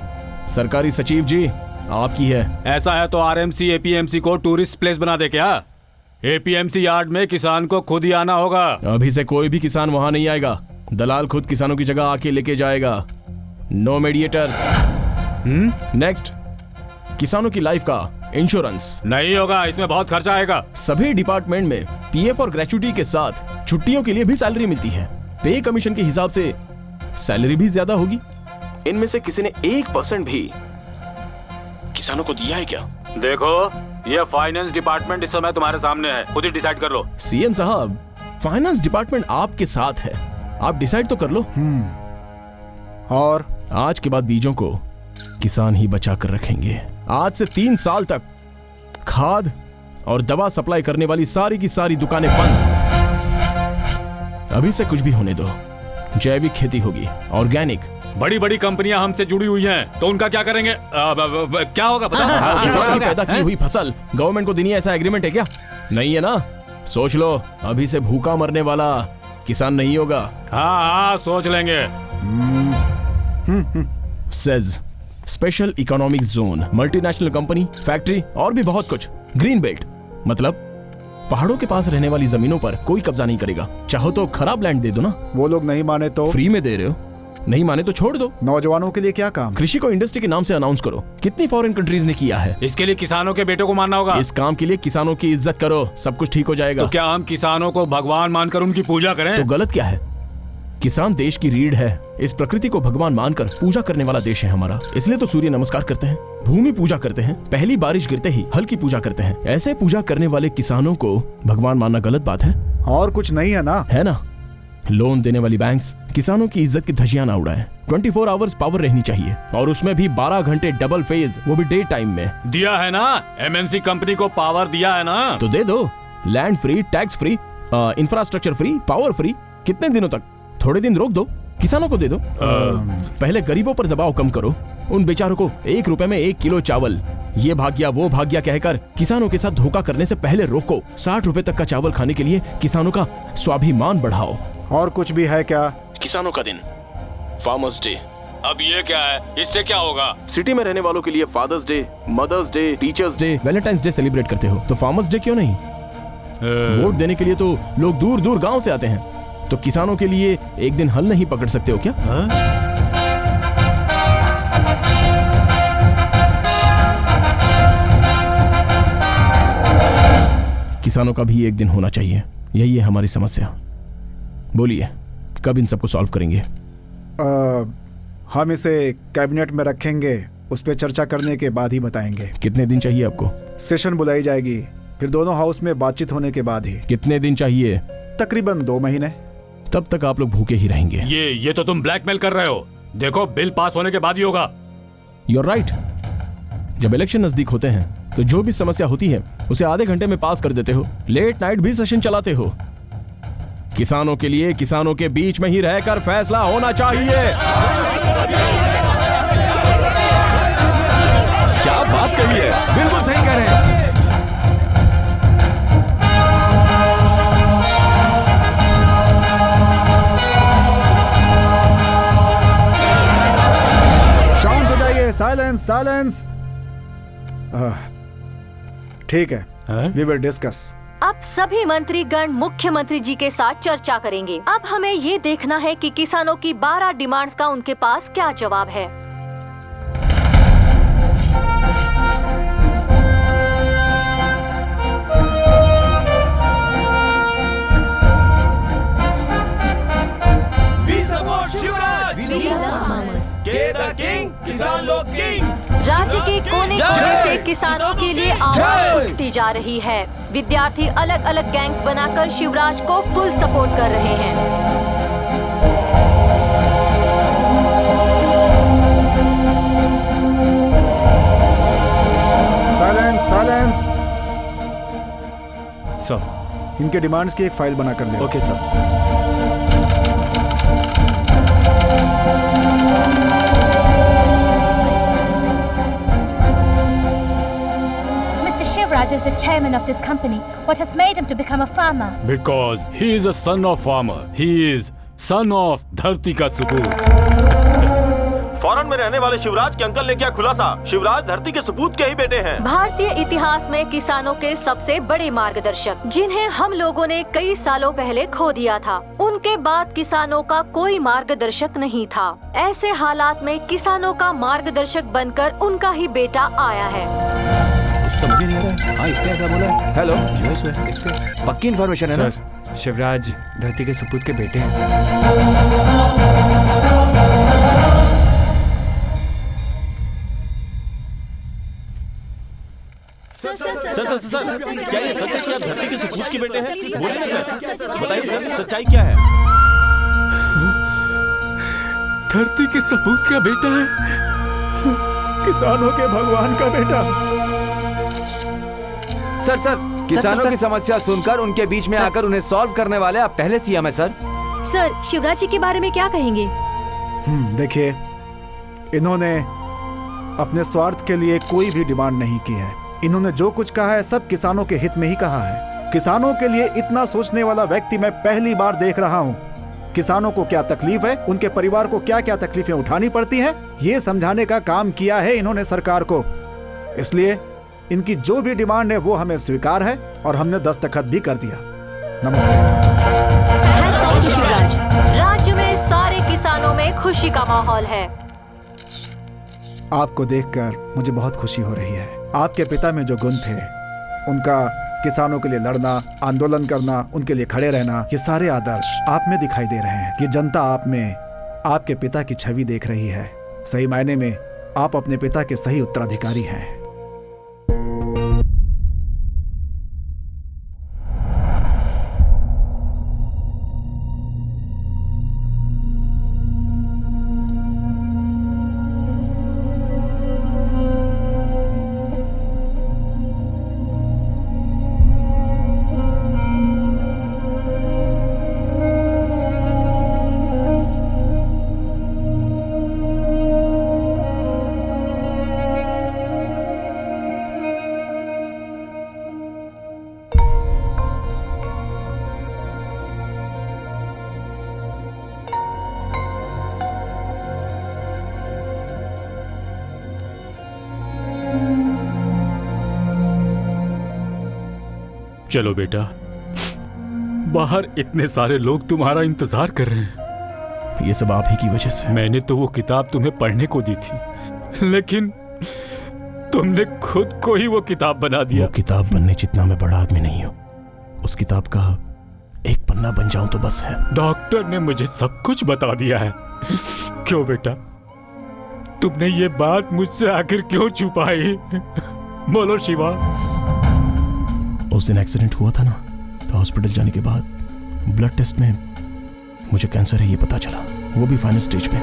सरकारी सचिव जी आपकी है। ऐसा है तो आरएमसी एपीएमसी को टूरिस्ट प्लेस बना दे क्या? एपीएमसी यार्ड में किसान को खुद ही आना होगा। अभी से कोई भी किसान वहां नहीं आएगा, दलाल खुद किसानों की जगह आके लेके जाएगा। No mediators. नेक्स्ट, किसानों की लाइफ का इंश्योरेंस नहीं होगा, इसमें बहुत खर्चा आएगा। सभी डिपार्टमेंट में पीएफ और ग्रेच्युटी के साथ छुट्टियों के लिए भी सैलरी मिलती है। पे कमीशन के हिसाब से सैलरी भी ज्यादा होगी। इनमें से किसी ने 1% भी किसानों को दिया है क्या? देखो, ये फाइनेंस डिपार्टमेंट इस समय तुम्हारे सामने है, खुद ही डिसाइड कर लो। सीएम साहब, फाइनेंस डिपार्टमेंट आपके साथ है, आप डिसाइड तो कर लो। और आज के बाद बीजों को किसान ही बचा कर रखेंगे। आज से 3 साल तक खाद और दवा सप्लाई करने वाली सारी की सारी दुकानें बंद। अभी से कुछ भी होने दो, जैविक खेती होगी, ऑर्गेनिक। बड़ी बड़ी कंपनियां हमसे जुड़ी हुई हैं, तो उनका क्या करेंगे? क्या होगा पता? किसान की पैदा की हुई फसल गवर्नमेंट को देनी है, ऐसा एग्रीमेंट है क्या? नहीं है ना? सोच लो, अभी से भूखा मरने वाला किसान नहीं होगा। हाँ, सोच लेंगे। Says special economic zone, multinational company, factory और भी बहुत कुछ। ग्रीन बेल्ट मतलब पहाड़ों के पास रहने वाली जमीनों पर कोई कब्जा नहीं करेगा। चाहो तो खराब लैंड दे दो ना। वो लोग नहीं माने तो? फ्री में दे रहे हो, नहीं माने तो छोड़ दो। नौजवानों के लिए क्या काम? कृषि को इंडस्ट्री के नाम से अनाउंस करो। कितनी फॉरेन कंट्रीज ने किया है। इसके लिए किसानों के बेटों को मानना होगा। इस काम के लिए किसानों की इज्जत करो, सब कुछ ठीक हो जाएगा। तो क्या हम किसानों को भगवान मानकर उनकी पूजा करें? तो गलत क्या है? किसान देश की रीढ़ है। इस प्रकृति को भगवान मानकर पूजा करने वाला देश है हमारा। इसलिए तो सूर्य नमस्कार करते हैं, भूमि पूजा करते हैं, पहली बारिश गिरते ही हल की पूजा करते हैं। ऐसे पूजा करने वाले किसानों को भगवान मानना गलत बात है? और कुछ नहीं है ना? है ना। लोन देने वाली बैंक्स किसानों की इज्जत की धज्जियां ना उड़ाएं। 24 आवर्स पावर रहनी चाहिए और उसमें भी 12 घंटे डबल फेज, वो भी डे टाइम में। दिया है ना, एमएनसी कंपनी को पावर दिया है ना, तो दे दो। Land free, tax free, infrastructure free, power free. कितने दिनों तक? थोड़े दिन रोक दो, किसानों को दे दो। पहले गरीबों पर दबाव कम करो। उन बेचारों को 1 रुपए में 1 किलो चावल, ये भाग गया वो भाग गया कहकर किसानों के साथ धोखा करने से पहले रोको। 60 रुपए तक का चावल खाने के लिए किसानों का स्वाभिमान बढ़ाओ। और कुछ भी है क्या? किसानों का दिन, फार्मर्स डे। अब ये क्या है? इससे क्या होगा? सिटी में रहने वालों के लिए father's day, mother's day, teacher's day, valentine's day celebrate करते हो, तो फार्मर्स डे क्यों नहीं? वोट देने के लिए तो लोग दूर दूर गांव से आते हैं, तो किसानों के लिए एक दिन हल नहीं पकड़ सकते हो क्या? किसानों का भी एक दिन होना चाहिए, यही है हमारी समस्या। बोलिए, कब इन सबको सॉल्व करेंगे? हम इसे कैबिनेट में रखेंगे, उस पर चर्चा करने के बाद ही बताएंगे। कितने दिन चाहिए आपको? सेशन बुलाई जाएगी, फिर दोनों हाउस में बातचीत होने के बाद ही। कितने दिन चाहिए? तकरीबन 2 महीने। तब तक आप लोग भूखे ही रहेंगे। ये तो तुम ब्लैकमेल कर रहे हो। देखो, बिल पास होने के बाद ही होगा। You're right। जब इलेक्शन नजदीक होते हैं तो जो भी समस्या होती है उसे आधे घंटे में पास कर देते हो, लेट नाइट भी सेशन चलाते हो। किसानों के लिए किसानों के बीच में ही रहकर फैसला होना चाहिए। क्या बात कही है, बिल्कुल सही कह रहे हैं। शांत हो जाइए, साइलेंस साइलेंस। ठीक है, वी विल डिस्कस। अब सभी मंत्रीगण मुख्यमंत्री जी के साथ चर्चा करेंगे। अब हमें ये देखना है कि किसानों की 12 डिमांड्स का उनके पास क्या जवाब है। किसान लोग किंग। राज्य के कोने कोने से किसानों के लिए आवाज उठती जा रही है। विद्यार्थी अलग अलग गैंग्स बनाकर शिवराज को फुल सपोर्ट कर रहे हैं। Silence silence. सर, इनके डिमांड्स की एक फाइल बना कर दे। Okay sir. Shivraj is the chairman of this company. What has made him to become a farmer? Because he is a son of farmer. He is son of धरती का सपूत। Foreign में रहने वाले शिवराज के अंकल ने क्या खुलासा? शिवराज धरती के सपूत के ही बेटे हैं। भारतीय इतिहास में किसानों के सबसे बड़े मार्गदर्शक, जिन्हें हम लोगों ने कई सालों पहले खो दिया था। उनके बाद किसानों का कोई मार्गदर्शक नहीं था। ऐसे हालात में किसानों का मार्गदर्शक बनकर उनका ही बेटा आया है। समझ नहीं आ रहा है। हाँ, इसने ऐसा बोला है। हेलो, इसके पक्की इन्फॉर्मेशन है ना? सर, शिवराज धरती के सपूत के बेटे हैं सर, क्या ये सच है कि आप धरती के सपूत के बेटे हैं? बोलिए ना सर, बताइए सर, सच्चाई क्या है? धरती के सपूत का बेटा है, किसानों के भगवान का बेटा। सर, किसानों की समस्या सुनकर उनके बीच में आकर उन्हें सॉल्व करने वाले आप पहले सीएम है सर। सर, शिवराज जी के बारे में क्या कहेंगे? देखिए, इन्होंने अपने स्वार्थ के लिए कोई भी डिमांड नहीं की है। इन्होंने जो कुछ कहा है सब किसानों के हित में ही कहा है। किसानों के लिए इतना सोचने वाला व्यक्ति मैं पहली बार देख रहा हूँ। किसानों को क्या तकलीफ है, उनके परिवार को क्या क्या तकलीफें उठानी पड़ती हैं, ये समझाने का काम किया है इन्होंने सरकार को। इसलिए इनकी जो भी डिमांड है वो हमें स्वीकार है और हमने दस्तखत भी कर दिया। नमस्ते। शिवराज, राज्य में सारे किसानों में खुशी का माहौल है। आपको देखकर मुझे बहुत खुशी हो रही है। आपके पिता में जो गुण थे, उनका किसानों के लिए लड़ना, आंदोलन करना, उनके लिए खड़े रहना, ये सारे आदर्श आप में दिखाई दे रहे हैं। ये जनता आप में आपके पिता की छवि देख रही है। सही मायने में आप अपने पिता के सही उत्तराधिकारी हैं। चलो बेटा, बाहर इतने सारे लोग तुम्हारा इंतजार कर रहे हैं। ये सब आप ही की वजह से। मैंने तो वो किताब तुम्हें पढ़ने को दी थी, लेकिन तुमने खुद को ही वो किताब बना दिया। वो किताब बनने जितना मैं बड़ा आदमी नहीं हूँ। उस किताब का एक पन्ना बन जाऊं तो बस है। डॉक्टर ने मुझे सब कुछ बता दिया है। क्यों बेटा, तुमने ये बात मुझसे आखिर क्यों छुपाई? बोलो शिवा। उस दिन एक्सीडेंट हुआ था ना, तो हॉस्पिटल जाने के बाद ब्लड टेस्ट में मुझे कैंसर है ये पता चला, वो भी फाइनल स्टेज पे।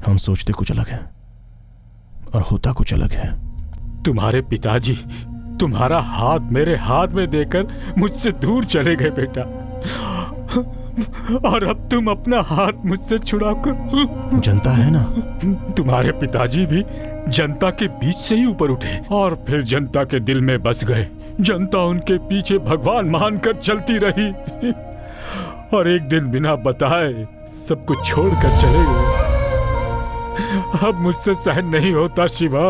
हम सोचते कुछ अलग है और होता कुछ अलग है। तुम्हारे पिताजी तुम्हारा हाथ मेरे हाथ में देकर मुझसे दूर चले गए बेटा, और अब तुम अपना हाथ मुझसे छुड़ाकर। जनता है ना, तुम्हारे पिताजी भी जनता के बीच से ही ऊपर उठे और फिर जनता के दिल में बस गए। जनता उनके पीछे भगवान मानकर चलती रही और एक दिन बिना बताए सब कुछ छोड़कर चले गए। अब मुझसे सहन नहीं होता शिवा,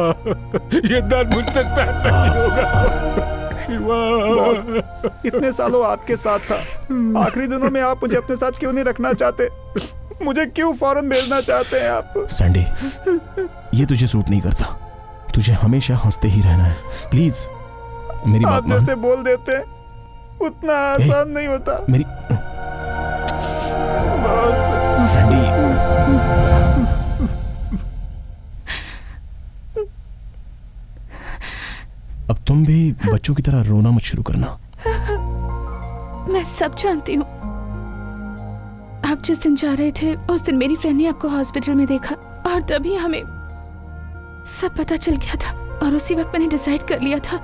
ये दर्द मुझसे सहन नहीं होगा शिवा। बॉस, इतने सालों आपके साथ था, आखिरी दिनों में आप मुझे अपने साथ क्यों नहीं रखना चाहते? मुझे क्यों फौरन भेजना चाहते हैं आप? सैंडी, ये तुझे सूट नहीं करता। तुझे हमेशा हंसते ही रहना है। प्लीज मेरी बात मान। आप जैसे बोल देते हैं उतना आसान नहीं होता। मेरी बॉस। सैंडी, अब तुम भी बच्चों की तरह रोना मत शुरू करना। मैं सब जानती हूँ। आप जिस दिन जा रहे थे उस दिन मेरी फ्रेंड ने आपको हॉस्पिटल में देखा और तभी हमें सब पता चल गया था और उसी वक्त मैंने डिसाइड कर लिया था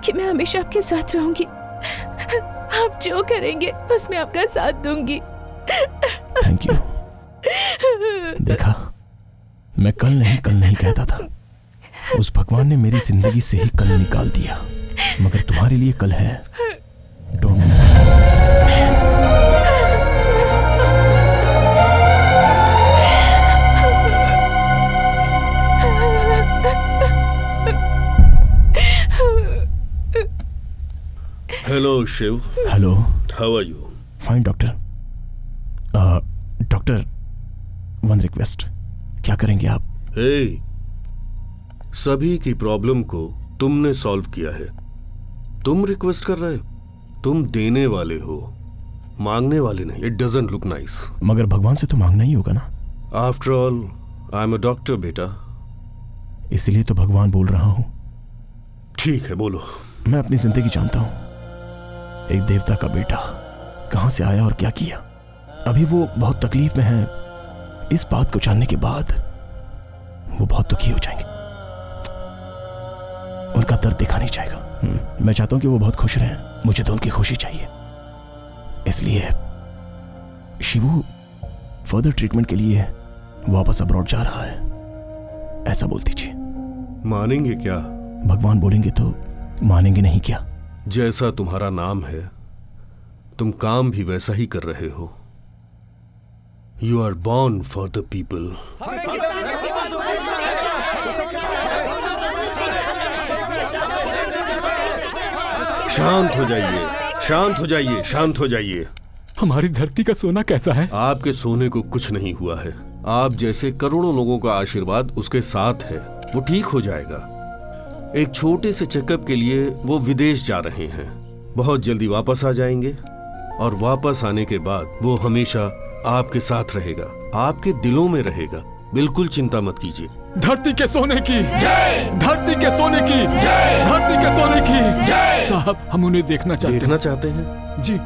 कि मैं हमेशा आपके साथ रहूंगी। आप जो करेंगे उसमें आपका साथ दूंगी। Thank you. देखा, मैं कल नहीं कहता था। उस भगवान ने मेरी जिंदगी से ही कल निकाल दिया, मगर तुम्हारे लिए कल है। Don't miss it. Hello Shiv. Hello. How are you? Fine doctor. Doctor, one request, क्या करेंगे आप? हे, सभी की प्रॉब्लम को तुमने सॉल्व किया है। तुम रिक्वेस्ट कर रहे हो? तुम देने वाले हो, मांगने वाले नहीं। It doesn't look nice. मगर भगवान से तो मांगना ही होगा ना। After all I am a doctor बेटा। इसलिए तो भगवान बोल रहा हूं। ठीक है, बोलो। मैं अपनी जिंदगी जानता हूं। एक देवता का बेटा कहां से आया और क्या किया। अभी वो बहुत तकलीफ में है। इस बात को जानने के बाद वो बहुत दुखी हो जाएंगे। उनका दर्द देखा नहीं जाएगा। मैं चाहता हूं कि वो बहुत खुश रहें। मुझे तो उनकी खुशी चाहिए। इसलिए शिवू फर्दर ट्रीटमेंट के लिए वापस अब्रॉड जा रहा है, ऐसा बोल दीजिए। मानेंगे क्या? भगवान बोलेंगे तो मानेंगे, नहीं क्या? जैसा तुम्हारा नाम है, तुम काम भी वैसा ही कर रहे हो। You are born for the people. शांत हो जाइए, शांत हो जाइए, शांत हो जाइए। हमारी धरती का सोना कैसा है? आपके सोने को कुछ नहीं हुआ है। आप जैसे करोड़ों लोगों का आशीर्वाद उसके साथ है। वो ठीक हो जाएगा। एक छोटे से चेकअप के लिए वो विदेश जा रहे हैं। बहुत जल्दी वापस आ जाएंगे और वापस आने के बाद वो हमेशा आपके साथ रहेगा, आपके दिलों में रहेगा। बिल्कुल चिंता मत कीजिए। धरती के सोने की जय, धरती के सोने की जय, धरती के सोने की जय। साहब, हम उन्हें देखना चाहते हैं। देखना चाहते हैं? जी।